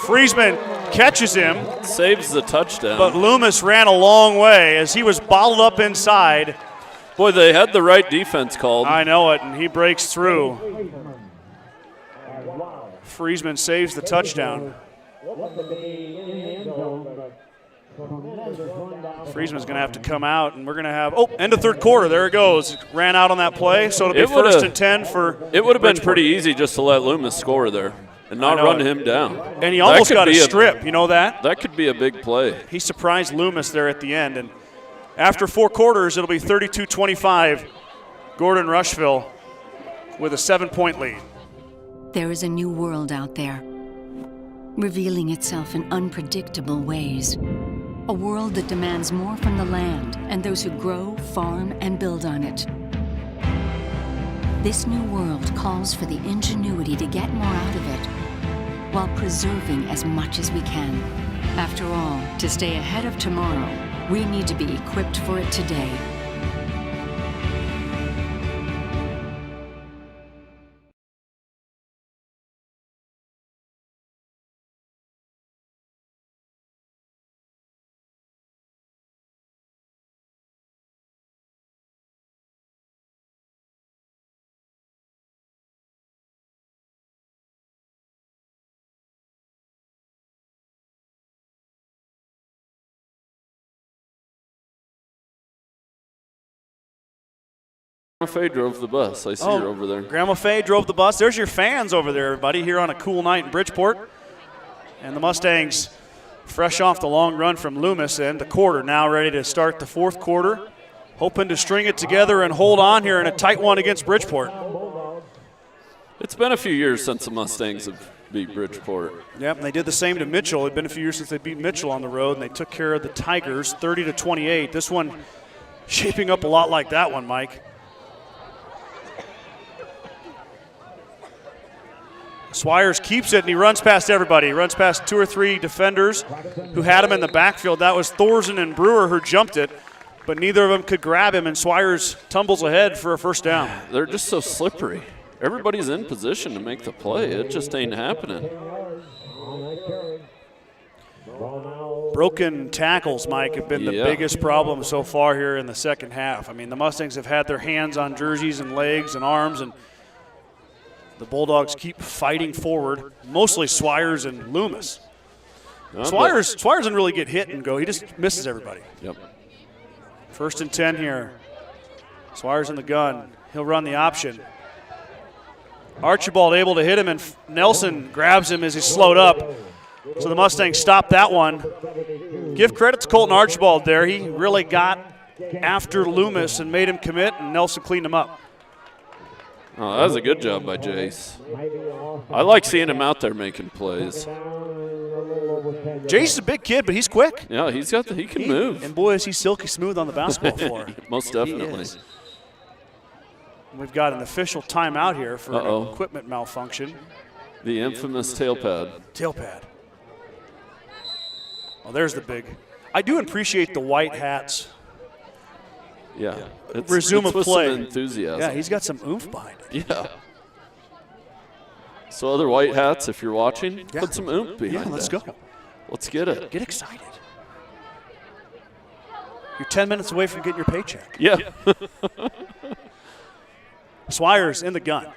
Friesman catches him. Saves the touchdown. But Loomis ran a long way as he was bottled up inside. Boy, they had the right defense called. I know it, and he breaks through. Friesman saves the touchdown. Friesman's going to have to come out, and we're going to have, end of third quarter. There it goes. Ran out on that play, so it'll be first and 10 for It would have been pretty easy just to let Loomis score there and not run him down. And he almost got a strip, you know that? That could be a big play. He surprised Loomis there at the end, and After 4 quarters, it'll be 32-25. Gordon-Rushville with a 7-point lead. There is a new world out there, revealing itself in unpredictable ways. A world that demands more from the land and those who grow, farm, and build on it. This new world calls for the ingenuity to get more out of it, while preserving as much as we can. After all, to stay ahead of tomorrow, we need to be equipped for it today. Faye drove the bus. I see her over there. Grandma Faye drove the bus. There's your fans over there, everybody, here on a cool night in Bridgeport. And the Mustangs fresh off the long run from Loomis, and the quarter now ready to start the 4th quarter. Hoping to string it together and hold on here in a tight one against Bridgeport. It's been a few years since the Mustangs have beat Bridgeport. Yep, and they did the same to Mitchell. It had been a few years since they beat Mitchell on the road, and they took care of the Tigers 30-28. This one shaping up a lot like that one, Mike. Swires keeps it, and he runs past everybody. He runs past 2 or 3 defenders who had him in the backfield. That was Thorsen and Brewer who jumped it, but neither of them could grab him, and Swires tumbles ahead for a first down. They're just so slippery. Everybody's in position to make the play. It just ain't happening. Broken tackles, Mike, have been the biggest problem so far here in the second half. I mean, the Mustangs have had their hands on jerseys and legs and arms, and the Bulldogs keep fighting forward, mostly Swires and Loomis. Swires doesn't really get hit and go. He just misses everybody. Yep. 1st and 10 here. Swires in the gun. He'll run the option. Archibald able to hit him, and Nelson grabs him as he's slowed up. So the Mustangs stop that one. Give credit to Colton Archibald there. He really got after Loomis and made him commit, and Nelson cleaned him up. Oh, that was a good job by Jace. I like seeing him out there making plays. Jace is a big kid, but he's quick. Yeah, he can move. And boy, is he silky smooth on the basketball floor. Most definitely. We've got an official timeout here for an equipment malfunction. The infamous tail pad. Tail pad. Well, there's the big. I do appreciate the white hats. Yeah. Resume of play. Some enthusiasm. Yeah, he's got some oomph behind it. Yeah. So other white hats, if you're watching, put some oomph behind it. Yeah, let's go. Let's get it. Get excited. You're 10 minutes away from getting your paycheck. Yeah. Swires in the gun.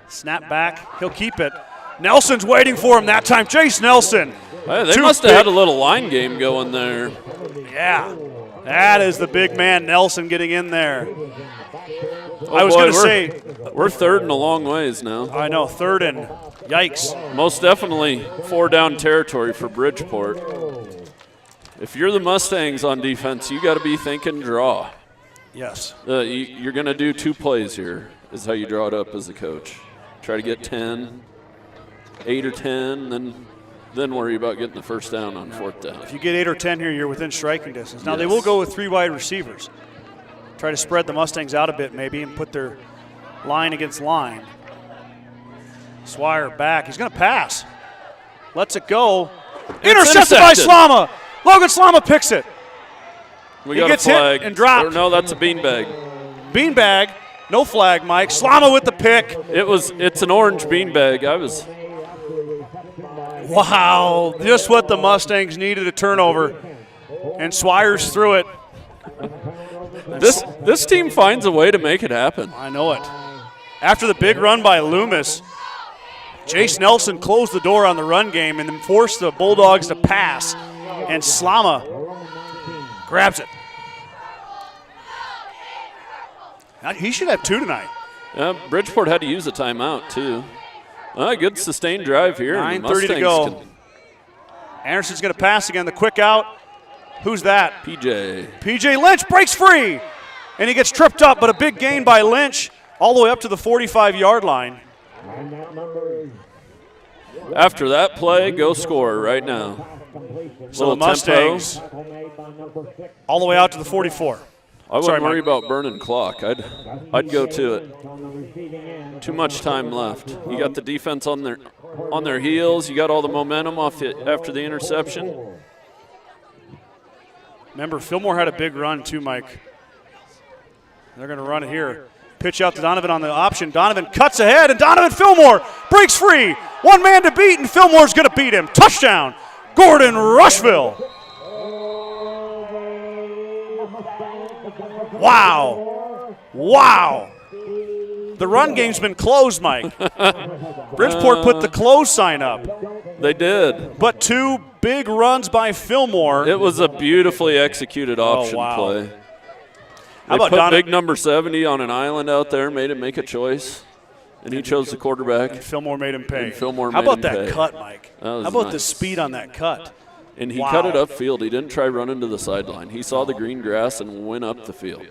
Snap back. He'll keep it. Nelson's waiting for him that time. Jace Nelson. Hey, they must have had a little line game going there. Yeah. That is the big man, Nelson, getting in there. I was going to say. We're 3rd and a long ways now. I know, 3rd and yikes. Most definitely 4-down territory for Bridgeport. If you're the Mustangs on defense, you got to be thinking draw. Yes. You're going to do 2 plays here is how you draw it up as a coach. Try to get 10, 8 or 10, then worry about getting the first down on 4th down. If you get 8 or 10 here, you're within striking distance. Now, they will go with 3 wide receivers. Try to spread the Mustangs out a bit maybe and put their line against line. Swire back. He's going to pass. Lets it go. Intercepted by Slama. Logan Slama picks it. He gets hit and dropped. No, that's a beanbag. Beanbag. No flag, Mike. Slama with the pick. It's an orange beanbag. Wow, just what the Mustangs needed, a turnover. And Swires threw it. This team finds a way to make it happen. I know it. After the big run by Loomis, Jace Nelson closed the door on the run game and then forced the Bulldogs to pass. And Slama grabs it. Now, he should have 2 tonight. Yeah, Bridgeport had to use a timeout, too. Good sustained drive here. 9:30 to go. Anderson's going to pass again. The quick out. Who's that? PJ. PJ Lynch breaks free, and he gets tripped up, but a big gain by Lynch all the way up to the 45-yard line. After that play, go score right now. So the Mustangs all the way out to the 44. I wouldn't worry about burning clock. I'd go to it. Too much time left. You got the defense on their heels. You got all the momentum after the interception. Remember, Fillmore had a big run too, Mike. They're going to run it here. Pitch out to Donovan on the option. Donovan cuts ahead, and Donovan Fillmore breaks free. One man to beat, and Fillmore's going to beat him. Touchdown, Gordon-Rushville. Wow. Wow. The run game's been closed, Mike. Bridgeport put the close sign up. They did. But 2 big runs by Fillmore. It was a beautifully executed option play. They put big number 70 on an island out there, made him make a choice, and he chose the quarterback. And Fillmore made him pay. How about that cut, Mike? How about the speed on that cut? And he cut it upfield. He didn't try running to the sideline. He saw the green grass and went up the field.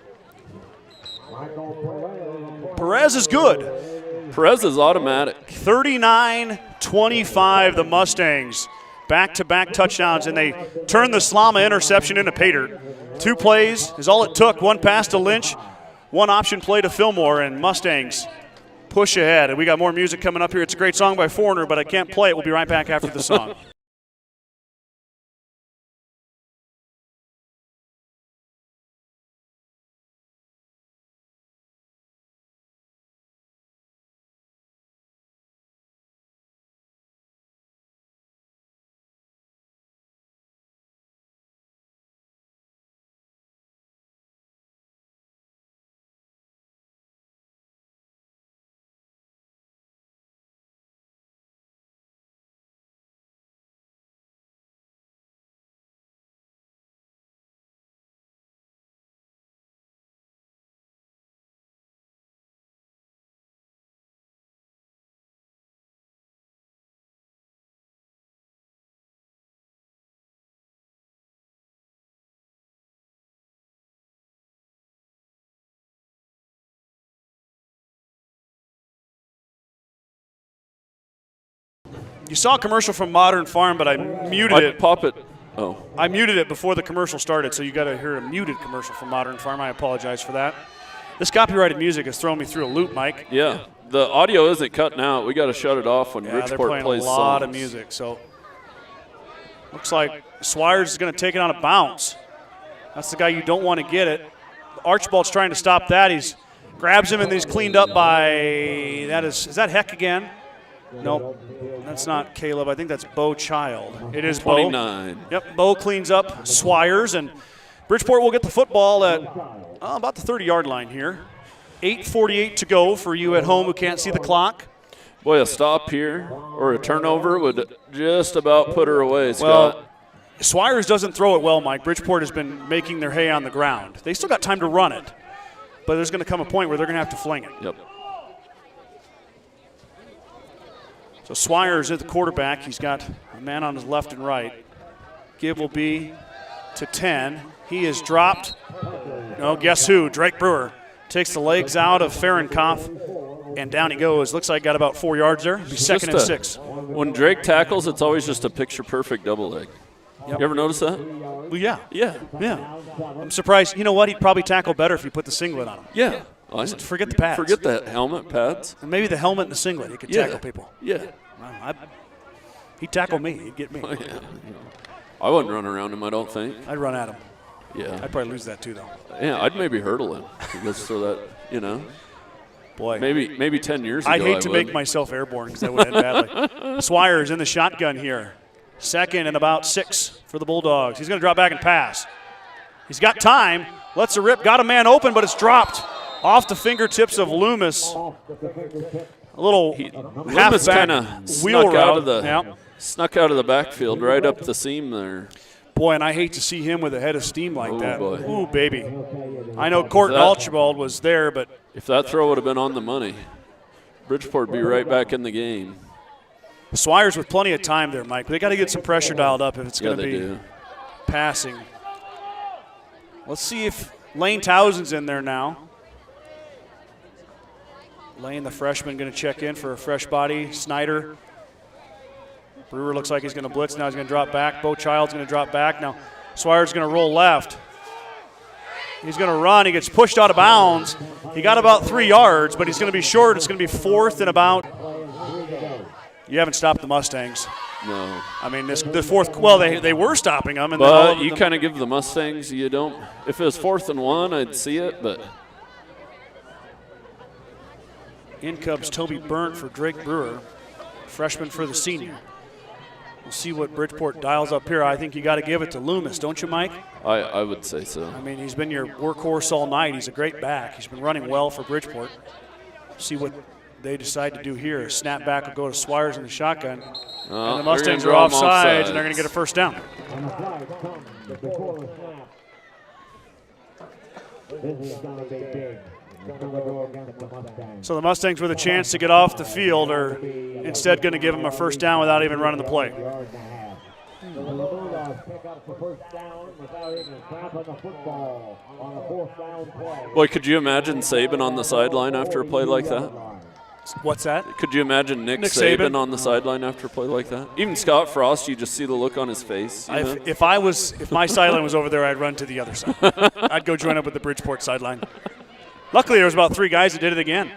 Perez is good. Perez is automatic. 39-25, the Mustangs. Back-to-back touchdowns, and they turned the Slama interception into pay dirt. 2 plays is all it took. 1 pass to Lynch, 1 option play to Fillmore, and Mustangs push ahead. And we got more music coming up here. It's a great song by Foreigner, but I can't play it. We'll be right back after the song. You saw a commercial from Modern Farm, but I muted it. Pop it. Oh. I muted it before the commercial started, so you got to hear a muted commercial from Modern Farm. I apologize for that. This copyrighted music is throwing me through a loop, Mike. Yeah. The audio isn't cutting out. We got to shut it off when Bridgeport they're plays playing a lot songs. of music. So looks like Swires is going to take it on a bounce. That's the guy you don't want to get it. Archibald's trying to stop that. He's grabs him, and he's cleaned up by is that Heck again? Nope, that's not Caleb. I think that's Bo Child. It is 29. Bo. Yep, Bo cleans up Swires, and Bridgeport will get the football at about the 30-yard line here. 8:48 to go for you at home who can't see the clock. Boy, a stop here or a turnover would just about put her away, Scott. Well, Swires doesn't throw it well, Mike. Bridgeport has been making their hay on the ground. They still got time to run it, but there's going to come a point where they're going to have to fling it. Yep. So Swires is the quarterback. He's got a man on his left and right. Give will be to 10. He is dropped. No, guess who? Drake Brewer takes the legs out of Fahrenkopf, and down he goes. Looks like got about 4 yards there. Be second and 6. When Drake tackles, it's always just a picture-perfect double leg. Yep. You ever notice that? Well, yeah. Yeah. I'm surprised. You know what? He'd probably tackle better if you put the singlet on him. Yeah. Forget the pads. Forget that helmet, pads. And maybe the helmet and the singlet. He could tackle people. Yeah. He'd tackle me. He'd get me. Oh, yeah. I wouldn't run around him, I don't think. I'd run at him. Yeah. I'd probably lose that too, though. Yeah, I'd maybe hurdle him. Let's throw that, Boy. Maybe 10 years ago I'd hate to make myself airborne because that would end badly. Swires in the shotgun here. Second and about 6 for the Bulldogs. He's going to drop back and pass. He's got time. Lets it rip. Got a man open, but it's dropped off the fingertips of Loomis. A little Loomis kind of wheel route. Snuck out of the backfield right up the seam there. Boy, and I hate to see him with a head of steam like that. Boy. Ooh, baby. I know Court Archibald was there, but if that throw would have been on the money, Bridgeport would be right back in the game. Swires with plenty of time there, Mike. They got to get some pressure dialed up if it's going to be passing. Let's see if Lane Towson's in there now. Lane, the freshman, going to check in for a fresh body. Snyder. Brewer looks like he's going to blitz. Now he's going to drop back. Bo Child's going to drop back. Now Swire's going to roll left. He's going to run. He gets pushed out of bounds. He got about 3 yards, but he's going to be short. It's going to be 4th and about. You haven't stopped the Mustangs. No. I mean, the fourth. Well, they were stopping them, and but you kind of give the Mustangs. You don't. If it was 4th and 1, I'd see it, but. In comes Toby Burnt for Drake Brewer, freshman for the senior. We'll see what Bridgeport dials up here. I think you got to give it to Loomis, don't you, Mike? I would say so. I mean, he's been your workhorse all night. He's a great back. He's been running well for Bridgeport. See what they decide to do here. Snap back will go to Swires in the shotgun. And the Mustangs are offsides, and they're going to get a first down. So the Mustangs with a chance to get off the field are instead going to give them a first down without even running the play. Boy, could you imagine Saban on the sideline after a play like that? What's that? Could you imagine Nick Saban on the sideline after a play like that? Even Scott Frost, you just see the look on his face. If my sideline was over there, I'd run to the other side. I'd go join up with the Bridgeport sideline. Luckily, there was about 3 guys that did it again.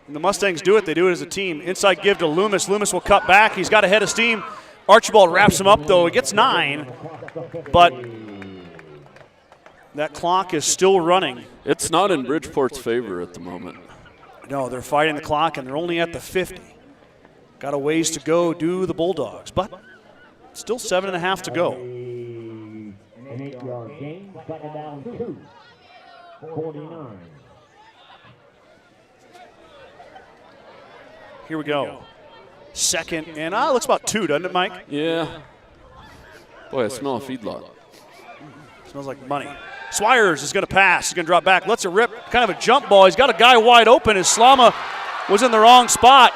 And the Mustangs do it. They do it as a team. Inside give to Loomis. Loomis will cut back. He's got a head of steam. Archibald wraps him up, though. He gets 9, but that clock is still running. It's not in Bridgeport's favor at the moment. No, they're fighting the clock, and they're only at the 50. Got a ways to go, do the Bulldogs, but still 7.5 to go. An 8-yard gain, second down 2, 49. Here we go. Second, and looks about 2, doesn't it, Mike? Yeah. Boy, I smell a feedlot. Smells like money. Swires is going to pass. He's going to drop back. Lets it rip. Kind of a jump ball. He's got a guy wide open. His Slama was in the wrong spot,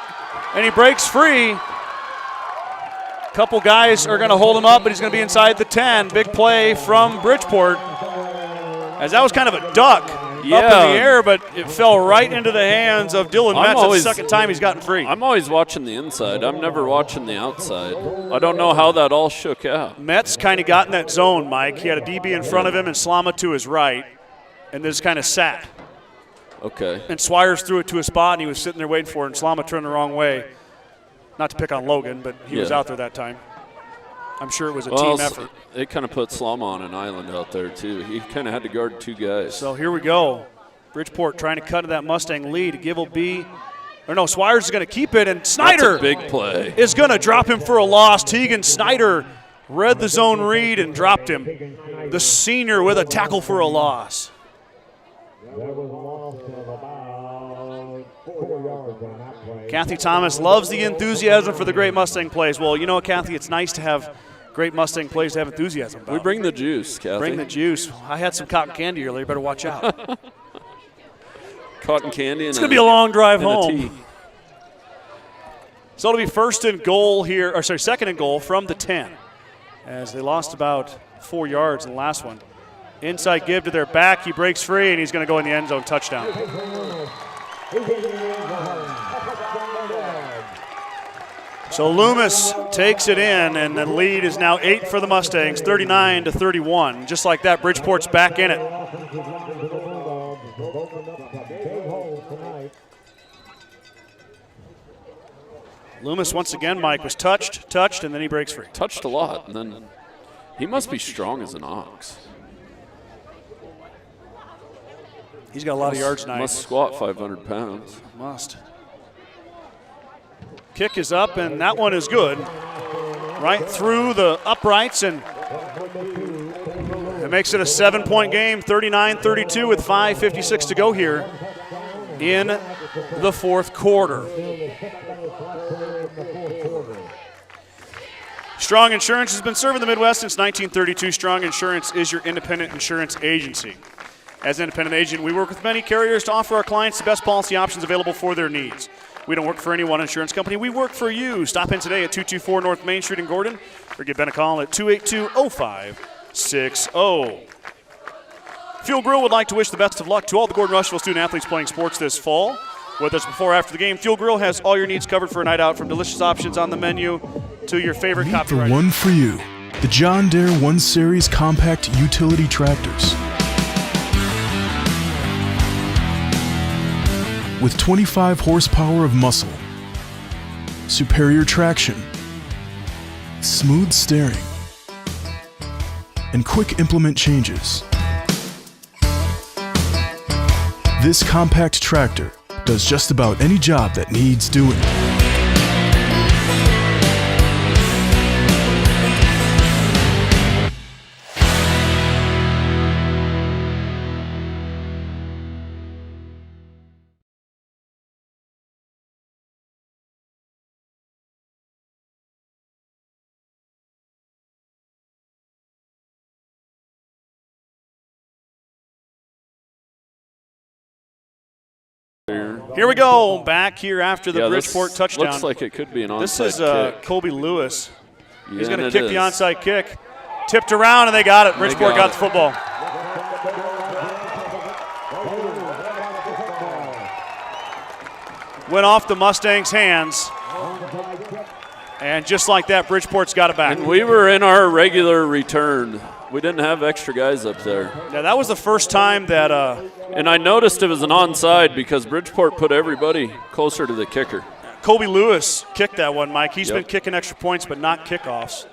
and he breaks free. A couple guys are going to hold him up, but he's going to be inside the 10. Big play from Bridgeport. As that was kind of a duck up in the air, but it fell right into the hands of Dylan Metz. It's the second time he's gotten free. I'm always watching the inside. I'm never watching the outside. I don't know how that all shook out. Metz kind of got in that zone, Mike. He had a DB in front of him and Slama to his right, and just kind of sat. Okay. And Swires threw it to a spot, and he was sitting there waiting for it, and Slama turned the wrong way. Not to pick on Logan, but he was out there that time. I'm sure it was a team effort. It kind of put Slama on an island out there, too. He kind of had to guard 2 guys. So here we go. Bridgeport trying to cut to that Mustang lead. Give will be – or no, Swires is going to keep it, and Snyder big play. Is going to drop him for a loss. Tegan Snyder read the zone read and dropped him. The senior with a tackle for a loss. Kathy Thomas loves the enthusiasm for the great Mustang plays. Well, you know what, Kathy? It's nice to have great Mustang plays to have enthusiasm about. We bring the juice, Kathy. Bring the juice. I had some cotton candy earlier. You better watch out. Cotton candy. It's going to be a long drive home. So it'll be second and goal from the 10, as they lost about 4 yards in the last one. Inside give to their back. He breaks free, and he's going to go in the end zone. Touchdown. So Loomis takes it in, and the lead is now 8 for the Mustangs, 39-31. Just like that, Bridgeport's back in it. Loomis once again, Mike, was touched, and then he breaks free. Touched a lot, and then he must be strong as an ox. He's got a lot of yards tonight. Must squat 500 pounds. Must. Kick is up, and that one is good. Right through the uprights, and it makes it a 7-point game, 39-32 with 5:56 to go here in the fourth quarter. Strong Insurance has been serving the Midwest since 1932. Strong Insurance is your independent insurance agency. As an independent agent, we work with many carriers to offer our clients the best policy options available for their needs. We don't work for any one insurance company. We work for you. Stop in today at 224 North Main Street in Gordon, or give Ben a call at 282-0560. Fuel Grill would like to wish the best of luck to all the Gordon-Rushville student-athletes playing sports this fall. With us before or after the game, Fuel Grill has all your needs covered for a night out, from delicious options on the menu to your favorite Meet the copyright. one for you, the John Deere 1 Series compact utility tractors. With 25 horsepower of muscle, superior traction, smooth steering, and quick implement changes. This compact tractor does just about any job that needs doing. Here we go, back here after the Bridgeport this touchdown. Looks like it could be an onside This is kick. Kobe Lewis. He's Yeah, going to and kick it the is. onside kick. Tipped around, and they got it. Bridgeport got the football. Went off the Mustangs' hands. And just like that, Bridgeport's got it back. And we were in our regular return. We didn't have extra guys up there. Yeah, that was the first time that And I noticed it was an onside because Bridgeport put everybody closer to the kicker. Kobe Lewis kicked that one, Mike. He's Yep. been kicking extra points, but not kickoffs.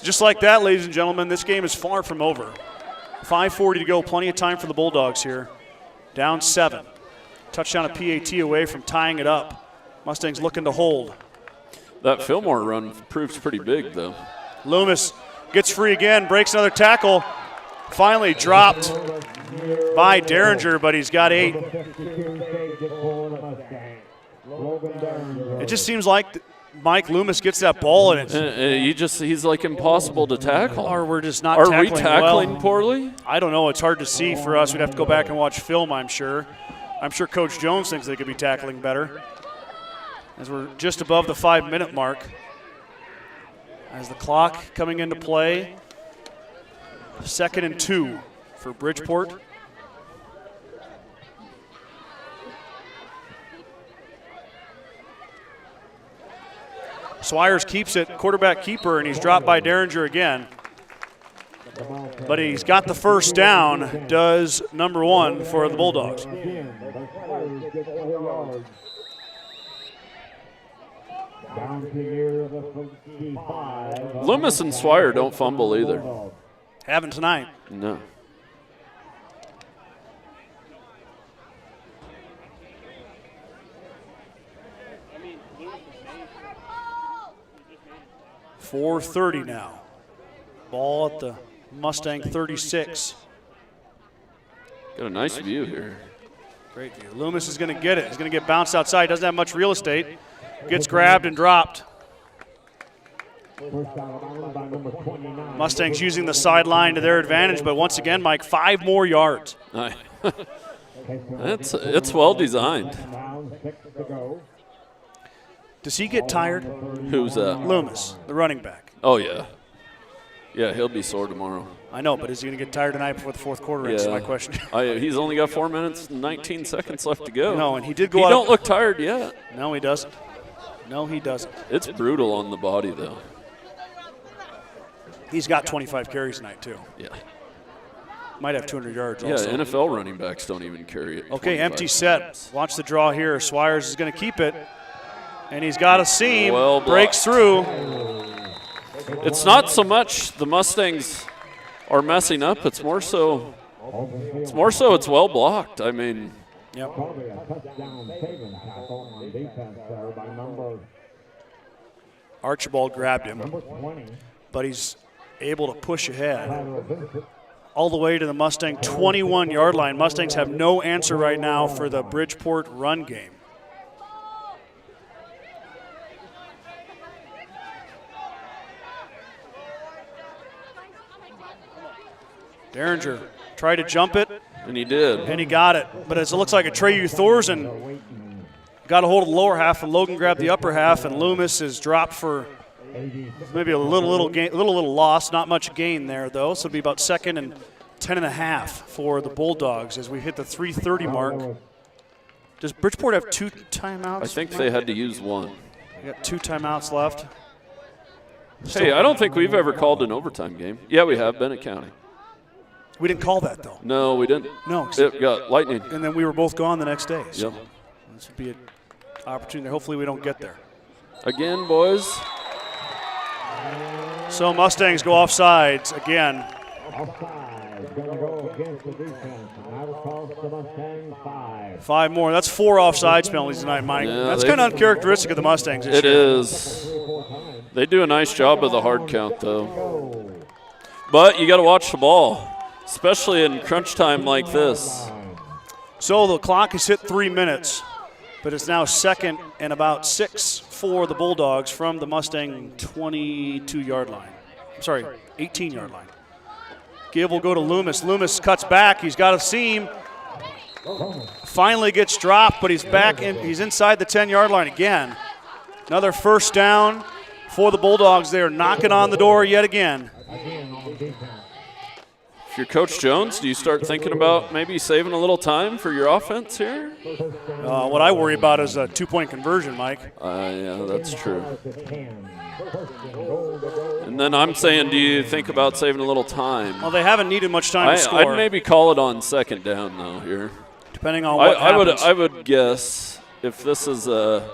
Just like that, ladies and gentlemen, this game is far from over. 5:40 to go, plenty of time for the Bulldogs here. Down 7. Touchdown of PAT away from tying it up. Mustangs looking to hold. That Fillmore run proves pretty big, though. Loomis gets free again, breaks another tackle. Finally dropped by Derringer, but he's got 8. It just seems like Mike Loomis gets that ball and it's He's like impossible to tackle. or we're just not Are tackling we tackling well. poorly? I don't know. It's hard to see for us. We'd have to go back and watch film, I'm sure. I'm sure Coach Jones thinks they could be tackling better, as we're just above the 5-minute mark. As the clock coming into play, 2nd and 2 for Bridgeport. Swires keeps it, quarterback keeper, and he's dropped by Derringer again. But he's got the first down, does number 1 for the Bulldogs. Loomis and Swire don't fumble either. Haven't tonight. No. .430 now. Ball at the Mustang 36. Got a nice view here. Great view. Loomis is going to get it. He's going to get bounced outside. Doesn't have much real estate. Gets grabbed and dropped. Mustangs using the sideline to their advantage, but once again, Mike, 5 more yards. It's well designed. Does he get tired? Who's that? Loomis, the running back. Oh, yeah. Yeah, he'll be sore tomorrow. I know, but is he going to get tired tonight before the fourth quarter ends? Is my question. He's only got 4 minutes and 19 seconds left to go. No, and he did go He out. don't look tired yet. No, he doesn't. No, he doesn't. It's brutal on the body, though. He's got 25 carries tonight, too. Yeah. Might have 200 yards Yeah, also. NFL running backs don't even carry it. Okay, empty set. Watch the draw here. Swires is going to keep it. And he's got a seam. Well breaks through. It's not so much the Mustangs are messing up. It's more so it's well blocked. I mean, yep. Archibald grabbed him, but he's able to push ahead all the way to the Mustang 21-yard line. Mustangs have no answer right now for the Bridgeport run game. Derringer tried to jump it. and he did. And he got it. But it looks like a Treyu Thorsen got a hold of the lower half, and Logan grabbed the upper half, and Loomis is dropped for maybe a little loss. Not much gain there, though. So it'll be about 2nd and 10.5 for the Bulldogs as we hit the 3:30 mark. Does Bridgeport have 2 timeouts? I think they had to use one. We got 2 timeouts left. Hey, I don't think we've ever called an overtime game. Yeah, we have, Bennett County. We didn't call that, though. No, we didn't. No. It got lightning. And then we were both gone the next day. So Yep. this would be an opportunity there. Hopefully we don't get there. Again, boys. So Mustangs go offsides again. Offside, going to go against the defense. And that will cost the Mustangs 5. 5 more. That's 4 offsides penalties tonight, Mike. Yeah, That's kind of uncharacteristic of the Mustangs this It year. is. They do a nice job of the hard count, though. But you got to watch the ball, especially in crunch time like this. So the clock has hit 3 minutes, but it's now 2nd and about 6 for the Bulldogs from the Mustang 22-yard line. Sorry, 18-yard line. Give will go to Loomis. Loomis cuts back. He's got a seam. Finally gets dropped, but he's back in. He's inside the 10-yard line again. Another first down for the Bulldogs. They're knocking on the door yet again. If you're Coach Jones, do you start thinking about maybe saving a little time for your offense here? What I worry about is a 2-point conversion, Mike. Yeah, that's true. And then I'm saying, do you think about saving a little time? Well, they haven't needed much time to score. I'd maybe call it on 2nd down, though, here. Depending on what happens. I would guess if this is a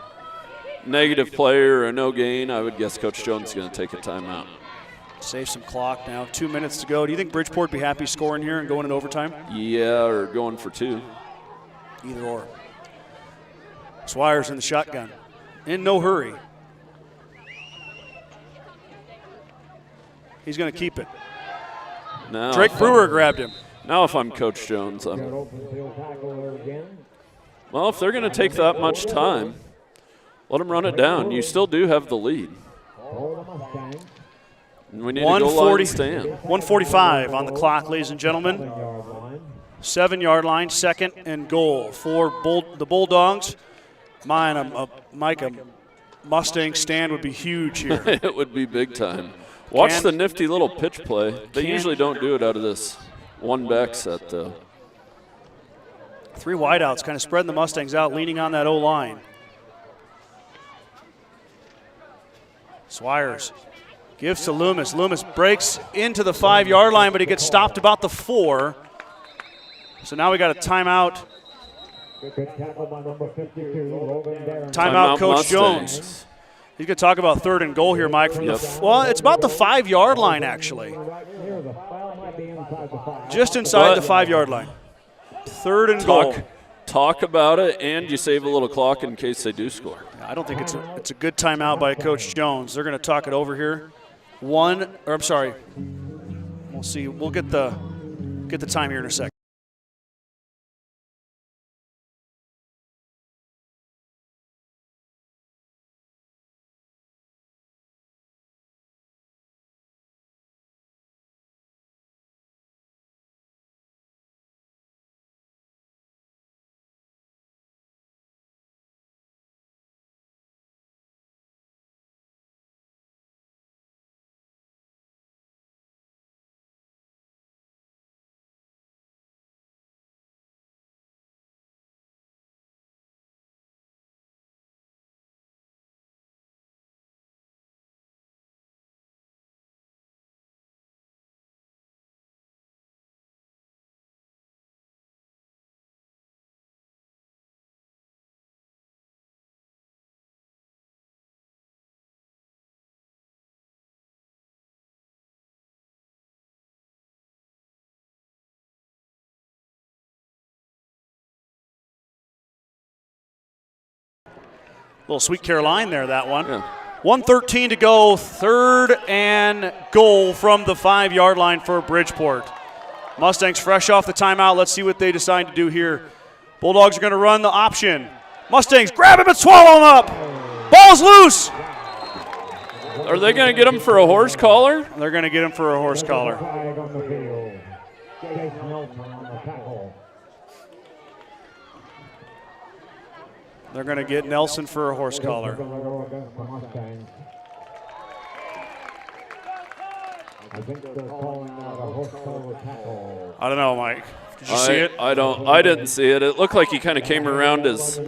negative play or a no gain, I would guess Coach Jones is going to take a timeout. Save some clock now. 2 minutes to go. Do you think Bridgeport be happy scoring here and going in overtime? Yeah, or going for 2. Either or. Swires in the shotgun. In no hurry. He's going to keep it. Now, Drake Brewer grabbed him. Now if I'm Coach Jones, well, if they're going to take that much time, let them run it down. You still do have the lead. And we need to go line and stand. 1:45 on the clock, ladies and gentlemen. 7-yard line, 2nd and goal for the Bulldogs. Mike, a Mustang stand would be huge here. It would be big time. Watch the nifty little pitch play. They usually don't do it out of this one back set, though. 3 wideouts, kind of spreading the Mustangs out, leaning on that O-line. Swires gives to Loomis. Loomis breaks into the 5-yard line, but he gets stopped about the 4. So now we got a timeout. Timeout, Coach Mustangs. Jones. He's going to talk about 3rd and goal here, Mike. From well, it's about the 5-yard line, actually. Just inside the 5-yard line. 3rd and goal. Talk about it, and you save a little clock in case they do score. I don't think it's a good timeout by Coach Jones. They're going to talk it over here. We'll see. We'll get the time here in a second. Little Sweet Caroline there, that one. Yeah. 1:13 to go, 3rd and goal from the 5-yard line for Bridgeport. Mustangs fresh off the timeout. Let's see what they decide to do here. Bulldogs are going to run the option. Mustangs grab him and swallow him up. Ball's loose. Are they going to get him for a horse collar? They're going to get him for a horse collar. They're going to get Nelson for a horse collar. I think they're calling that a horse-collar tackle. I don't know, Mike. Did you see it? I didn't see it. It looked like he kind of came around his.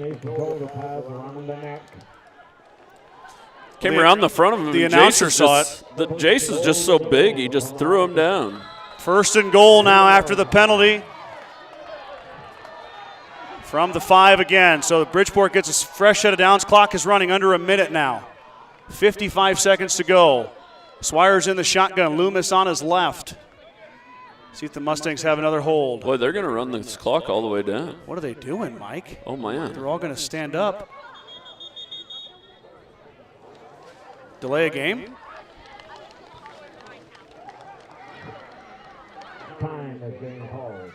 Came around the front of him. The announcer saw it. Jace is just so big, he just threw him down. 1st and goal now after the penalty. From the 5 again. So Bridgeport gets a fresh set of downs. Clock is running under a minute now. 55 seconds to go. Swire's in the shotgun. Loomis on his left. See if the Mustangs have another hold. Boy, they're going to run this clock all the way down. What are they doing, Mike? Oh, man. They're all going to stand up. Delay a game? Time is being called.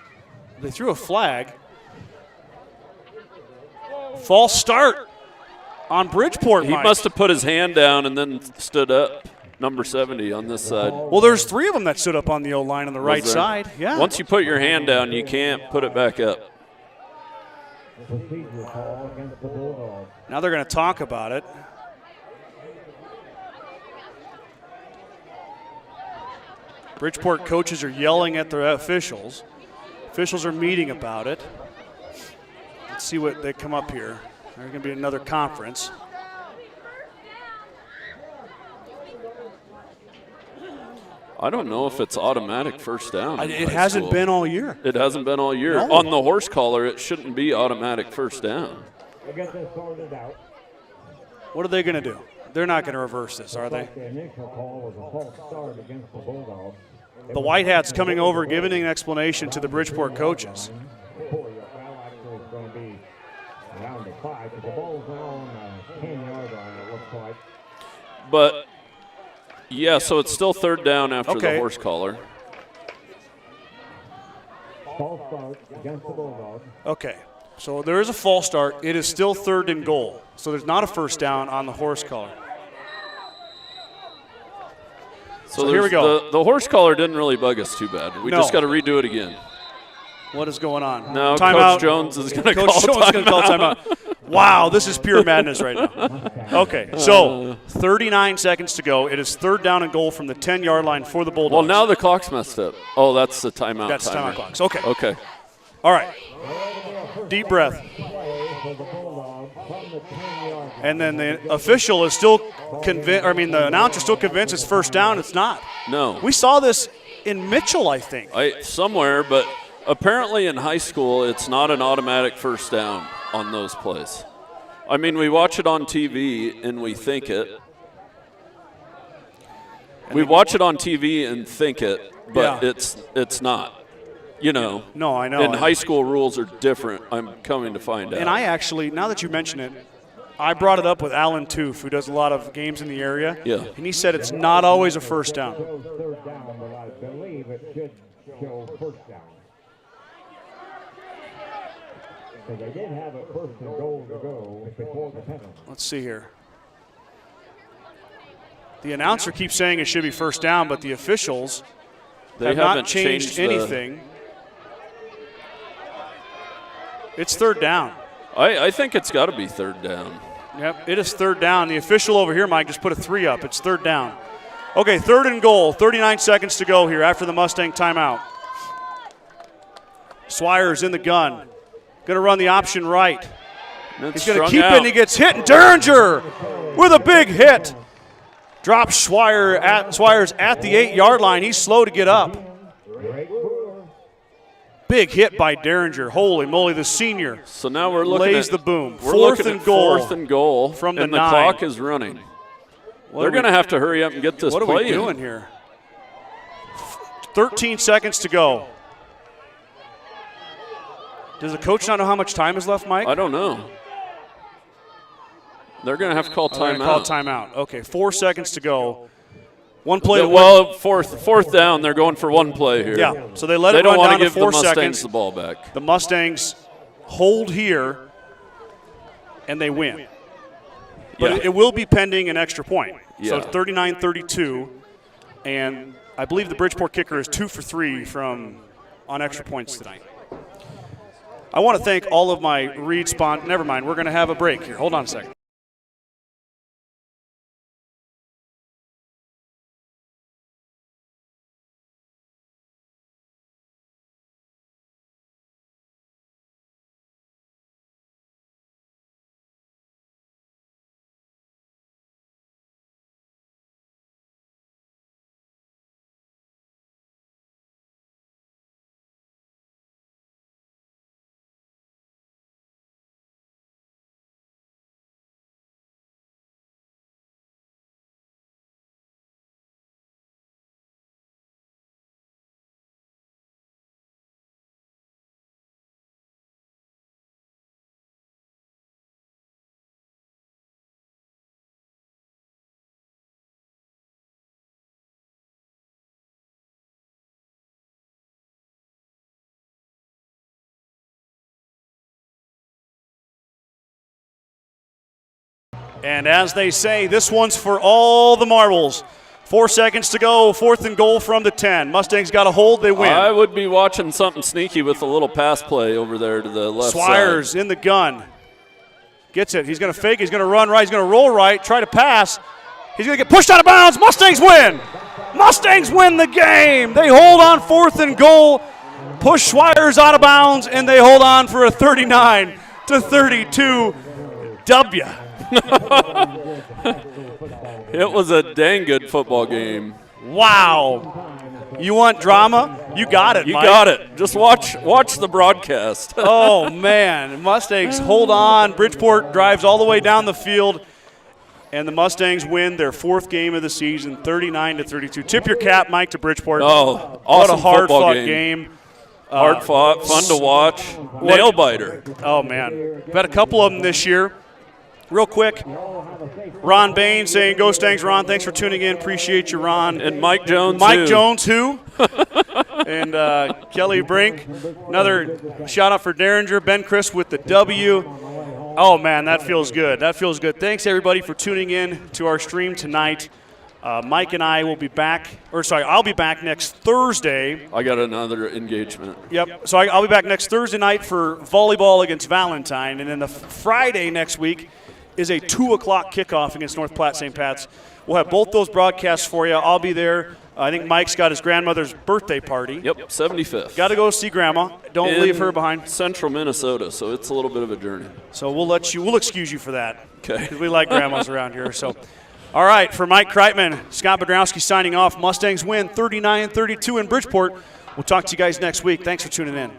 They threw a flag. False start on Bridgeport, He Mike. must have put his hand down and then stood up. Number 70 on this side. Well, there's 3 of them that stood up on the O-line on the right there? side. Yeah. Once you put your hand down, you can't put it back up. Procedure call against the Bulldogs. Now they're going to talk about it. Bridgeport coaches are yelling at the officials. Officials are meeting about it. Let's see what they come up here. There's going to be another conference. I don't know if it's automatic first down. It hasn't been all year. It hasn't been all year. No. On the horse collar, it shouldn't be automatic first down. We'll get this sorted out. What are they going to do? They're not going to reverse this, are they? The initial call was a false start against the Bulldogs. The White Hats coming over, giving an explanation to the Bridgeport coaches. Well, actually, it's going to be around the 5, because the ball's now on the 10-yard line, it looks like. But, yeah, so it's still third down after Okay. the horse collar. False start against the Bulldogs. Okay, so there is a false start. It is still 3rd and goal. So there's not a first down on the horse collar. So here we go. The horse collar didn't really bug us too bad. We just got to redo it again. What is going on? No, timeout. Coach Jones is going to call Coach Jones is going to call timeout. timeout. Wow, this is pure madness right now. Okay, so 39 seconds to go. It is 3rd down and goal from the 10-yard line for the Bulldogs. Well, now the clock's messed up. Oh, that's the timeout. That's timer. timeout clocks. Okay. Okay. All right. Deep breath. And then the official is still convinced, the announcer still convinced it's first down. It's not. No. We saw this in Mitchell, I think. Somewhere, but apparently in high school, it's not an automatic first down on those plays. I mean, we watch it on TV and we think it. We watch it on TV and think it, but Yeah. it's not. You know. No, I know. And high school rules are different, I'm coming to find out. And I actually, now that you mention it, I brought it up with Alan Toof, who does a lot of games in the area. Yeah. And he said it's not always a first down. Shows third down, but I believe it should show first down. So they did have a first and goal to go before the penalty. Let's see here. The announcer keeps saying it should be first down, but the officials have not changed anything. It's 3rd down. I think it's got to be 3rd down. Yep, it is 3rd down. The official over here, Mike, just put a 3 up. It's 3rd down. Okay, 3rd and goal. 39 seconds to go here after the Mustang timeout. Swire's in the gun. Going to run the option right. He's going to keep it, and he gets hit. And Derringer with a big hit. Drops Swire's at the 8-yard line. He's slow to get up. Big hit by Derringer. Holy moly, the senior. So now we're looking lays at the boom. We're 4th looking and at goal. 4th and goal from the and the 9. clock is running. They're going to have to hurry up and get this What are play we doing here? 13 seconds to go. Does the coach not know how much time is left, Mike? I don't know. They're going to have to call They're timeout. gonna call timeout. Okay, 4 seconds to go. One play. Well, fourth down. They're going for one play here. Yeah, so they let They it don't run want down to to give the 4 Mustangs seconds. the ball back. The Mustangs hold here, and they win. But Yeah. it will be pending an extra point. So Yeah. 39-32, and I believe the Bridgeport kicker is 2 for 3 on extra points tonight. I want to thank all of my never mind, we're going to have a break here. Hold on a second. And as they say, this one's for all the marbles. 4 seconds to go, 4th and goal from the 10. Mustangs got a hold, they win. I would be watching something sneaky with a little pass play over there to the left Swires side. in the gun. Gets it. He's going to fake. He's going to run right. He's going to roll right, try to pass. He's going to get pushed out of bounds. Mustangs win. Mustangs win the game. They hold on 4th and goal, push Swires out of bounds, and they hold on for a 39-32 W. It was a dang good football game. Wow. You want drama? You got it, You Mike. got it. Just watch the broadcast. Oh, man. Mustangs hold on. Bridgeport drives all the way down the field, and the Mustangs win their 4th game of the season, 39-32. Tip your cap, Mike, to Bridgeport. Oh, What awesome a hard-fought football game. Hard fought, fun to watch, nail biter. Oh, man. We've had a couple of them this year. Real quick, Ron Bain saying, "Go Stangs, Ron. Thanks for tuning in. Appreciate you, Ron." And Mike Jones, Mike Jones, who? And Kelly Brink. Another shout out for Derringer. Ben Chris with the W. Oh, man, that feels good. That feels good. Thanks, everybody, for tuning in to our stream tonight. Mike and I will be back, I'll be back next Thursday. I got another engagement. Yep. So I'll be back next Thursday night for volleyball against Valentine. And then the Friday next week is a 2 o'clock kickoff against North Platte St. Pat's. We'll have both those broadcasts for you. I'll be there. I think Mike's got his grandmother's birthday party. Yep, 75th. Got to go see Grandma. Don't leave her behind. Central Minnesota, so it's a little bit of a journey. So we'll excuse you for that. Okay. Because we like grandmas around here. So, all right, for Mike Kreitman, Scott Bedrowski signing off. Mustangs win 39-32 in Bridgeport. We'll talk to you guys next week. Thanks for tuning in.